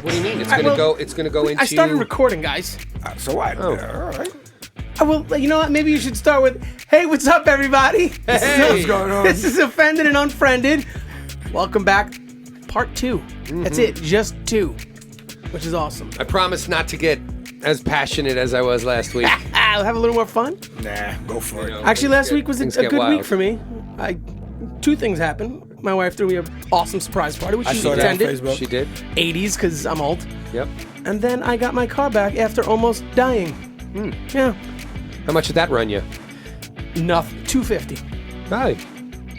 What do you mean? It's gonna go. It's gonna go into. I started recording, guys. So what? Oh. All right. Well, you know what? Maybe you should start with, "Hey, what's up, everybody? Hey, What's going on? This is Offended and Unfriended. Welcome back, part 2. That's it, just 2, which is awesome. I promise not to get as passionate as I was last week. I'll have a little more fun. Nah, go for it. Actually, last week was a Things get good wild. week for me. 2 things happened. My wife threw me an awesome surprise party, which I she saw that on attended. Facebook. She did. 80s, because I'm old. Yep. And then I got my car back after almost dying. Yeah. How much did that run you? Nothing. $250. Hi.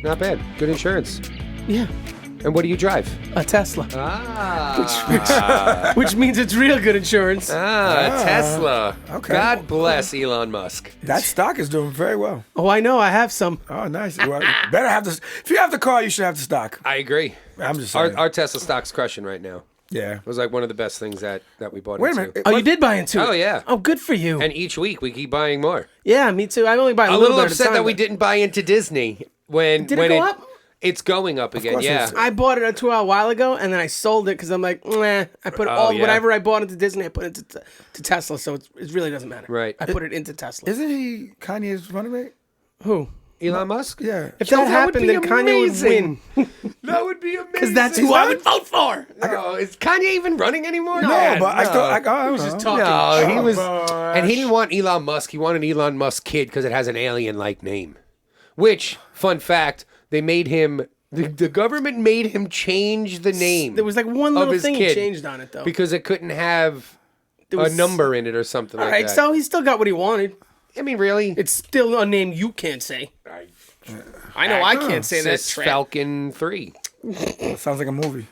Not bad. Good insurance. Yeah. And what do you drive? A Tesla. Ah. Which means it's real good insurance. Tesla. Okay. God bless Elon Musk. That stock is doing very well. Oh, I know. I have some. Oh, nice. Well, better have this. If you have the car, you should have the stock. I agree. I'm just saying. Our Tesla stock's crushing right now. Yeah. It was like one of the best things that we bought Wait a into. minute. Oh, you did buy into it? Oh, yeah. Oh, good for you. And each week we keep buying more. Yeah, me too. I only buy a A little little bit upset at a time, that we but didn't buy into Disney when Did it when go up? It's going up again. course Yeah. it's- I bought it a while ago, and then I sold it because I'm like, nah. I put yeah. whatever I bought into Disney, I put into to Tesla, so it really doesn't matter. Right. I put it into Tesla. Isn't he Kanye's running mate? Who? Elon Musk? Yeah. If Yo, that that happened, would then be Kanye would amazing. win. That would be amazing. Because that's who I would vote for. Oh, is Kanye even running anymore? No, Yeah, but I still. I was just talking. No, he was, boy. and he didn't want Elon Musk. He wanted Elon Musk Kid because it has an alien-like name. Which, fun fact, they made him. The government made him change the name. There was like one of little his thing he kid changed on it, though. because it couldn't have There was- a number in it or something All like right, that. so he still got what he wanted. I mean, really? It's still a name you can't say. I know I can't say that. Cis Trap. Falcon 3 Sounds like a movie.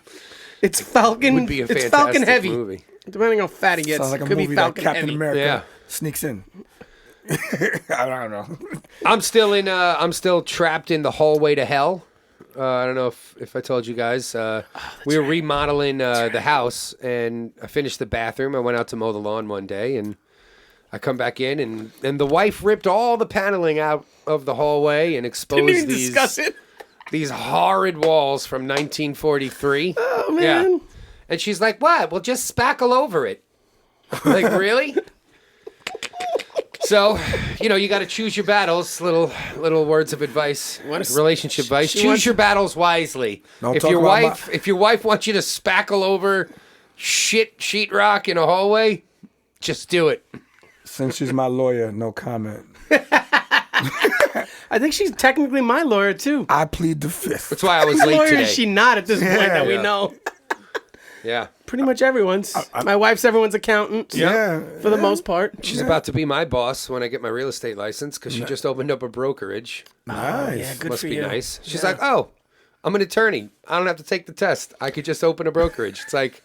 It's Falcon. would be a It's fantastic Falcon heavy. movie. Depending on how fat he gets, Sounds like a could movie be that Falcon Captain heavy. America Yeah. sneaks in. I don't know. I'm still trapped in the hallway to hell. I don't know if I told you guys. We were remodeling the house, and I finished the bathroom. I went out to mow the lawn one day, and I come back in, and the wife ripped all the paneling out of the hallway and exposed Didn't even discuss it. these horrid walls from 1943. Oh man. Yeah. And she's like, "What? We'll just spackle over it." I'm like, really? So, you got to choose your battles. Little words of advice, relationship advice. Choose your battles wisely. Don't If talk your about wife wants you to spackle over sheetrock in a hallway, just do it. Since she's my lawyer, no comment. I think she's technically my lawyer too. I plead the fifth. That's why I was Whose late lawyer today. is she not at this point that we Yeah. know? Yeah, Pretty much everyone's. My wife's everyone's accountant. Yeah. For the most part. she's about to be my boss when I get my real estate license because she just opened up a brokerage. Nice. Yeah, good Must for be you. nice. She's like, "Oh, I'm an attorney. I don't have to take the test. I could just open a brokerage." It's like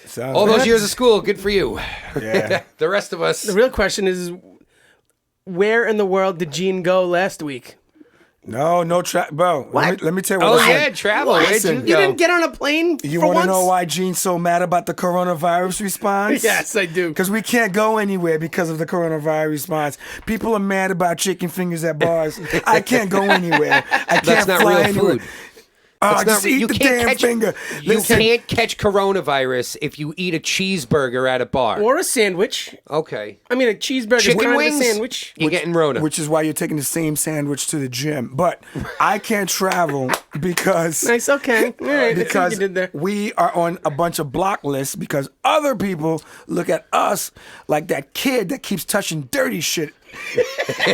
Sounds all like- those years of school, good for you. Yeah. The rest of us. The real question is, where in the world did Gene go last week? No trap, bro. Let me tell you Oh what. yeah, travel. Where'd you Listen, go? You didn't get on a plane You for want to once? know why Gene's so mad about the coronavirus response? Yes, I do. Because we can't go anywhere because of the coronavirus response. People are mad about chicken fingers at bars. I can't go anywhere. I can't That's not fly real anywhere. food. Oh, That's just not re- eat you the can't damn catch- finger. You Listen, can't catch coronavirus if you eat a cheeseburger at a bar. Or a sandwich. Okay. I mean, a cheeseburger is Chicken kind wings? of a sandwich. You're getting Rona. which is why you're taking the same sandwich to the gym. But I can't travel because Nice, okay. All right, let's see what because you did there. we are on a bunch of block lists because other people look at us like that kid that keeps touching dirty shit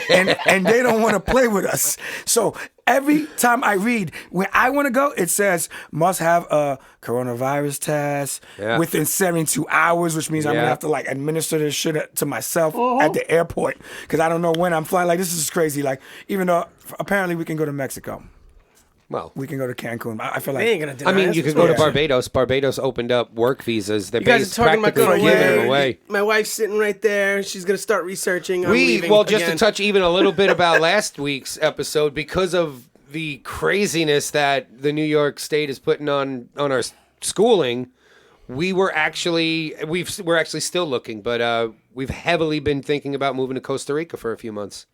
and they don't want to play with us. So every time I read, when I want to go, it says must have a coronavirus test Yeah. within 72 hours, which means I'm Yeah. gonna have to like administer this shit to myself at the airport because I don't know when I'm flying. Like this is crazy. Like even though apparently we can go to Mexico, Well, we can go to Cancun. I feel like They ain't gonna deny I mean, us. you could What's go to wrong with Barbados. Barbados opened up work visas. They're you guys are talking about practically going giving them away. away. My wife's sitting right there. She's gonna start researching. I'm leaving Just again. to touch even a little bit about last week's episode, because of the craziness that the New York State is putting on our schooling, we're actually still looking, but we've heavily been thinking about moving to Costa Rica for a few months.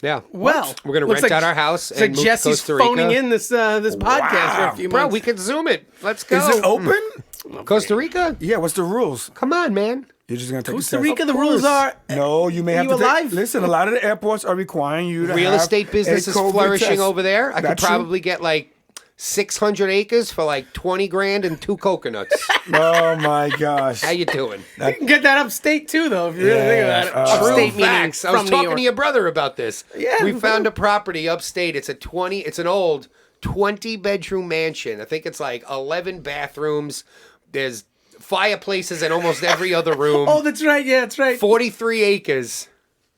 Yeah. Well, we're gonna looks rent like- out our house It's and like move Jesse's to Costa Rica. phoning in this podcast for a few Bro, months. we could Zoom it. Let's go. Is it open? Costa Rica? Yeah. What's the rules? Come on, man. You're just gonna take Costa a test. Rica, the rules are No, you may have you to alive? listen. A lot of the airports are requiring you to Real have estate business a is COVID flourishing test. over there. I could That's true. probably get like 600 acres for like 20 grand and 2 coconuts. Oh my gosh. How you doing? you can get that upstate too, though. If you really think about it, True upstate True facts. I meaning was from New talking to York. your brother about this. Yeah, we bro. found a property upstate. It's an old 20-bedroom mansion. I think it's like 11 bathrooms. There's fireplaces in almost every other room. Oh, that's right. Yeah, that's right. 43 acres.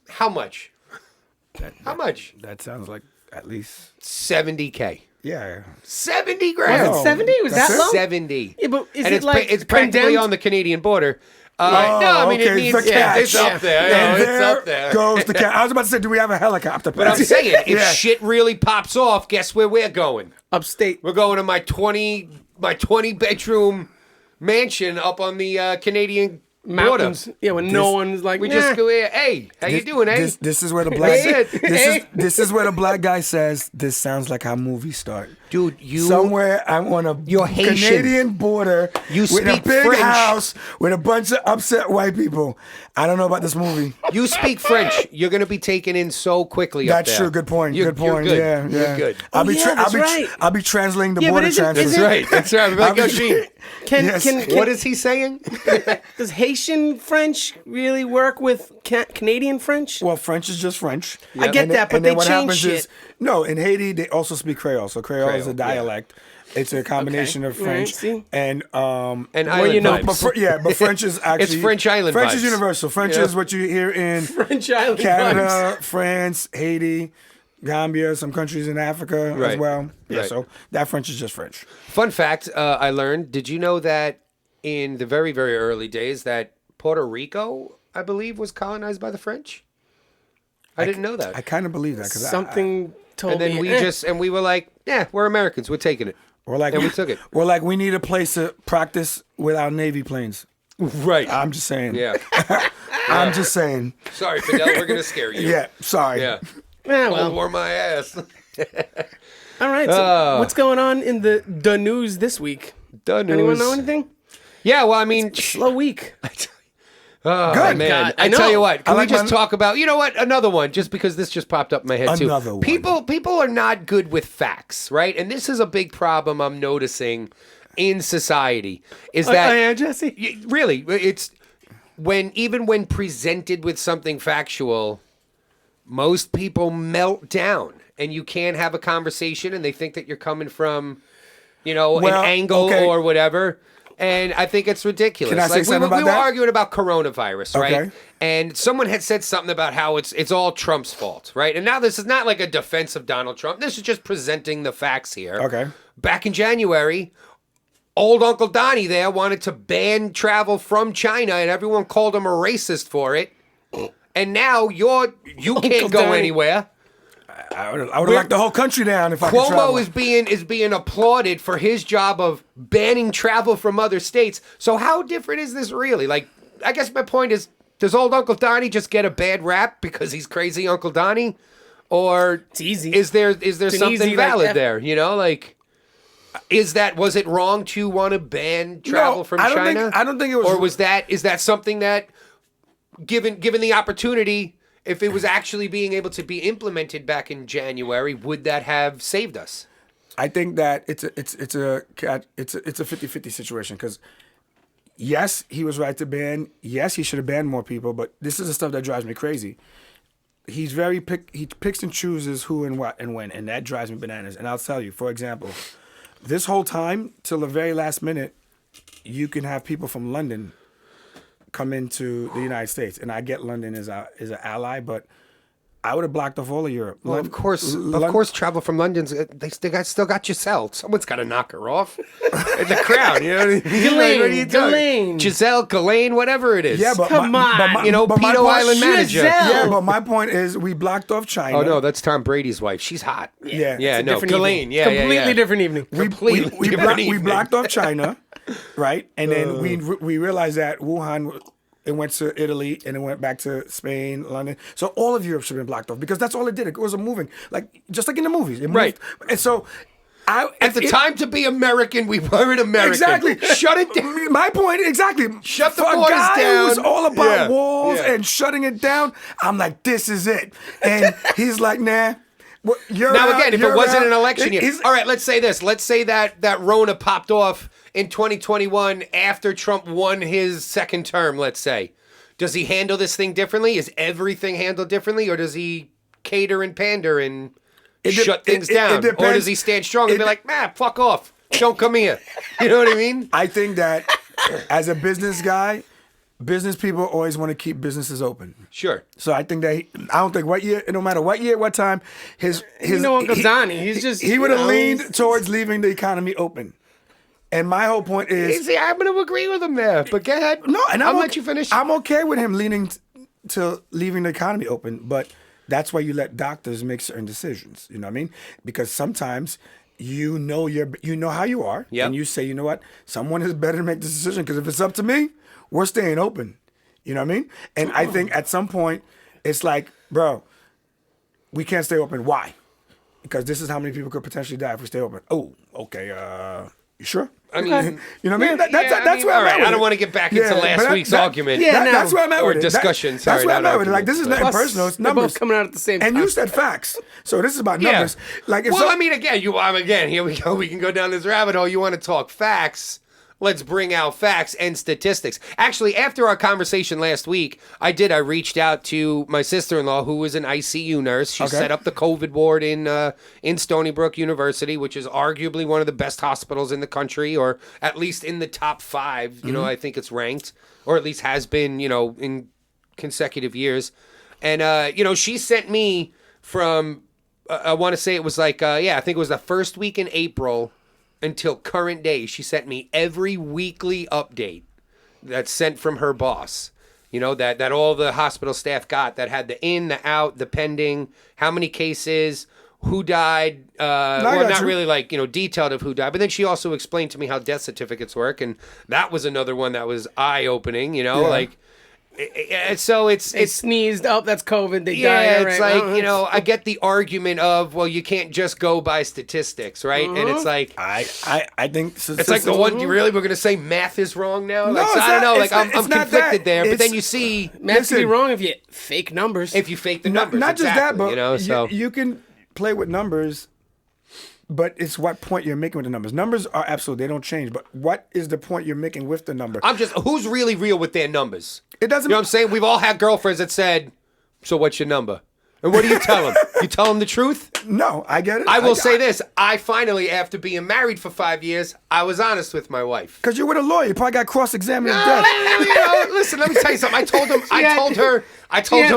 How much? How much? That sounds like at least 70K. yeah. 70 grand. Was it 70? Was That's that it? low? 70. Yeah, but is and it like it's practically condemned? on the Canadian border. No, I mean, it okay, means the catch. it's up there. And It's there up there. goes the cat. I was about to say, do we have a helicopter? But I'm saying, if Yeah. shit really pops off, guess where we're going? Upstate. We're going to my 20 bedroom mansion up on the Canadian Mountains. border. Yeah, when no one's like, We nah. just go here. Hey, how you doing, eh? This is where the black That's it. this is where the black guy says this sounds like how movies start. Dude, you Somewhere I'm on a You're Haitian. Canadian border You with a speak big French. house with a bunch of upset white people. I don't know about this movie. you speak French. You're going to be taken in so quickly up That's there. true. Good point. You're good point. good. Yeah, You're yeah. good. I'll be yeah, that's right. I'll be translating the Yeah, but border isn't- transfers. isn't- That's right. That's right. Like, yo, Gene, Can, Yes. can, what is he saying? does Haitian French really work with Canadian French? Well, French is just French. I get that, but and then they what change happens shit. is no. In Haiti, they also speak Creole. So Creole is a Creole, yeah. dialect. It's a combination of Right, French see? and And Well, you island know, vibes. but French is actually French island French vibes. is universal. French Yeah. is what you hear in French island Canada, France, Haiti, Gambia, some countries in Africa as Right. well. Yeah, Right. so that French is just French. Fun fact I learned, did you know that in the very, very early days that Puerto Rico, I believe, was colonized by the French? I didn't know that. I kind of believe that because Something told and then me. we were like, yeah, we're Americans. We're taking it. we're like and we took it. We're like we need a place to practice with our Navy planes. Right. I'm just saying. Yeah. I'm just saying. Sorry, Fidel, we're going to scare you. Yeah. Sorry. Yeah. Yeah, Cold well, war my ass. all right. So what's going on in the news this week? Done Anyone news. know anything? Yeah, well, I mean, Slow week. oh, Good. man. God, I I tell know. you what, can I like we just my- talk about, you know what, another one, just because this just popped up in my head too. Another one. People are not good with facts, right? And this is a big problem I'm noticing in society is that yeah, Jesse. really, it's even when presented with something factual, most people melt down and you can't have a conversation and they think that you're coming from, Well, an angle okay. or whatever. And I think it's ridiculous. Can I say we something were, about we were that? arguing about coronavirus, right? Okay. And someone had said something about how it's all Trump's fault, right? And now this is not like a defense of Donald Trump. This is just presenting the facts here. Okay. Back in January, old Uncle Donnie there wanted to ban travel from China, and everyone called him a racist for it. And now you can't go Donnie. anywhere. I would have locked the whole country down if I could Cuomo travel. is being applauded for his job of banning travel from other states. So how different is this really? Like, I guess my point is, does old Uncle Donnie just get a bad rap because he's crazy Uncle Donnie? Or It's easy. is there an something easy, like, valid there? Was it wrong to want to ban travel from I don't China? think- I don't think it was- Or is that something that given the opportunity, if it was actually being able to be implemented back in January, would that have saved us? I think that it's a 50-50 situation because yes, he was right to ban. Yes, he should have banned more people, but this is the stuff that drives me crazy. He picks and chooses who and what and when, and that drives me bananas. And I'll tell you, for example, this whole time till the very last minute, you can have people from London come into the United States, and I get London is an ally, but I would have blocked off all of Europe. Well, of course, travel from London's. They still got Giselle. Someone's got to knock her off. In the crowd, you know. What are you doing? Ghislaine. Giselle, Ghislaine, whatever it is. Yeah, but Come on. but my Pedo point- Island manager. Giselle. Yeah, but my point is we blocked off China. Oh no, that's Tom Brady's wife. She's hot. Yeah. Yeah, It's no, Different Ghislaine. evening. Yeah, Completely yeah. different evening. Completely different we evening. blocked off China. right? And then we realized that Wuhan, it went to Italy and it went back to Spain, London. So all of Europe should have been blocked off because that's all it did. It was a moving, like just like in the movies. It moved. Right. And so at the time to be American, we weren't American. Exactly. Shut it down. My point, exactly. Shut the For borders a guy down. who's all about walls Yeah. and shutting it down, I'm like, this is it. And he's like, nah. Well, you're Now out, again, if you're it wasn't out. an election year, He's- all right. Let's say this. Let's say that Rona popped off in 2021 after Trump won his second term. Let's say, does he handle this thing differently? Is everything handled differently, or does he cater and pander and shut things down, or depends. does he stand strong and be like, "Man, fuck off, don't come here"? You know what I mean? I think that as a business guy, business people always want to keep businesses open. Sure. So I think that I don't think what year, no matter what year, what time, his Uncle Donnie, he's just he would have leaned towards leaving the economy open. And my whole point is See, I'm going to agree with him there, but go ahead. no, and I'll let you finish. I'm okay with him leaning to leaving the economy open, but that's why you let doctors make certain decisions. You know what I mean? Because sometimes you know how you are, Yep. and you say, you know what, someone is better to make this decision. Because if it's up to me, we're staying open. You know what I mean? And I think at some point, it's like, bro, we can't stay open. Why? Because this is how many people could potentially die if we stay open. Oh, okay. You sure? I mean, you know what I mean? That's where all I'm right, at with I don't it. want to get back into Yeah, last but week's argument. Yeah, no. That's where I'm at Or with it. discussion, That's sorry, where I'm not at with it. Like, argument. this is nothing Plus, personal. It's they're numbers. both coming out at the same time. And you said facts. So this is about numbers. Like, if Well, so- I mean, again, here we go. We can go down this rabbit hole. You want to talk facts? Let's bring out facts and statistics. Actually, after our conversation last week, I reached out to my sister-in-law, who was an ICU nurse. She Okay. set up the COVID ward in Stony Brook University, which is arguably one of the best hospitals in the country, or at least in the top 5. You know, I think it's ranked, or at least has been, in consecutive years. And, she sent me from, I want to say it was like, I think it was the first week in April until current day. She sent me every weekly update that's sent from her boss. That all the hospital staff got, that had the in, the out, the pending, how many cases, who died. Well, not really detailed of who died, but then she also explained to me how death certificates work, and that was another one that was eye-opening. So it's They sneezed. Oh, that's COVID. They yeah, died. it's Right. like, I get the argument of, well, you can't just go by statistics, right? And it's like, I think it's like the one, we're going to say math is wrong now? No, Like, so it's I don't not- know. it's Like, not- I'm it's not conflicted that. there. But then It's- you see, Math could be Listen. wrong if you fake numbers. if you fake the numbers. not just that, exactly, but so. you can play with numbers, but it's what point you're making with the numbers. Numbers are absolute; they don't change. But what is the point you're making with the number? Who's really real with their numbers? It doesn't. You know what I'm saying? We've all had girlfriends that said, so what's your number? And what do you tell them? You tell them the truth? No, I get it. I will say this. I finally, after being married for 5 years, I was honest with my wife. because you're with a lawyer, you probably got cross-examined to No, death. listen, let me tell you something. I told had- her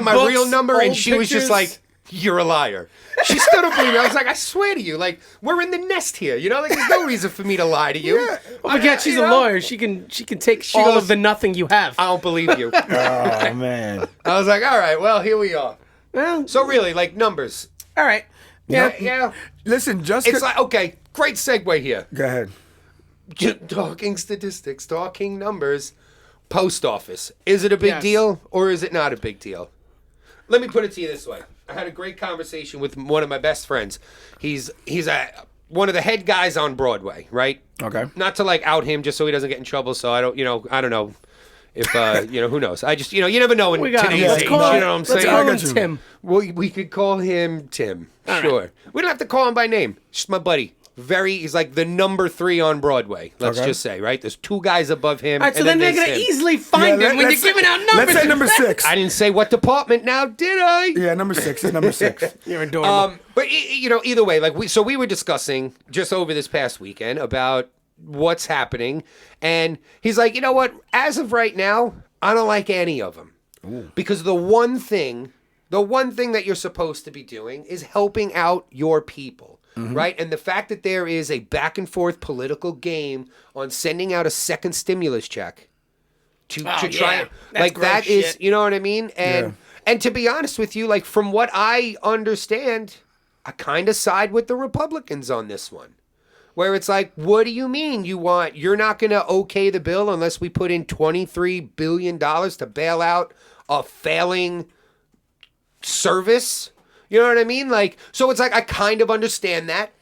my books, real number, and old she was just pictures. like, "You're a liar." She stood up to me. I was like, "I swear to you, like we're in the nest here. There's no reason for me to lie to you." Yeah. Oh my God, she's you a know? lawyer. She can take all goes- of the nothing you have. I don't believe you. Oh man. I was like, "All right, well, here we are." Well, So really, like numbers. all right. Yeah. Yeah. Listen, just It's like, okay, great segue here. go ahead. Talking statistics, talking numbers. Post office. Is it a big Yes. deal or is it not a big deal? Let me put it to you this way. I had a great conversation with one of my best friends. He's one of the head guys on Broadway, right? Okay. Not to out him just so he doesn't get in trouble. So I don't know if who knows. I just you never know in We got him. today's Let's age. call You him, know what I'm let's saying? call him got you. Tim. We could call him Tim. Sure. We don't have to call him by name. Just my buddy. He's like the number 3 on Broadway. Let's Okay. just say, right? There's 2 guys above him. All right, so and then they're there's gonna him. easily find Yeah, him when you're let's say- giving out numbers. Let's say number 6. I didn't say what department now, did I? Yeah, number 6 is number 6. You're adorable. But either way, we were discussing just over this past weekend about what's happening, and he's like, you know what? As of right now, I don't like any of them because the one thing that you're supposed to be doing is helping out your people. Right? And the fact that there is a back and forth political game on sending out a second stimulus check to try yeah. That's like gross that is, shit. you know what I mean? And to be honest with you, like from what I understand, I kind of side with the Republicans on this one. where it's like, what do you mean you're not going to okay the bill unless we put in $23 billion to bail out a failing service? You know what I mean? Like, so it's like, I kind of understand that.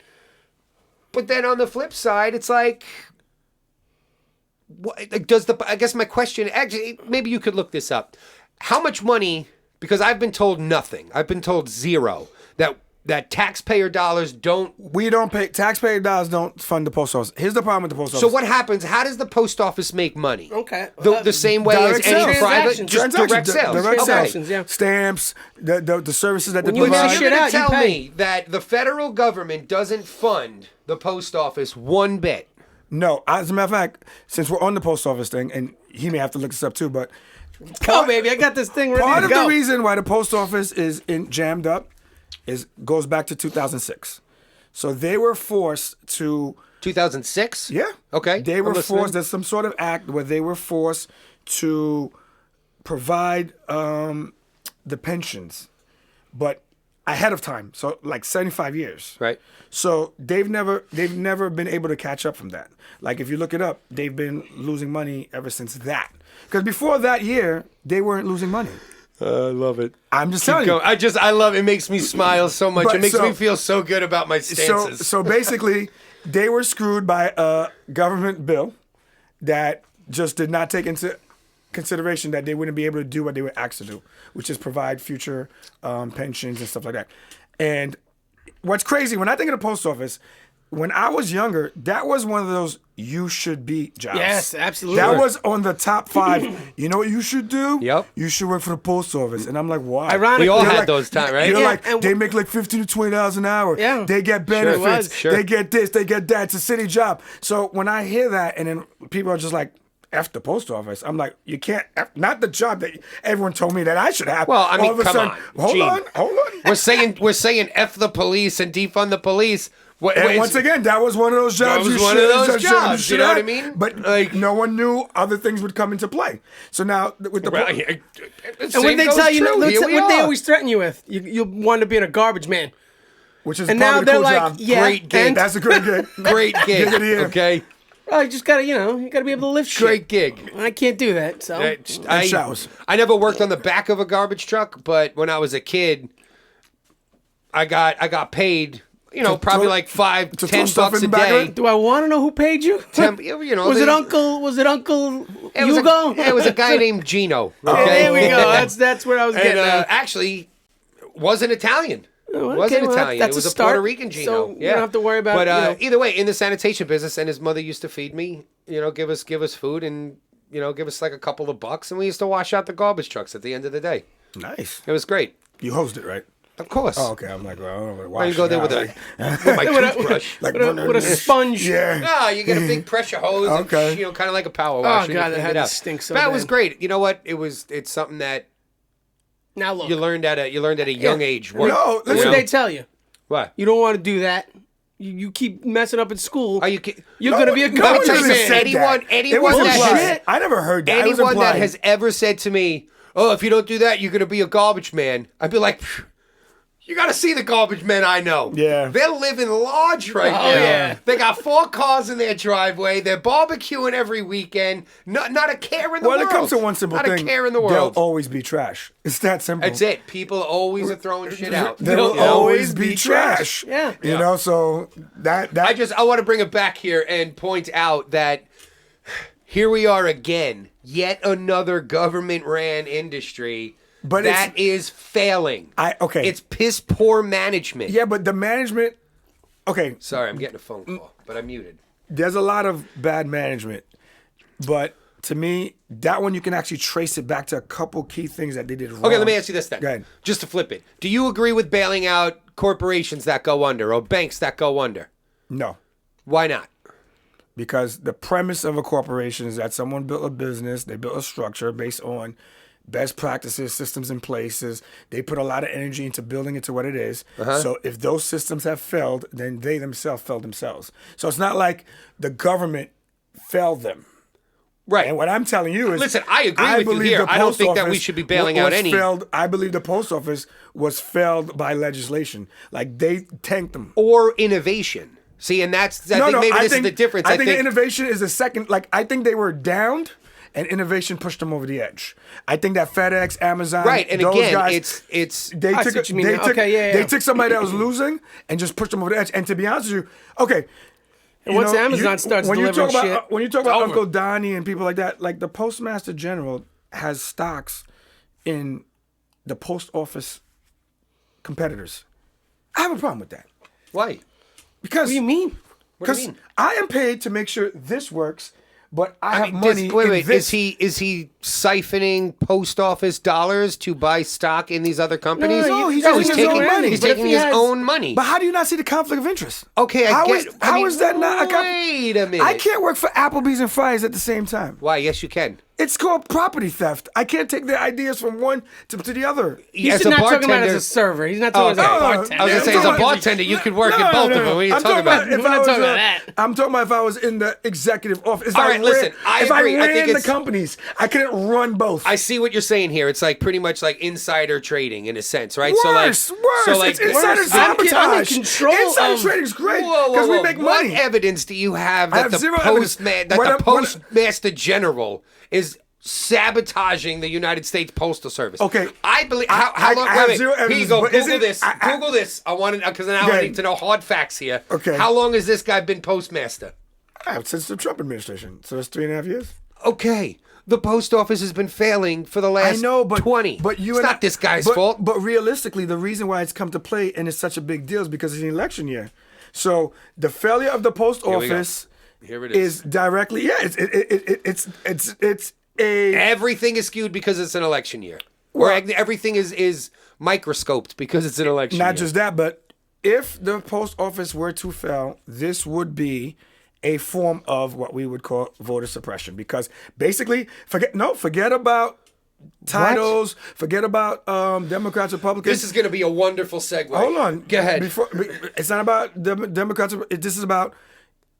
But then on the flip side, it's like, what, like, I guess my question, actually, maybe you could look this up. How much money, because I've been told nothing. I've been told zero. That taxpayer dollars don't... We don't pay... Taxpayer dollars don't fund the post office. Here's the problem with the post office. So what happens? How does the post office make money? Okay. The same way as direct any sales. private... Just direct sales. Direct sales. Transactions, yeah. Stamps, the services that they you provide. make You're shit going out, to you tell pay. me that the federal government doesn't fund the post office one bit? No, as a matter of fact, since we're on the post office thing, and he may have to look this up too, but Go, baby. I got this thing ready part to of go. the reason why the post office is jammed up goes back to 2006. So they were forced to... 2006? Yeah. Okay. They I'm were listening. forced. There's some sort of act where they were forced to provide the pensions, but ahead of time. So like 75 years. Right. So they've never been able to catch up from that. Like if you look it up, they've been losing money ever since that. Because before that year, they weren't losing money. I love it. I'm just telling you. I love it. It makes me smile so much. But It makes so- me feel so good about my stances. So basically, they were screwed by a government bill that just did not take into consideration that they wouldn't be able to do what they were asked to do, which is provide future pensions and stuff like that. And what's crazy, when I think of the post office, when I was younger, that was one of those you should be jobs. Yes, absolutely. That was on the top 5. You know what you should do? Yep. You should work for the post office. And I'm like, why? Ironically, We all You're had like- those times, right? You're Yeah, like, and they make like $15 to $20 an hour. Yeah. They get benefits. was. Sure. They get this. They get that. It's a city job. So when I hear that, and then people are just like, F the post office. I'm like, you can't, not the job that everyone told me that I should have. Well, I mean, all of a come sudden, on, Gene. hold on. We're saying F the police and defund the police. And once again, that was one of those jobs. was you one should- of those should- jobs, you know what I have. mean? But Like- no one knew other things would come into play. So now with the And when they tell you, what they always threaten you with, you want to be in a garbage man. which is and probably now the they're cool like, job. yeah, Great gig. and- That's a great gig. Great gig. Get it in. Okay. Well, you just gotta, you gotta be able to lift shit. Great gig. I can't do that, so. I, showers. I never worked on the back of a garbage truck, but when I was a kid, I got paid, probably throw- like $5, to throw $10 stuff a in the back of day. it? Do I want to know who paid you? Was it they- Uncle? Was it Uncle It was, Hugo? it was a guy named Gino. Yeah, Okay? there we go. That's where I was And getting at. actually, wasn't Italian. okay, Wasn't well, Italian. that's It was a a start. Puerto Rican Gino. So you yeah. don't have to worry about, But either way, in the sanitation business, and his mother used to feed me. Give us food, and give us like a couple of bucks, and we used to wash out the garbage trucks at the end of the day. Nice. It was great. You hosted, right? Of course. Oh, okay. I'm like, well, I don't know. Why you go there with with my toothbrush? like with a sponge. Yeah. No, you get a big pressure hose. Okay. And, kind of like a power washer. God, and that you had clean it to up. stink so That was bad. great. You know what? It's something that Now look, you learned at a young age. No, what listen, did they tell you? What? You don't want to do that. You keep messing up at school. Are you? You're gonna be a no garbage one really man. said Anyone- that. anyone It was that implied. has- I never heard that. It was Anyone that implied. has ever said to me, "Oh, if you don't do that, you're gonna be a garbage man," I'd be like, "Phew, you got to see the garbage men I know. Yeah. They're living large right now. yeah. They got 4 cars in their driveway. They're barbecuing every weekend. Not a care in the Well, world. it comes to one simple not thing. a care in the There'll world. always be trash. It's that simple. That's it. People always are throwing shit out. There will There'll always always be be trash. trash. Yeah. You know, so that I want to bring it back here and point out that here we are again. Yet another government-ran industry But that is failing. okay. It's piss poor management. Yeah, but the management. Okay, Sorry, I'm getting a phone call, but I'm muted. there's a lot of bad management, but to me, that one you can actually trace it back to a couple key things that they did wrong. Okay, let me ask you this then. Go ahead. Just to flip it. Do you agree with bailing out corporations that go under or banks that go under? No, Why not? because the premise of a corporation is that someone built a business, they built a structure based on best practices, systems in places. They put a lot of energy into building it to what it is. So if those systems have failed, then they themselves failed themselves. So it's not like the government failed them. Right. And what I'm telling you is, Listen, I agree with you believe here. the I don't post think that we office should be bailing out was any- Failed, I believe the post office was failed by legislation. Like they tanked them. Or innovation. See, and I think maybe this is the difference. I think the innovation is the second. Like, I think they were downed, and innovation pushed them over the edge. I think that FedEx, Amazon, right, and those again, guys, they took somebody that was losing and just pushed them over the edge. And to be honest with you, okay. And once Amazon starts delivering shit, when you talk about Uncle Donnie and people like that, like the Postmaster General has stocks in the post office competitors. I have a problem with that. Why? Because what do you mean? Because I am paid to make sure this works, but I have money. Wait. Is he siphoning post office dollars to buy stock in these other companies? No, he's using his own money. He's taking his own money. But how do you not see the conflict of interest? Okay, How is that not? Wait a minute. I can't work for Applebee's and Fry's at the same time. Why? Yes, you can. It's called property theft. I can't take their ideas from one to the other. He's not talking about as a server. He's not talking as a bartender. I was going to say, as a bartender, you could work in both of them. What are you talking about? We're not talking about that. I'm talking about if I was in the executive office. If All right, listen, I agree. If I I think ran the companies, I couldn't run both. I see what you're saying here. It's like pretty much like insider trading in a sense, right? Worse. So like it's insider sabotage. I'm in control Insider of- trading is great because we make money. What evidence do you have I that have zero evidence. the Postmaster General is sabotaging the United States Postal Service? Okay. I believe. How long? I have wait, zero Here you evidence, go. but Google this. Google this. I want to because now I Okay. need to know hard facts here. Okay. How long has this guy been postmaster? Since the Trump administration, so it's 3.5 years. Okay. The post office has been failing for the last I know, but 20. But you it's and not this guy's but, fault. But realistically, the reason why it's come to play and it's such a big deal is because it's an election year. So the failure of the post office Here it is. directly. Yeah, it's a. Everything is skewed because it's an election year. Or everything is microscoped because it's an election year. Not just that, but if the post office were to fail, this would be a form of what we would call voter suppression. Because basically, forget about titles, forget about Democrats, Republicans. This is going to be a wonderful segue. Hold on. Go ahead. It's not about Democrats. This is about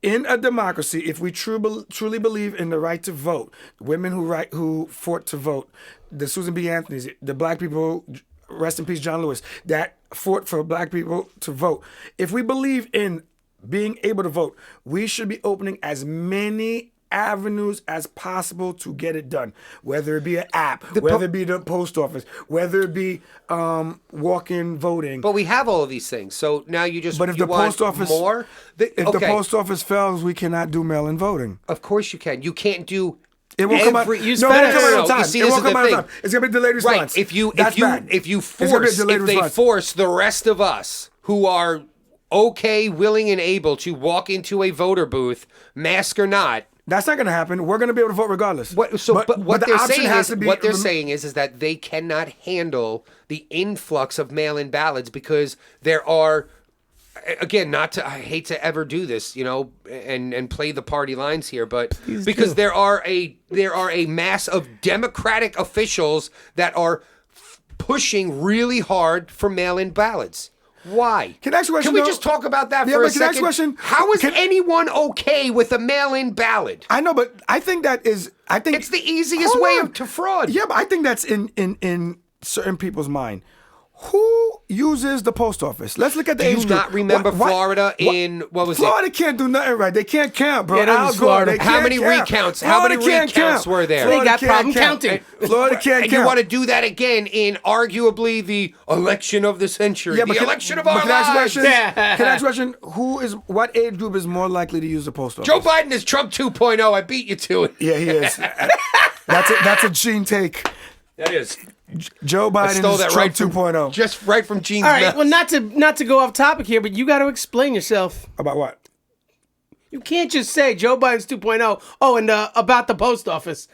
in a democracy. If we truly believe in the right to vote, women who fought to vote, the Susan B. Anthony's, the black people, rest in peace, John Lewis, that fought for black people to vote. If we believe in being able to vote, we should be opening as many avenues as possible to get it done, whether it be an app, whether it be the post office, whether it be walk-in voting. But we have all of these things. So now you just But if you the want post office more? the post office fails, we cannot do mail-in voting. Of course you can. You can't do It won't come out. every- No, use it won't FedEx. come out No, on time. you see, It this won't is come the out on thing. time. It's gonna be delayed response. Right. If you That's bad. if you It's gonna be a force delayed if they response. force the rest of us who are okay, willing, and able to walk into a voter booth, mask or not. That's not going to happen. We're going to be able to vote regardless. But what the they're option saying has is to be what they're saying is that they cannot handle the influx of mail-in ballots because there are, again, I hate to ever do this, and play the party lines here, but because there are a mass of Democratic officials that are pushing really hard for mail-in ballots. Why? Can I ask a question? Can we just talk about that for a but can I ask second? a question? How is anyone okay with a mail-in ballot? I know, but I think It's the easiest way to fraud. Yeah, but I think that's in certain people's mind. Who uses the post office? Let's look at the Do age you group. not remember Florida in what was Florida can't do nothing right. They can't count, bro. Yeah, that was Al Gore, Florida. they How can't many count. recounts? How many Florida can't recounts count. were there? Florida They got can't problem count. counting. Florida can't And count. you want to do that again in arguably the election of the century, the election of our can I ask a lives. question? Can I ask a question? What age group is more likely to use the post office? Joe Biden is Trump 2.0. I beat you to it. Yeah, he is. That's a Gene take. That is. Joe I Biden stole is that Trump right from 2.0. Just right from Gene's All right, mouth. well, not to go off topic here, but you got to explain yourself. About what? You can't just say Joe Biden's 2.0. Oh, and about the post office.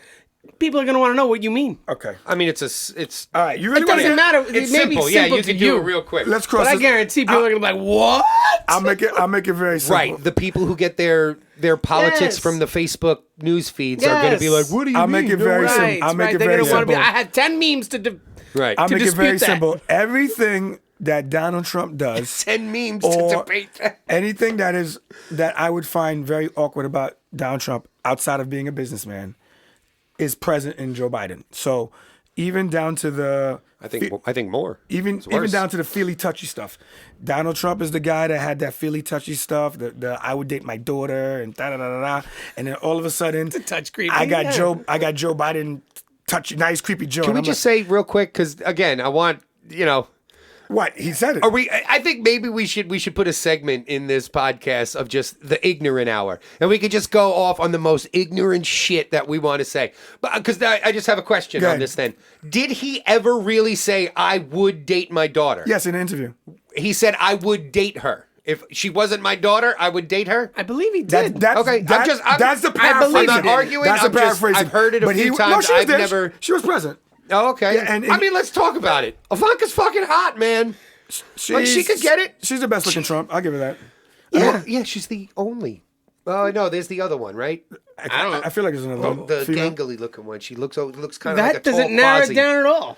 People are going to want to know what you mean. Okay. I mean, it's All right. You really It want to doesn't matter. it's It may simple. be Yeah, simple you to can do it real quick. Let's cross But I this. guarantee people are going to be like, what? I'll make it very simple. Right. The people who get their politics Yes. from the Facebook news feeds are going to be Yes. like, what do you I'll mean? make it No very way." simple. Right, I'll make right. it They're very gonna wanna simple. I had 10 memes to Right. I'll to make it dispute very that. simple. Everything that Donald Trump does, 10 memes or to debate that. anything that I would find very awkward about Donald Trump outside of being a businessman, is present in Joe Biden. So, even down to the I think more. even It's worse. down to the feely touchy stuff. Donald Trump is the guy that had that feely touchy stuff. The I would date my daughter and da da da da da. And then all of a sudden, touch creepy, I got yeah. Joe Biden touch. Nice creepy Joe. Can And we I'm just say real quick? Because again, I want what he said it. Are we? I think maybe we should put a segment in this podcast of just the ignorant hour, and we could just go off on the most ignorant shit that we want to say. But because I just have a question Go on ahead. this. Then, did he ever really say I would date my daughter? Yes, in an interview. He said I would date her if she wasn't my daughter. I would date her. I believe he did. That's Okay, that's the I'm paraphrasing. not arguing. That's the I'm just- paraphrasing. I've heard it a But few No, times. she was I've there. never- She was present. Oh, okay. Yeah, and- I mean, let's talk about it. Ivanka's fucking hot, man. Like, she could get it. She's the best looking Trump. I'll give her that. Yeah, she's the only. Oh no, there's the other one, right? I feel like there's another The female. gangly looking one. She looks kind of like a That tall doesn't narrow posse. it down at all.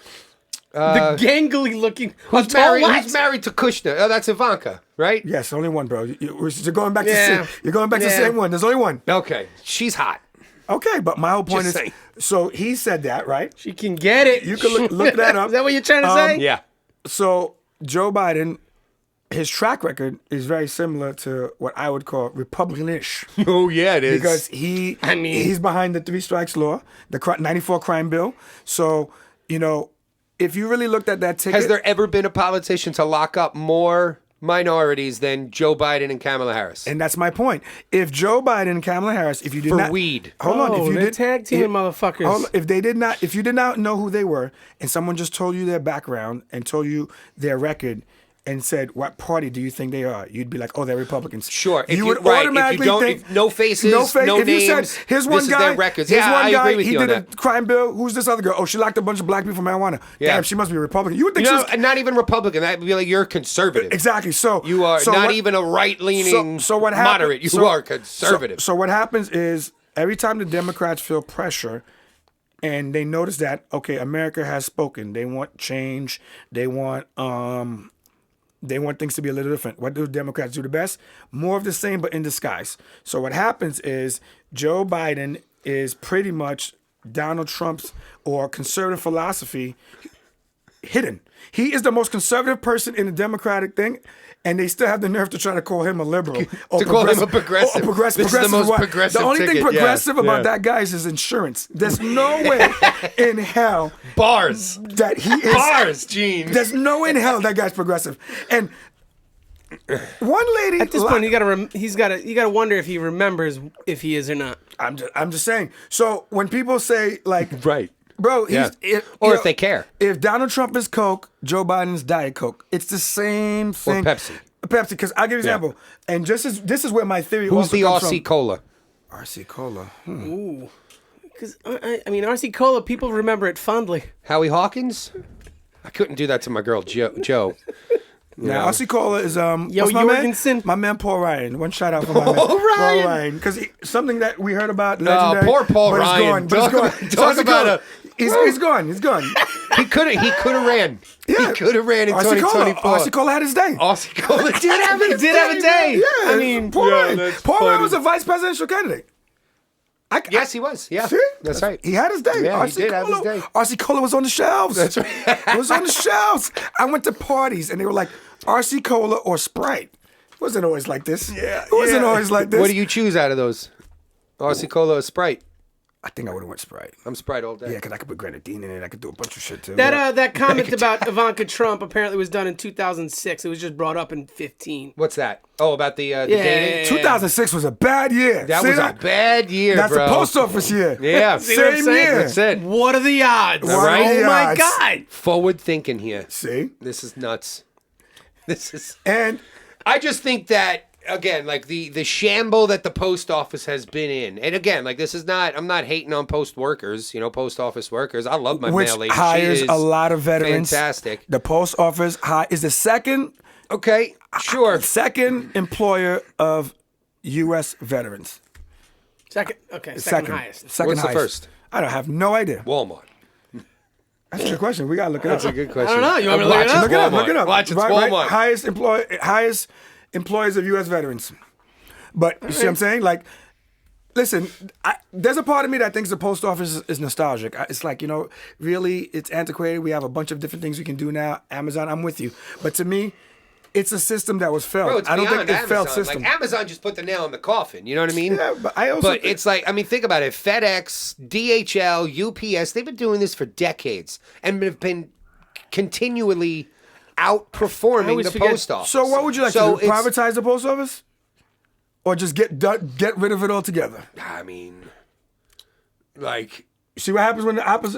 The gangly looking. Who's married to Kushner? Oh, that's Ivanka, right? Yes, only one, bro. You're going back Yeah. you're going back to the Yeah. same one. There's only one. Okay, she's hot. Okay, but my whole point Just is, saying. so he said that, right? She can get it. You can look that up. Is that what you're trying to say? Yeah. So Joe Biden, his track record is very similar to what I would call Republican-ish. Oh yeah, it is. Because I mean- he's behind the 3 strikes law, the 94 crime bill. So, if you really looked at that ticket, has there ever been a politician to lock up more minorities than Joe Biden and Kamala Harris? and that's my point. If Joe Biden and Kamala Harris, if you did For not weed. hold on, if you they're did tag teaming motherfuckers. hold on, if you did not know who they were, and someone just told you their background and told you their record. And said, "What party do you think they are?" You'd be like, "Oh, they're Republicans." Sure. If you you- would right, if you automatically don't- think if no faces, no if you names, said, "Here's one this is guy, their records." here's Yeah, one I guy, agree with he you on did a that. crime bill. Who's this other girl? Oh, she locked a bunch of black people for marijuana. Yeah. Damn, she must be a Republican. You would think she's Not even Republican. That'd be like you're conservative. exactly. So You are so not what- even a right-leaning so what happened, moderate. You are conservative. So what happens is every time the Democrats feel pressure and they notice that, okay, America has spoken. They want change. They want things to be a little different. What do Democrats do the best? More of the same, but in disguise. So what happens is Joe Biden is pretty much Donald Trump's or conservative philosophy hidden. He is the most conservative person in the Democratic thing, and they still have the nerve to try to call him a liberal. To call him a progressive. Or progressive. This is the Progressive most what? progressive The only thing ticket, yeah, progressive about yeah. that guy is his insurance. There's no way in hell Bars. that he is. Bars, Gene. There's no way in hell that guy's progressive. And one lady At this point, you gotta wonder if he remembers if he is or not. I'm just saying. So when people say like, Right. bro, Yeah. or if they care. If Donald Trump is Coke, Joe Biden's Diet Coke. It's the same thing. Pepsi. Pepsi, because I'll give you an example. And this is where my theory Who's also the comes Aussie from. Cola? RC Cola. Ooh, because I mean, RC Cola, people remember it fondly. Howie Hawkins? I couldn't do that to my girl Joe. Now, RC Cola is what's my Jorgensen. man? My man Paul Ryan. One shout out for my man Paul Ryan. Paul Ryan, because something that we heard about legendary. poor Paul but Ryan. It's gone. But it's gone. Talk about He's gone. He's gone. He could have ran. Yeah. He could have ran in RC Cola. 2024. RC Cola had his day. Aussie Cola did have He did have a day. Yeah, I mean, Paul Ryan. that's Paul Ryan funny. was a vice presidential candidate. Yes, he was. Yeah, See? that's right. He had his day. Yeah, he RC did have his Cola- day. RC Cola was on the shelves. That's right. It was on the shelves. I went to parties and they were like, RC Cola or Sprite. It wasn't always like this. Yeah, It wasn't always like this. What do you choose out of those? Aussie Cola or Sprite? I think I would have went Sprite. I'm Sprite all day. Yeah, because I could put grenadine in it. I could do a bunch of shit too. that comment about Ivanka Trump apparently was done in 2006. It was just brought up in 15. What's that? Oh, about the dating? 2006 was a bad year. That See was a bad year, That's bro. the post office year. Yeah. See what I'm Same saying? year. That's it. What are the odds? What are the Oh my odds? God! Forward thinking here. See? This is nuts. This is. And I just think that again, like the shamble that the post office has been in, and again, like this is not. I'm not hating on post workers. Post office workers. I love my which mail lady. She hires is a lot of veterans. Fantastic. The post office is the second Okay, sure. employer of U.S. veterans. Second highest. Second What's the highest. first? I don't have no idea. Walmart. That's a good question. We gotta look it up. That's a good question. I don't know. You want me to look it up? Look it up. Walmart. Look it up. Watch, it's Right, Walmart. Highest employees of U.S. veterans. But you see what I'm saying? Like, Listen, there's a part of me that thinks the post office is nostalgic. It's like, really, it's antiquated. We have a bunch of different things we can do now. Amazon, I'm with you. But to me, it's a system that was failed. Bro, it's I don't beyond think it Amazon. failed system. Like, Amazon just put the nail in the coffin. You know what I mean? Yeah, but I also But it's like, I mean, think about it. FedEx, DHL, UPS, they've been doing this for decades and have been continually outperforming the post office. So what would you like to do? Privatize the post office? Or just get rid of it altogether? I mean, like... See what happens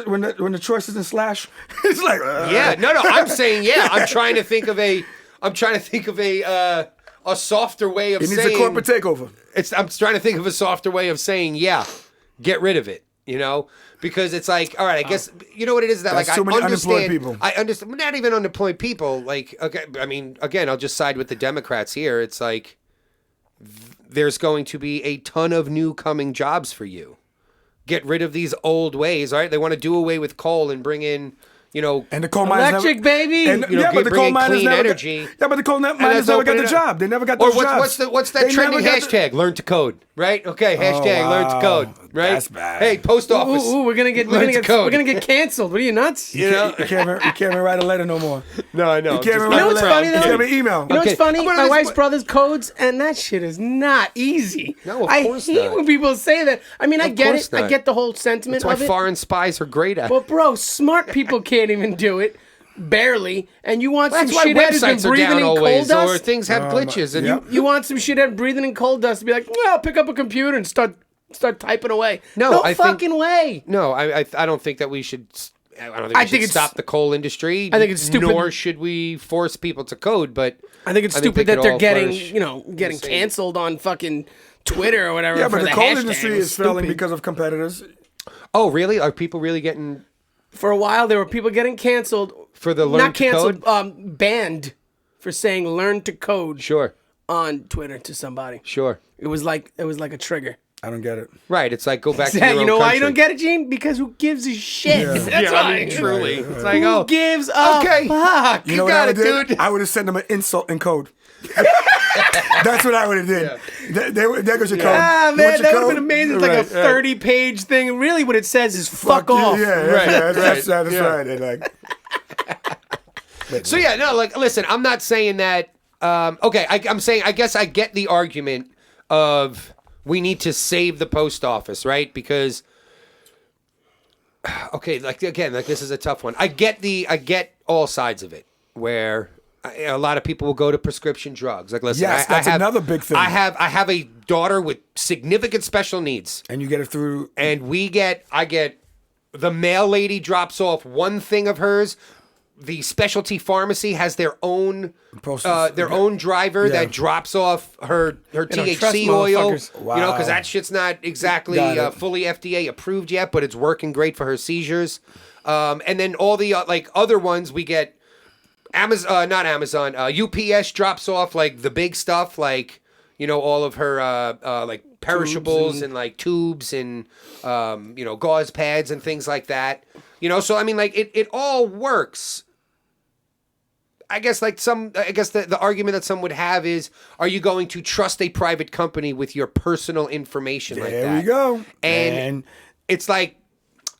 when the choice isn't slash? It's like... Yeah, no, I'm saying, yeah. I'm trying to think of a softer way of saying... It needs a corporate takeover. I'm trying to think of a softer way of saying, yeah, get rid of it, Because it's like, all right, I guess, you know what it is? That, That's like, too I many understand... unemployed people. I understand, not even unemployed people. Like, okay, I mean, again, I'll just side with the Democrats here. It's like, there's going to be a ton of new coming jobs for you. Get rid of these old ways, right? They want to do away with coal and bring in, and the coal miners electric, baby. And, but the coal miners clean never energy. But the coal miners never got the job. They never got those jobs. What's that trending hashtag? Learn to code, right? Okay, hashtag learn to code, right? That's bad. Hey, post office. Ooh, we're gonna get canceled. What are you nuts? You can't even write a letter no more. No, I know. You can't even You know write a what's letter. funny, though? You can't even email. You know what's funny? My wife's brother's codes, and that shit is not easy. No, of course I hate not. when people say that. I mean, I Of get course it. I not. get the whole sentiment That's why of it. foreign spies are great at it. But bro, smart people can't even do it. Barely. And you want That's some why shithead who's been websites are breathing down in coal always, or dust? things have glitches. And yep. You want some shithead breathing in coal dust to be like, well, pick up a computer and start typing away. No I fucking think, way. No, I don't think that we should. I don't think we should stop the coal industry. I think it's stupid. Nor should we force people to code. But I think it's stupid they that could they're all getting, flourish getting the same. canceled on fucking Twitter or whatever. Yeah, for but the the coal hashtag. industry It was is failing stupid. because of competitors. Oh, really? Are people really getting For a while, there were people getting canceled. for the learn Not to canceled, code? Banned for saying "learn to code" Sure, on Twitter to somebody. sure. It was like a trigger. I don't get it. Right. It's like go back to your own You know why you country. don't get it, Gene? Because who gives a shit? Yeah. That's Yeah, why. I mean, truly. It's like, Who oh, gives a okay. fuck? You know what got I it, would do? dude. I would have sent them an insult in code. That's what I would have did. There goes your code. Ah, You man, want your that would have code? been amazing. It's like a 30-page thing. Really, what it says is "fuck you. off." Yeah, that's right. And like, So yeah, no, like, listen, I'm not saying that. Okay, I'm saying I guess I get the argument of we need to save the post office, right? Because, okay, like again, like this is a tough one. I get all sides of it. Where a lot of people will go to prescription drugs. Like, listen, Yes, that's another big thing. I have a daughter with significant special needs. and you get it through. And I get the mail lady drops off one thing of hers. The specialty pharmacy has their own driver that drops off her trust THC oil. motherfuckers. Wow. Because that shit's not exactly Got it. fully FDA approved yet, but it's working great for her seizures. And then all the other ones we get. Not Amazon. UPS drops off like the big stuff, like all of her like perishables and like tubes and gauze pads and things like that. So I mean, like it all works. I guess the argument that some would have is, are you going to trust a private company with your personal information like that? There we go. And it's like,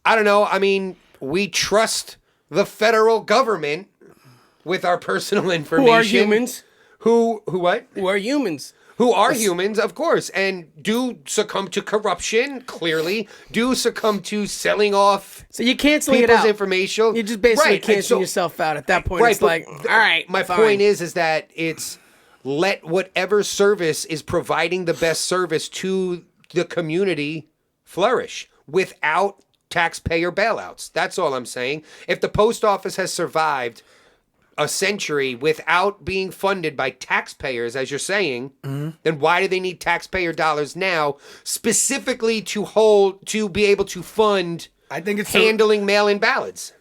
I don't know. I mean, we trust the federal government with our personal information. Who are humans? Who what? Who are humans? Who are humans, of course, and do succumb to corruption, clearly, do succumb to selling off So you're canceling it people's out. information. You're just basically Right, and canceling so- yourself out. At that point, Right, it's but like, all right, my fine. point is that it's let whatever service is providing the best service to the community flourish without taxpayer bailouts. That's all I'm saying. If the post office has survived a century without being funded by taxpayers, as you're saying, then why do they need taxpayer dollars now, specifically to be able to fund I think it's handling mail-in ballots?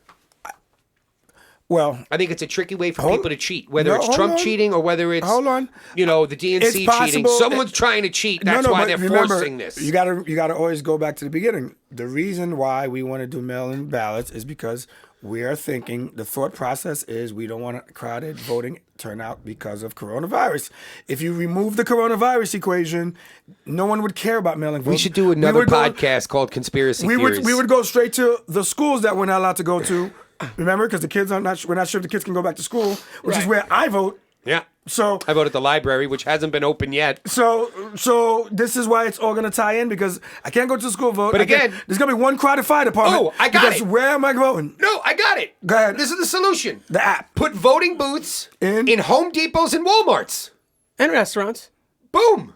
Well, I think it's a tricky way for Hold- people to cheat, whether No, it's hold Trump on. cheating or whether it's Hold on. the DNC It's cheating. possible Someone's trying to cheat. That's why but they're remember, forcing this. You gotta always go back to the beginning. The reason why we want to do mail-in ballots is because we are thinking, the thought process is we don't want a crowded voting turnout because of coronavirus. If you remove the coronavirus equation, no one would care about mailing votes. We should do another podcast called Conspiracy Theories. We would go straight to the schools that we're not allowed to go to. Remember, because the kids we're not sure if the kids can go back to school, which is where I vote. Yeah. So I vote at the library, which hasn't been open yet. So this is why it's all going to tie in, because I can't go to the school vote. But again, there's going to be one crowded fire department. Oh, I got because it. Where am I voting? No, I got it. Go ahead. This is the solution. The app. Put voting booths In Home Depots and Walmarts. And restaurants. Boom.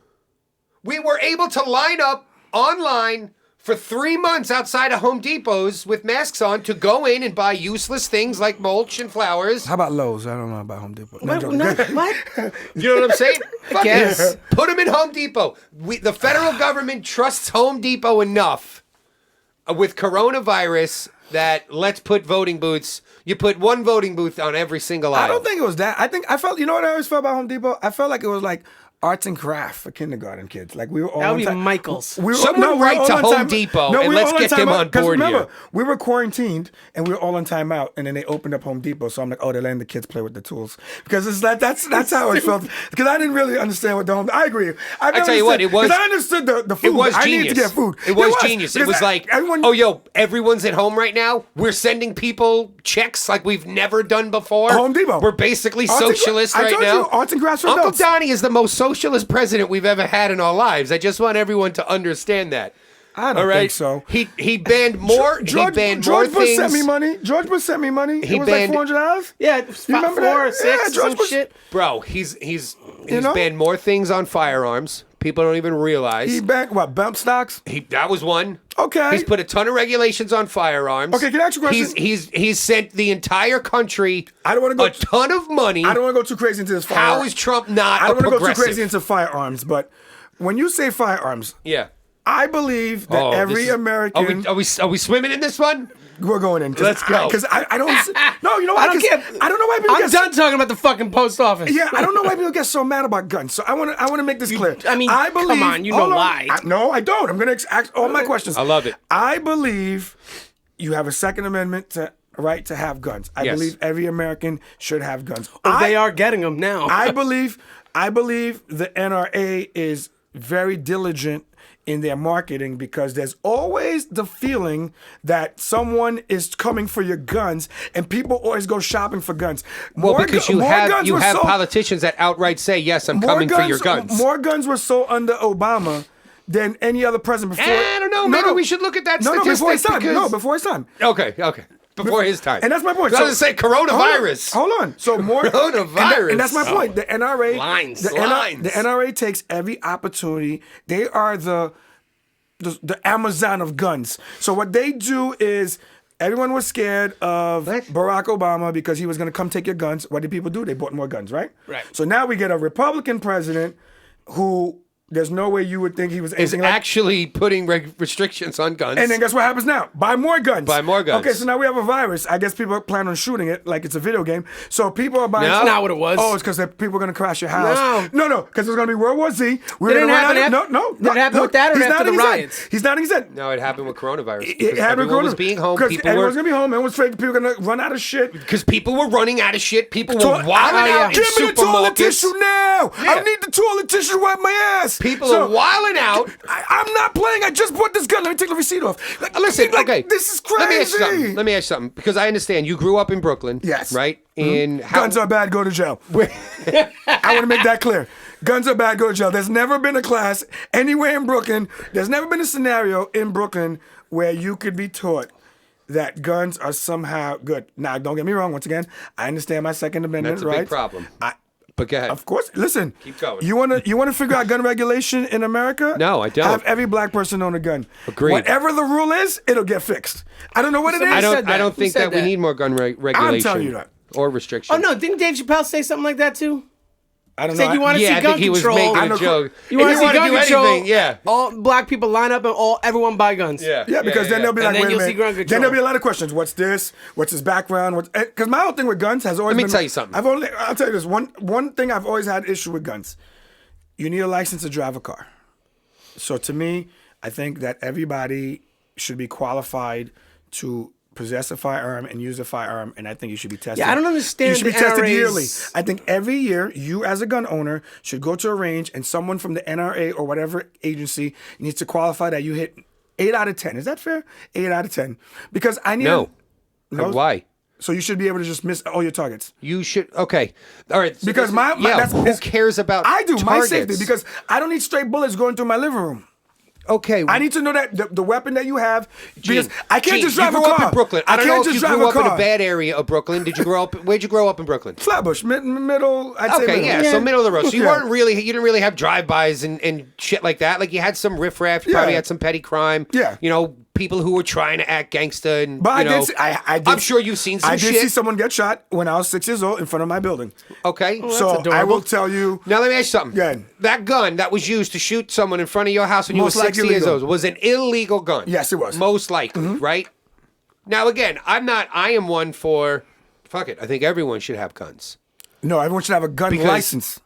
We were able to line up online for 3 months outside of Home Depots with masks on to go in and buy useless things like mulch and flowers. How about Lowe's? I don't know about Home Depot. No, I'm joking. What? You know what I'm saying? Fuck guess. it. Put them in Home Depot. The federal government trusts Home Depot enough with coronavirus that let's put voting booths. You put one voting booth on every single aisle. I don't think it was that. I felt, you know what I always felt about Home Depot? I felt like it was like arts and craft for kindergarten kids. Like we were all That would on be time. Michael's. We were, Someone we were write all to on Home time- Depot No, and we were let's all get time them out, on 'cause board remember, here. we were quarantined and we were all on timeout, and then they opened up Home Depot. So I'm like, oh, they're letting the kids play with the tools, because it's that's how it felt. Because I didn't really understand what the Home. I agree. I tell you what, it was. Because I understood the food. It was I genius. needed to get food. It was genius. It because was like, everyone. oh, yo, everyone's at home right now. We're sending people checks like we've never done before. Home Depot. We're basically Arts and socialists I right told now. you, arts and crafts for Uncle adults. Donnie is the most socialist president we've ever had in our lives. I just want everyone to understand that. I don't All right? think so. He banned more. George, he banned George more Bush things. sent me money. George Bush sent me money. He It was banned- like $400. Yeah, You remember 4 or that? 6, Yeah, George some Bush- shit. Bro, he's know? banned more things on firearms. People don't even realize. He banned what? Bump stocks. That was one. Okay. He's put a ton of regulations on firearms. Okay, can I ask you a question? He's sent the entire country I don't want to go. a ton of money. I don't want to go too crazy into this firearms. How is Trump not I a don't want to go too progressive? crazy into firearms, but when you say firearms, Yeah. I believe that this every is- American. Are we swimming in this one? We're going in. Let's go. Because I don't. No, you know what? I don't 'Cause care. I don't know why people I'm get. done talking about the fucking post office. Yeah, I don't know why people get so mad about guns. So I want to make this clear. I mean, I believe, come on, you know hold on. why. No, I don't. I'm going to ask all my questions. I love it. I believe you have a Second Amendment right to have guns. I Yes. believe every American should have guns. Oh, they are getting them now. I believe the NRA is very diligent in their marketing, because there's always the feeling that someone is coming for your guns, and people always go shopping for guns. Well, because you more have guns were sold- politicians that outright say, "Yes, I'm coming for your guns." More guns were sold under Obama than any other president before. I don't know. Maybe we should look at that No, before his statistic time. because- No, before his time. Okay. Before his time. And that's my point. I was going to say coronavirus. Hold on. So more Coronavirus. and that's my point. The NRA, Lines. the NRA takes every opportunity. They are the Amazon of guns. So what they do is, everyone was scared of What? Barack Obama because he was going to come take your guns. What did people do? They bought more guns, right? Right. So now we get a Republican president who there's no way you would think he was Is anything like. actually putting restrictions on guns. And then guess what happens now? Buy more guns. Buy more guns. Okay, so now we have a virus. I guess people plan on shooting it like it's a video game. So people are buying. No. That's not what it was. Oh, it's because people are going to crash your house. No, because it's going to be World War Z. We're Did gonna it run happen out of- after- No. did it happen with that or he's after nodding the his head. riots? He's nodding his head. No, it happened with coronavirus. It Because happened with everyone was Corona- being home. 'cause People everyone's were going to be home. Everyone's afraid people are going to run out of shit. because people were running out of shit. People were Toilet- wilding out in Give me the toilet supermarkets. tissue now. Yeah. I need the toilet tissue to wipe my ass. People So- are wilding out. I'm not playing. I just bought this gun. Let me take the receipt off. Listen, like, okay. This is crazy. Let me ask you something. Because I understand you grew up in Brooklyn. Yes. Right? And how, Guns are bad, go to jail. I want to make that clear. Guns are bad, go to jail. There's never been a class anywhere in Brooklyn. There's never been a scenario in Brooklyn where you could be taught that guns are somehow good. Now, don't get me wrong. Once again, I understand my Second Amendment That's a rights. big problem. I, But go ahead. of course, listen. Keep going. You wanna figure out gun regulation in America? No, I don't. Have every black person own a gun. Agreed. Whatever the rule is, it'll get fixed. I don't know what it is. I said don't. that? I don't Who think said that we that? need more gun regulation. I'm telling you that. Or restriction. Oh no, didn't Dave Chappelle say something like that too? I don't know. Said you want to Yeah, see I gun think he was control. making I a know- joke. You want If to see wanna gun do control? anything, yeah. All black people line up and everyone buy guns. Yeah. Yeah, because then yeah. they'll be And like, then wait a you'll see minute. gun Then control. there'll be a lot of questions. What's this? What's his background? Because my whole thing with guns has always Let me been. tell you something. I'll tell you this. One thing I've always had issue with guns. You need a license to drive a car. So to me, I think that everybody should be qualified to possess a firearm and use a firearm, and I think you should be tested. Yeah, I don't understand You should be the tested NRA's yearly. I think every year, you as a gun owner should go to a range, and someone from the NRA or whatever agency needs to qualify that you hit 8 out of 10. Is that fair? 8 out of 10. Because I need... No. No? Why? So you should be able to just miss all your targets. You should. Okay. All right. So Because who cares about I do, my targets? safety, because I don't need straight bullets going through my living room. Okay. I need to know that the weapon that you have, because I can't Gene, just drive you a grew car. up in Brooklyn. I don't can't know if just you drive grew a up in car. a bad area of Brooklyn. Did you grow up? Where'd you grow up in Brooklyn? Flatbush, middle. I'd say Okay, middle. yeah, so middle of the road. So you Yeah. you didn't really have drive-bys and shit like that. Like you had some riffraff, you probably Yeah. had some petty crime. Yeah. You know, people who were trying to act gangsta and But you I know, did. I did. I'm sure you've seen some I did shit. see someone get shot when I was 6 years old in front of my building. Okay. So I adorable. will tell you. Now let me ask you something. Go ahead. That gun that was used to shoot someone in front of your house when Most you were 6 likely years illegal. old was an illegal gun. Yes, it was. Most likely, right? Now again, I am one for fuck it. I think everyone should have guns. No, everyone should have a gun Because- license.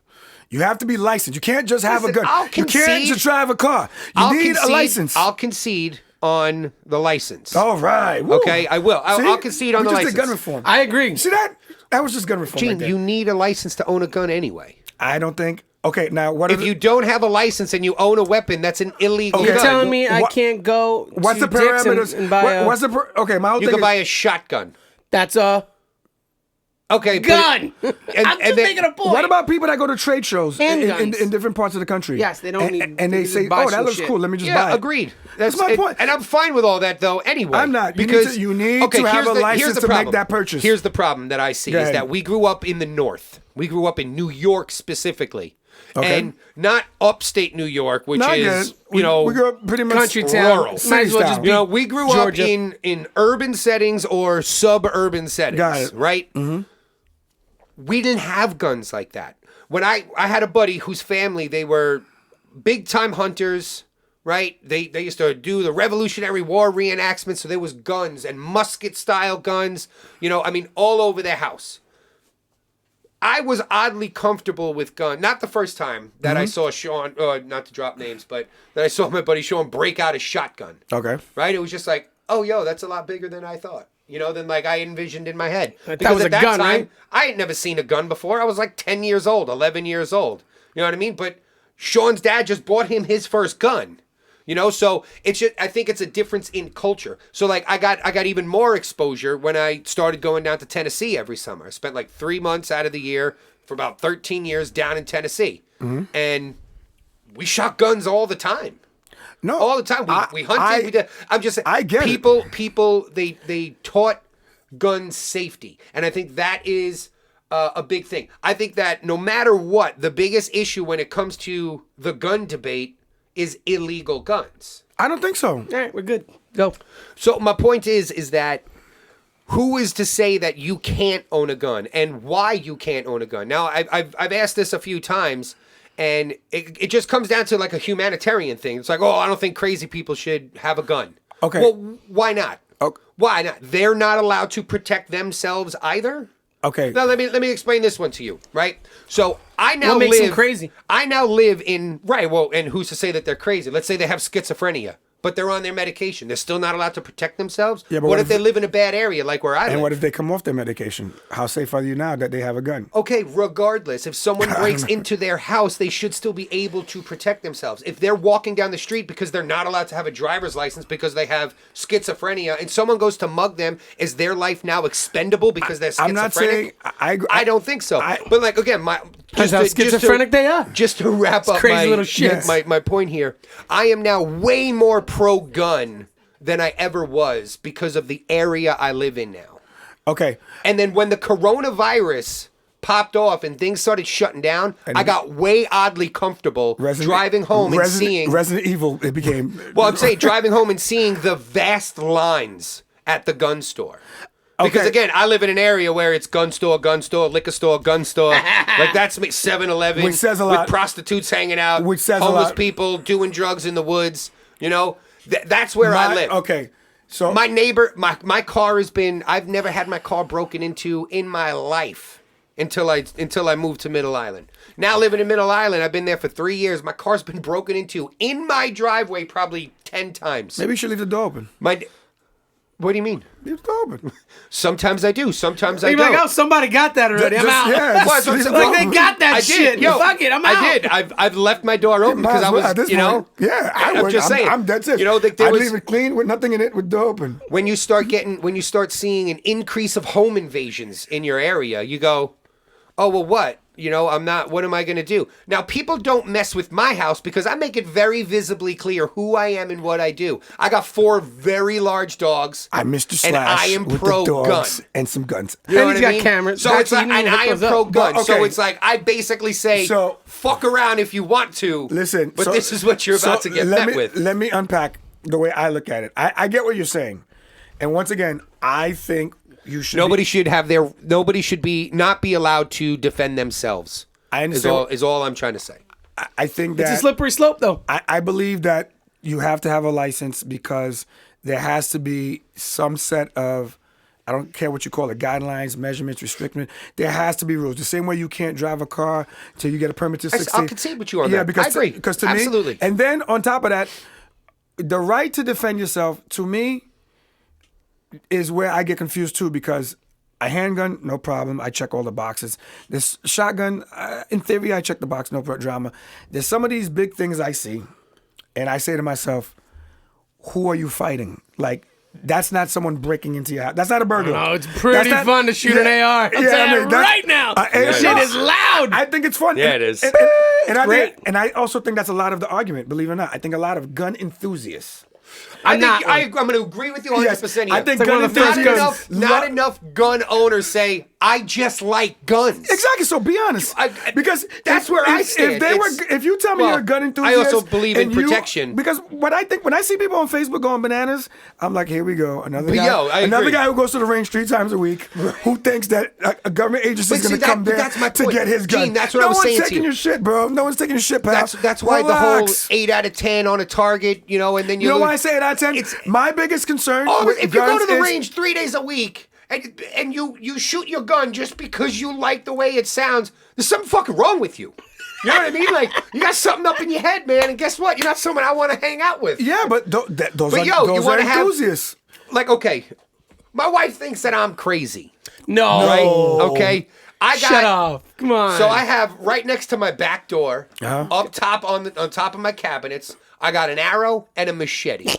You have to be licensed. You can't just have a Listen, gun. I'll You can't concede- just drive a car. You need a license. I'll concede on the license. All right. Woo. Okay, I will. See? I'll concede on We the just license. did gun reform. I agree. See that? That was just gun reform. Gene, right there. you need a license to own a gun anyway. I don't think. Okay, now what? If you don't have a license and you own a weapon, that's an illegal Okay. gun. You're telling me I What- can't go what's to the Dick's parameters? and buy What's the okay? My whole You thing can is, buy a shotgun. that's a Okay, gun. and I'm just then- making a point. what about people that go to trade shows Handguns. in different parts of the country? Yes, they don't and, need- and they they just say, buy "Oh, that some looks shit." cool. Let me just Yeah, buy it." agreed. That's my point. And I'm fine with all that, though. Anyway, I'm not. You need because to- you need to have here's a license here's the to make problem. that purchase. Here's the problem that I see Go is ahead. that we grew up in the North. We grew up in New York specifically, Okay. and not upstate New York, which No, I get is it. you know we grew up pretty much country town. rural. Might as well just style. be You know, we grew Georgia. up in urban settings or suburban settings, Got it. right? Mm-hmm. We didn't have guns like that. When I had a buddy whose family, they were big time hunters, right? They used to do the Revolutionary War reenactments, so there was guns and musket style guns, you know, I mean, all over their house. I was oddly comfortable with gun. Not the first time that I saw Sean, not to drop names, but that I saw my buddy Sean break out a shotgun. Okay. Right? It was just like, oh, yo, that's a lot bigger than I thought. You know, than like I envisioned in my head. That was at a gun, time, right? I had never seen a gun before. I was like 10 years old, 11 years old. You know what I mean? But Sean's dad just bought him his first gun. You know, so it's just, I think it's a difference in culture. So like I got even more exposure when I started going down to Tennessee every summer. I spent like 3 months out of the year for about 13 years down in Tennessee. And we shot guns all the time. No, All the time. We hunted. We did. I'm just saying. I get it. People. They taught gun safety, and I think that is a big thing. I think that no matter what, the biggest issue when it comes to the gun debate is illegal guns. I don't think so. All right, we're good. Go. So my point is that who is to say that you can't own a gun and why you can't own a gun? Now I've asked this a few times. And it just comes down to like a humanitarian thing. It's like, oh, I don't think crazy people should have a gun. Okay. Well, why not? Okay. Why not? They're not allowed to protect themselves either. Okay. Now let me explain this one to you, right? So I now What makes live them crazy? I now live in right. Well, and who's to say that they're crazy? Let's say they have schizophrenia, but they're on their medication. They're still not allowed to protect themselves. Yeah, but what if they live in a bad area like where I live? And what if they come off their medication? How safe are you now that they have a gun? Okay, regardless, if someone breaks into their house, they should still be able to protect themselves. If they're walking down the street because they're not allowed to have a driver's license because they have schizophrenia and someone goes to mug them, is their life now expendable because they're schizophrenic? I'm not saying I don't think so. But like again, That's how schizophrenic they are. Just to wrap up crazy my, little shits. my point here, I am now way more pro-gun than I ever was because of the area I live in now. Okay. And then when the coronavirus popped off and things started shutting down, I got way oddly comfortable driving home and seeing Resident Evil. It became. Well, I'm saying driving home and seeing the vast lines at the gun store. Because Okay. again, I live in an area where it's gun store, liquor store, gun store. Like that's me, 7-Eleven. Which says a lot. With prostitutes hanging out. Which says a homeless lot. people doing drugs in the woods. You know, that's where I live. Okay. So My neighbor, my car has been. I've never had my car broken into in my life until I moved to Middle Island. Now living in Middle Island, I've been there for 3 years. My car's been broken into in my driveway probably 10 times. maybe you should leave the door open. What do you mean? Leave the door open. Sometimes I do. Sometimes I You're don't. like, oh, somebody got that already. I'm out. Yeah, Well, so it's like they got that I shit. did. Yo, Fuck it, I'm out. I did. I've left my door open because I at was, this point, yeah, I'm would. just saying. I'm dead serious. You know, there I'd was, leave it clean with nothing in it with the door open. when you start seeing an increase of home invasions in your area, you go, oh, well, what? What am I going to do? Now, people don't mess with my house because I make it very visibly clear who I am and what I do. I got 4 very large dogs. I'm Mr. Slash and I am with pro the dogs gun. and some guns. You know And what he's I got mean? cameras. So Back it's to like, you, and hook I am those up. pro gun. But, So okay. it's like, I basically say, So- fuck around if you want to. Listen, But this is what you're about to get met with. Let me unpack the way I look at it. I get what you're saying, and once again, I think you should. Nobody should not be allowed to defend themselves. I understand. Is all I'm trying to say. I think that It's a slippery slope, though. I believe that you have to have a license because there has to be some set of, I don't care what you call it, guidelines, measurements, restrictions. There has to be rules. The same way you can't drive a car till you get a permit to 16. I'll concede with you on yeah, that. Because I agree. Because to Absolutely. me, and then on top of that, the right to defend yourself, to me, is where I get confused too, because a handgun, no problem. I check all the boxes. This shotgun, in theory, I check the box, no drama. There's some of these big things I see, and I say to myself, who are you fighting? Like, that's not someone breaking into your house. That's not a burglar. No, it's pretty fun to shoot an AR. I'm telling you right now. Shit is loud. I think it's fun. Yeah, it is. And I also think that's a lot of the argument, believe it or not. I think a lot of gun enthusiasts. I'm going to agree with you 100%. Yes, here. I think like gun one of the first enthusiasts. not enough gun owners say, I just like guns. Exactly. So be honest, because that's where I stand. If you tell me you're a gun enthusiast, I also believe in protection. Because what I think when I see people on Facebook going bananas, I'm like, here we go, another guy, I agree. guy who goes to the range 3 times a week, who thinks that a government agency is going to come there to get his gun. Gene, that's what I was saying No one's to taking you. your shit, bro. No one's taking your shit, pal. That's why Relax. the whole 8 out of 10 on a target, and then You know why I say 8 out of 10? My biggest concern with if you go guns to the is- range 3 days a week and you shoot your gun just because you like the way it sounds, there's something fucking wrong with you. You know what I mean? Like, you got something up in your head, man, and guess what? You're not someone I want to hang out with. Yeah, but those But, are you wanna have- enthusiasts. Like, okay, my wife thinks that I'm crazy, No. right? Okay? Shut up. Come on. So I have right next to my back door, Uh-huh. up top on top of my cabinets, I got an arrow and a machete.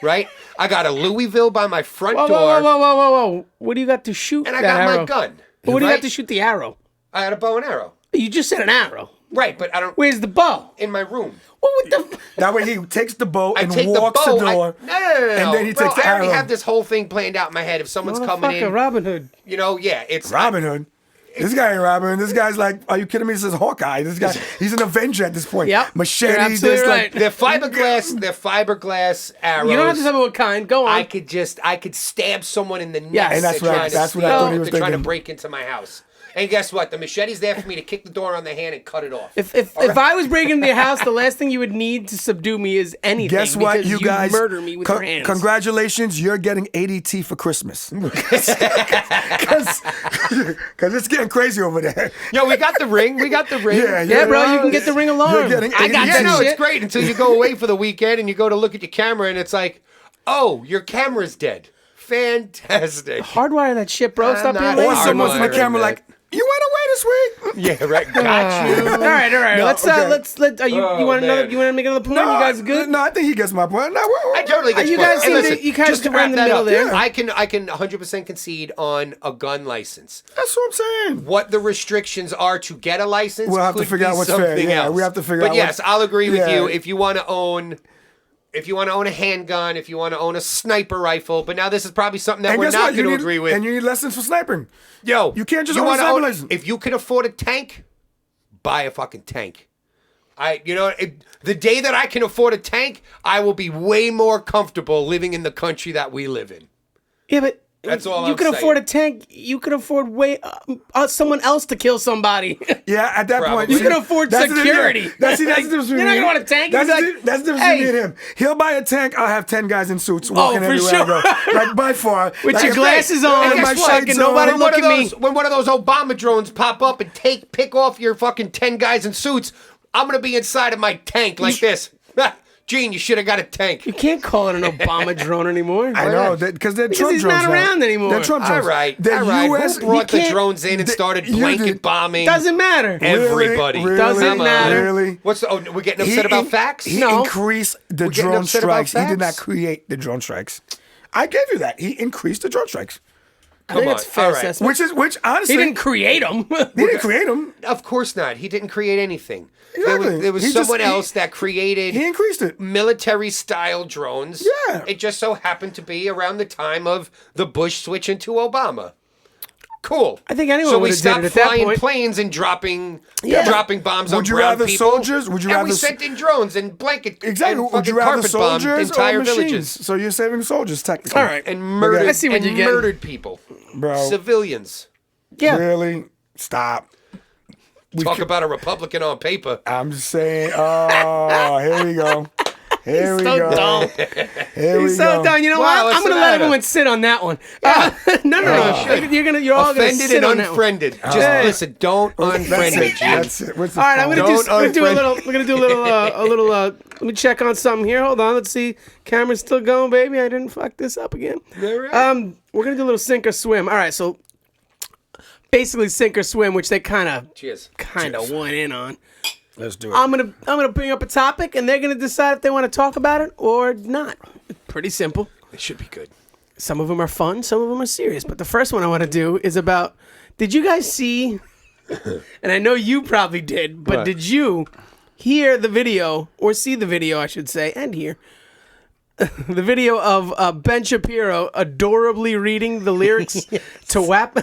Right? I got a Louisville by my front Whoa, door. whoa. What do you got to shoot And I that got arrow? my gun. But what do you right? got to shoot the arrow? I had a bow and arrow. You just said an arrow. Right, but I don't. Where's the bow? In my room. What the? That way he takes the bow I and take walks the the bow. door. No. And then he Bro, takes the I already arrow. have this whole thing planned out in my head. If someone's coming in, Robin Hood. it's Robin Hood. This guy ain't Robin Hood. This guy's like, are you kidding me? This is Hawkeye. This guy, he's an Avenger at this point. Yep. Machete. You're absolutely There's right. They're fiberglass arrows. You don't have to tell me what kind. Go on. I could stab someone in the neck. Yes. And that's what I thought he was trying to thinking. break into my house. And guess what? The machete's there for me to kick the door on the hand and cut it off. If I was breaking into your house, the last thing you would need to subdue me is anything. Guess what, because you guys? murder me with your hands. Congratulations, you're getting ADT for Christmas. Because it's getting crazy over there. Yo, we got the ring. Yeah, bro, you can get the ring alarm. You're getting I got ADT. that shit. It's great until you go away for the weekend and you go to look at your camera and it's like, oh, your camera's dead. Fantastic. Hardwire that shit, bro. Stop being not lazy. Or someone's in the Hardwiring camera that. like, you went away this week? Yeah, right. Got you. All right. No, Let's okay. you Oh, want another? man. You want to make another point? You guys good? No, I think he gets my point. No, I totally get You your guys point. seem And to- listen, you guys just to are wrap in the that middle up, there. I can 100% concede on a gun license. That's what I'm saying. What the restrictions are to get a license, We'll have to could figure be out what's fair. something Yeah, else. we have to figure But out yes, what's- I'll agree with Yeah. you if you want to own a handgun, if you want to own a sniper rifle. But now this is probably something that And we're guess not what? going to You need- agree with. And you need lessons for sniping. Yo, You can't just own a wanna sniper license. If you can afford a tank, buy a fucking tank. The day that I can afford a tank, I will be way more comfortable living in the country that we live in. Yeah, but That's all you I'm can saying. afford a tank. You can afford someone else to kill somebody. Yeah, at that point. Probably. You can afford that's the- security. yeah, That's the difference between You're not me. gonna want a tank. That's You'll the be like, that's the difference hey. between me and him. He'll buy a tank. I'll have 10 guys in suits walking for everywhere sure. I go. Like by far. With like, your if- glasses and on, my guess what? shades Nobody on. look at me. When one of those Obama drones pop up and pick off your fucking 10 guys in suits, I'm gonna be inside of my tank like this. Gene, you should have got a tank. You can't call it an Obama drone anymore. I know, because they're Trump he's drones not now. around anymore. They're Trump drones. All right. The US, Who brought you the can't- drones in and started you blanket did- bombing Doesn't matter. everybody? Really? Doesn't Come on. matter. Really? What's we're getting upset about facts? He No. increased the We're getting drone upset about strikes. He did not facts? create the drone strikes. I gave you that. He increased the drone strikes. I think Come it's on. fair All right. assessment. Which honestly, He didn't create them. he didn't create them. Of course not. He didn't create anything. Exactly. There was He just- someone he- else that created He increased it. military-style drones. Yeah. It just so happened to be around the time of the Bush switching to Obama. Cool. I think anyone So we would've did it stopped at that flying point. planes and dropping bombs on Would you brown rather people. soldiers? Would you and rather we s- sent in drones and blanket Exactly. and Would you fucking rather carpet bombed soldiers entire or machines? villages So you're saving soldiers, technically. All right. and murdered I see what and you're getting. murdered people, Bro. civilians. Yeah. Really? Stop. Talk about a Republican on paper. I'm just saying. Oh, here we go. Here we So go. dumb. Here we He's so go. dumb. You know Wow, what? what's I'm gonna the let matter? everyone sit on that one. No. You're all gonna Offended sit and on that one. unfriended. Just Yeah. listen. Don't unfriend me, Gene. That's it. What's the All right, I'm phone? gonna Don't do a unfriend- little. We're gonna do a little. Let me check on something here. Hold on. Let's see. Camera's still going, baby. I didn't fuck this up again. All right. We're gonna do a little sink or swim. All right. So basically, sink or swim, which they kind of Cheers. went in on. Let's do it. I'm gonna bring up a topic, and they're gonna decide if they want to talk about it or not. Pretty simple. It should be good. Some of them are fun, some of them are serious. But the first one I want to do is about. Did you guys see? And I know you probably did, but What? did you hear the video or see the video? I should say, and hear the video of Ben Shapiro adorably reading the lyrics to WAP.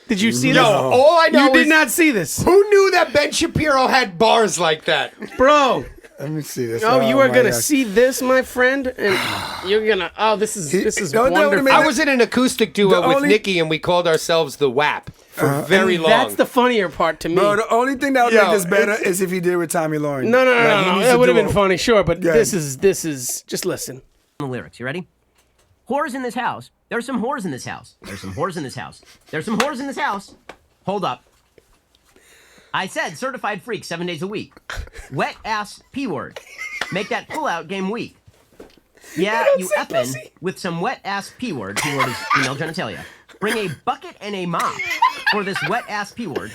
Did you see this? all I know You did is not see this, who knew that Ben Shapiro had bars like that. bro. Let me see this. Oh, you are my gonna gosh. see this, my friend, and you're gonna. Oh, this is no, no, wonderful. wait a I minute. was in an acoustic duo The with only- Nikki, and we called ourselves the WAP for very long. That's the funnier part to me. Bro, the only thing that would Yo, make this better it's- is if he did it with Tommy Lauren. No, Like, he no. needs That to would have do been a- funny, sure, but Yeah. this is just listen. The lyrics. You ready? Whores in this house. There's some whores in this house. There's some whores in this house. There's some whores in this house. Hold up. I said certified freak 7 days a week. Wet ass P word. Make that pull out game weak. Yeah, you say effin' pussy. with some wet ass P word. P word is female genitalia. Bring a bucket and a mop for this wet ass P word.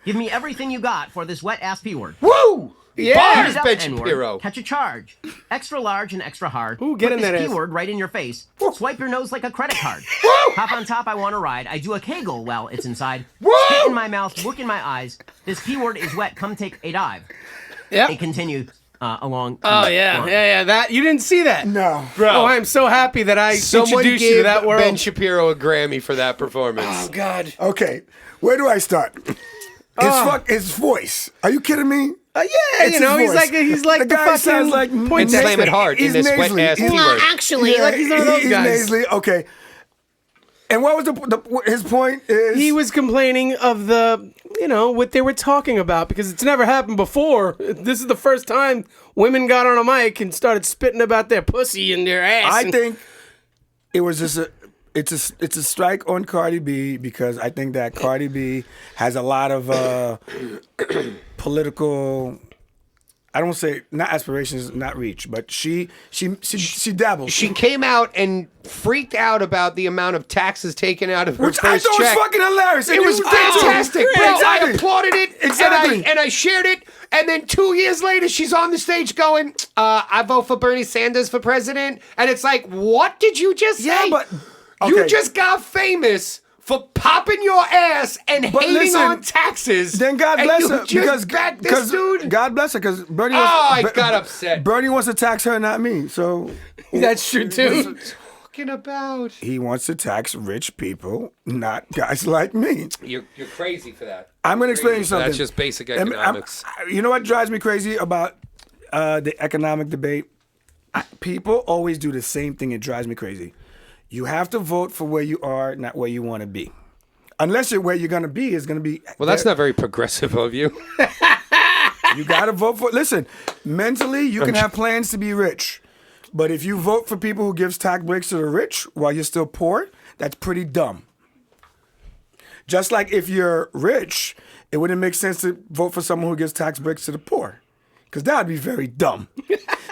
Give me everything you got for this wet ass P word. Woo! Yeah. Bars, Here's up, Ben N-word. Shapiro. Catch a charge. Extra large and extra hard. Ooh, get Put in this that ass. keyword right in your face. Swipe your nose like a credit card. Hop on top, I want to ride. I do a kegel while it's inside. Spit in my mouth, look in my eyes. This keyword is wet. Come take a dive. Yeah. It continues along. Oh yeah. That you didn't see that. No. Bro. Oh, I'm so happy that I Someone introduced gave you to that world. Ben Shapiro a Grammy for that performance. Oh God. Okay, where do I start? His voice. Are you kidding me? Yeah, It's you know, his he's voice. like The the guy fucking sounds like point And nasally. slam it hard in He's this wet nasally. ass He's- P word. Actually, like he's one of those he's guys. nasally. Okay. And what was his point? Is He was complaining of the, what they were talking about because it's never happened before. This is the first time women got on a mic and started spitting about their pussy and their ass. I and- think it was just it's a strike on Cardi B because I think that Cardi B has a lot of political. I don't say not aspirations, not reach, but she dabbles. She came out and freaked out about the amount of taxes taken out of her Which I first thought was check. fucking hilarious. It was fantastic, bro. Exactly. I applauded it, Exactly. and I shared it. And then 2 years later, she's on the stage going, "I vote for Bernie Sanders for president." And it's like, what did you just say? Yeah, but you okay. just got famous for popping your ass and But hating listen, on taxes. Then God and bless you her just backed this dude. God bless her because Bernie. Oh, I Ber- got upset. Bernie wants to tax her, not me. So that's true too. Talking about he wants to tax rich people, not guys like me. you're crazy for that. I'm going to explain you something. That's just basic I'm- economics. you know what drives me crazy about the economic debate? People always do the same thing. It drives me crazy. You have to vote for where you are, not where you want to be. Unless where you're going to be is going to be. Well, that's not very progressive of you. You got to vote for. Listen, mentally, you can have plans to be rich. But if you vote for people who gives tax breaks to the rich while you're still poor, that's pretty dumb. Just like if you're rich, it wouldn't make sense to vote for someone who gives tax breaks to the poor. because that would be very dumb.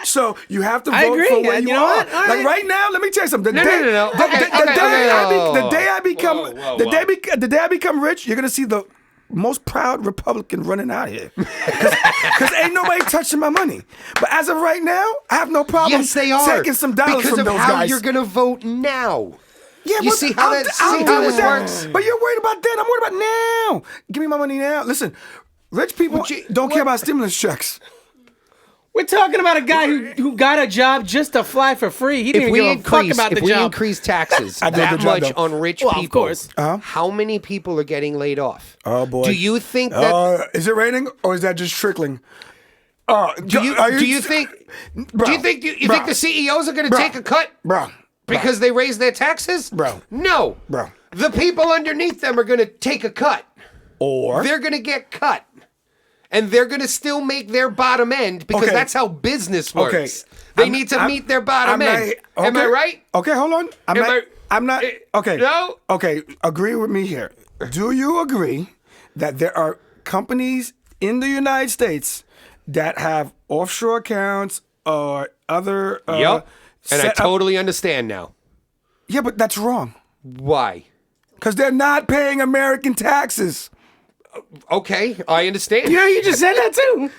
So you have to vote I agree. for where You you know are. what? All Like right. right now, let me tell you something. No. Okay, The day I become, Whoa. the day I become rich, you're gonna see the most proud Republican running out here, because ain't nobody touching my money. But as of right now, I have no problem Yes, they are. taking some dollars because from of those how guys. you're going to vote now. Yeah, You but see how I'll see deal how with this that. works? But you're worried about that. I'm worried about now. Give me my money now. Listen, rich people don't care about stimulus checks. We're talking about a guy who got a job just to fly for free. He didn't even give a fuck about the if we job. increase taxes I did a that good job, much though. on rich Well, of people, course. how many people are getting laid off? Oh boy. Do you think that? Is it raining or is that just trickling? Do you think? Bro, do you think? You bro, think the CEOs are going to bro, take a cut bro? because they raise their taxes? Bro. No. Bro. The people underneath them are going to take a cut. Or They're going to get cut. And they're going to still make their bottom end because Okay. that's how business works. Okay. They I'm- need to I'm- meet their bottom I'm end. not- Am I okay. right? Okay, hold on. I'm not. Okay. No? Okay, agree with me here. Do you agree that there are companies in the United States that have offshore accounts or other? Yep. And I set up- totally understand now. Yeah, but that's wrong Why? because they're not paying American taxes. Okay, I understand. Yeah, you just said that too.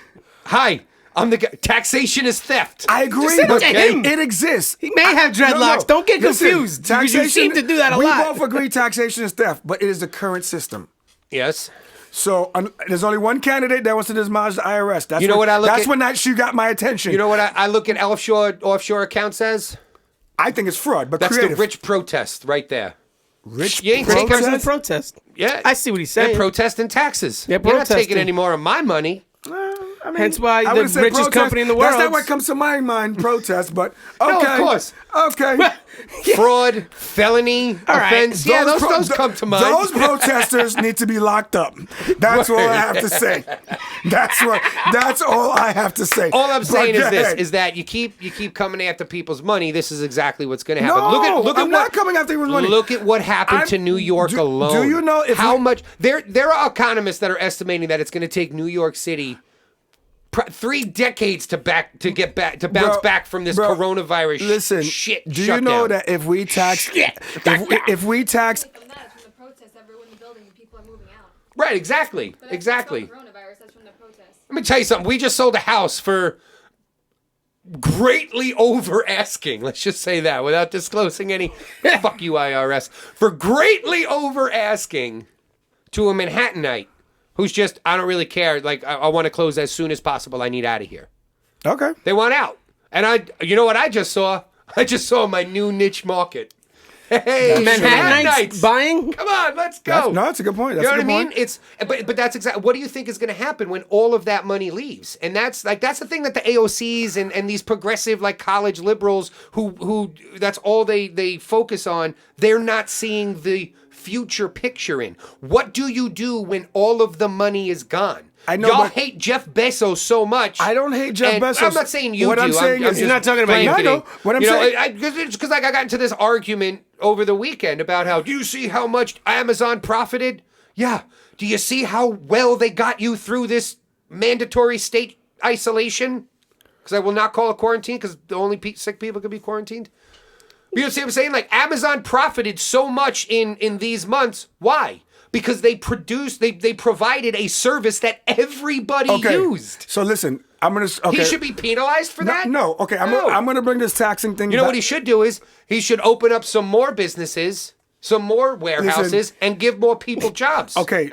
Hi, I'm the guy. Taxation is theft. I agree, send it but to him. it exists. He may have dreadlocks. Don't get Listen, confused. Because you seem to do that a we lot. both agree taxation is theft, but it is the current system. Yes. So there's only one candidate that wants to dismantle the IRS. That's You know what I look That's at- when that she got my attention. You know what I look at offshore accounts as? I think it's fraud, but That's creative. the rich protest right there. Rich You ain't protest? taking- Protest? Protest. Yeah. I see what he's saying. They're protesting taxes. They're You're not taking protesting. any more of my money. I mean, Hence why I the would say richest protest. company in the That's world- not what comes to my mind, protest, but okay. No, of course. Okay. Fraud, felony, right. offense. Yeah, those pro- come to mind. Those protesters need to be locked up. That's all I have to say. That's all I have to say. All I'm But saying is go this: ahead. is that you keep coming after people's money. This is exactly what's going to happen. No, look at I'm what, not coming after people's money. Look at what happened to New York do alone. you know if how we- much? There are economists that are estimating that it's going to take New York City 3 decades to bounce back from this bro, coronavirus Listen, shit. do you shutdown. know that if we tax, if we tax, From that, from the protests, everyone in the building, and people are moving out. Right? Exactly. But that's Exactly. not coronavirus. That's from the protests. Let me tell you something. We just sold a house for greatly over asking. Let's just say that without disclosing any. Fuck you, IRS. For greatly over asking to a Manhattanite who's just, I don't really care. Like, I want to close as soon as possible. I need out of here. okay. They want out. And you know what I just saw? I just saw my new niche market. Hey, Manhattanites buying? Come on, let's go. That's a good point. You That's know a what I good mean? point. It's but that's exactly what do you think is going to happen when all of that money leaves? And that's the thing that the AOCs and these progressive like college liberals who that's all they focus on. They're not seeing the future picture in. What do you do when all of the money is gone? I know, Y'all but- hate Jeff Bezos so much. I don't hate Jeff and Bezos. I'm not saying you What do. I'm saying is- just You're not talking about you. I know. What I'm saying- because I got into this argument over the weekend about how, do you see how much Amazon profited? Yeah. Do you see how well they got you through this mandatory state isolation? Because I will not call it quarantine because only sick people can be quarantined. You know what I'm saying? Like, Amazon profited so much in these months. Why? Because they provided a service that everybody used. So listen, I'm gonna. Okay. He should be penalized for that? No. Okay. No. I'm gonna bring this taxing thing. You know back. what he should do is he should open up some more businesses, some more warehouses, and give more people jobs. Okay.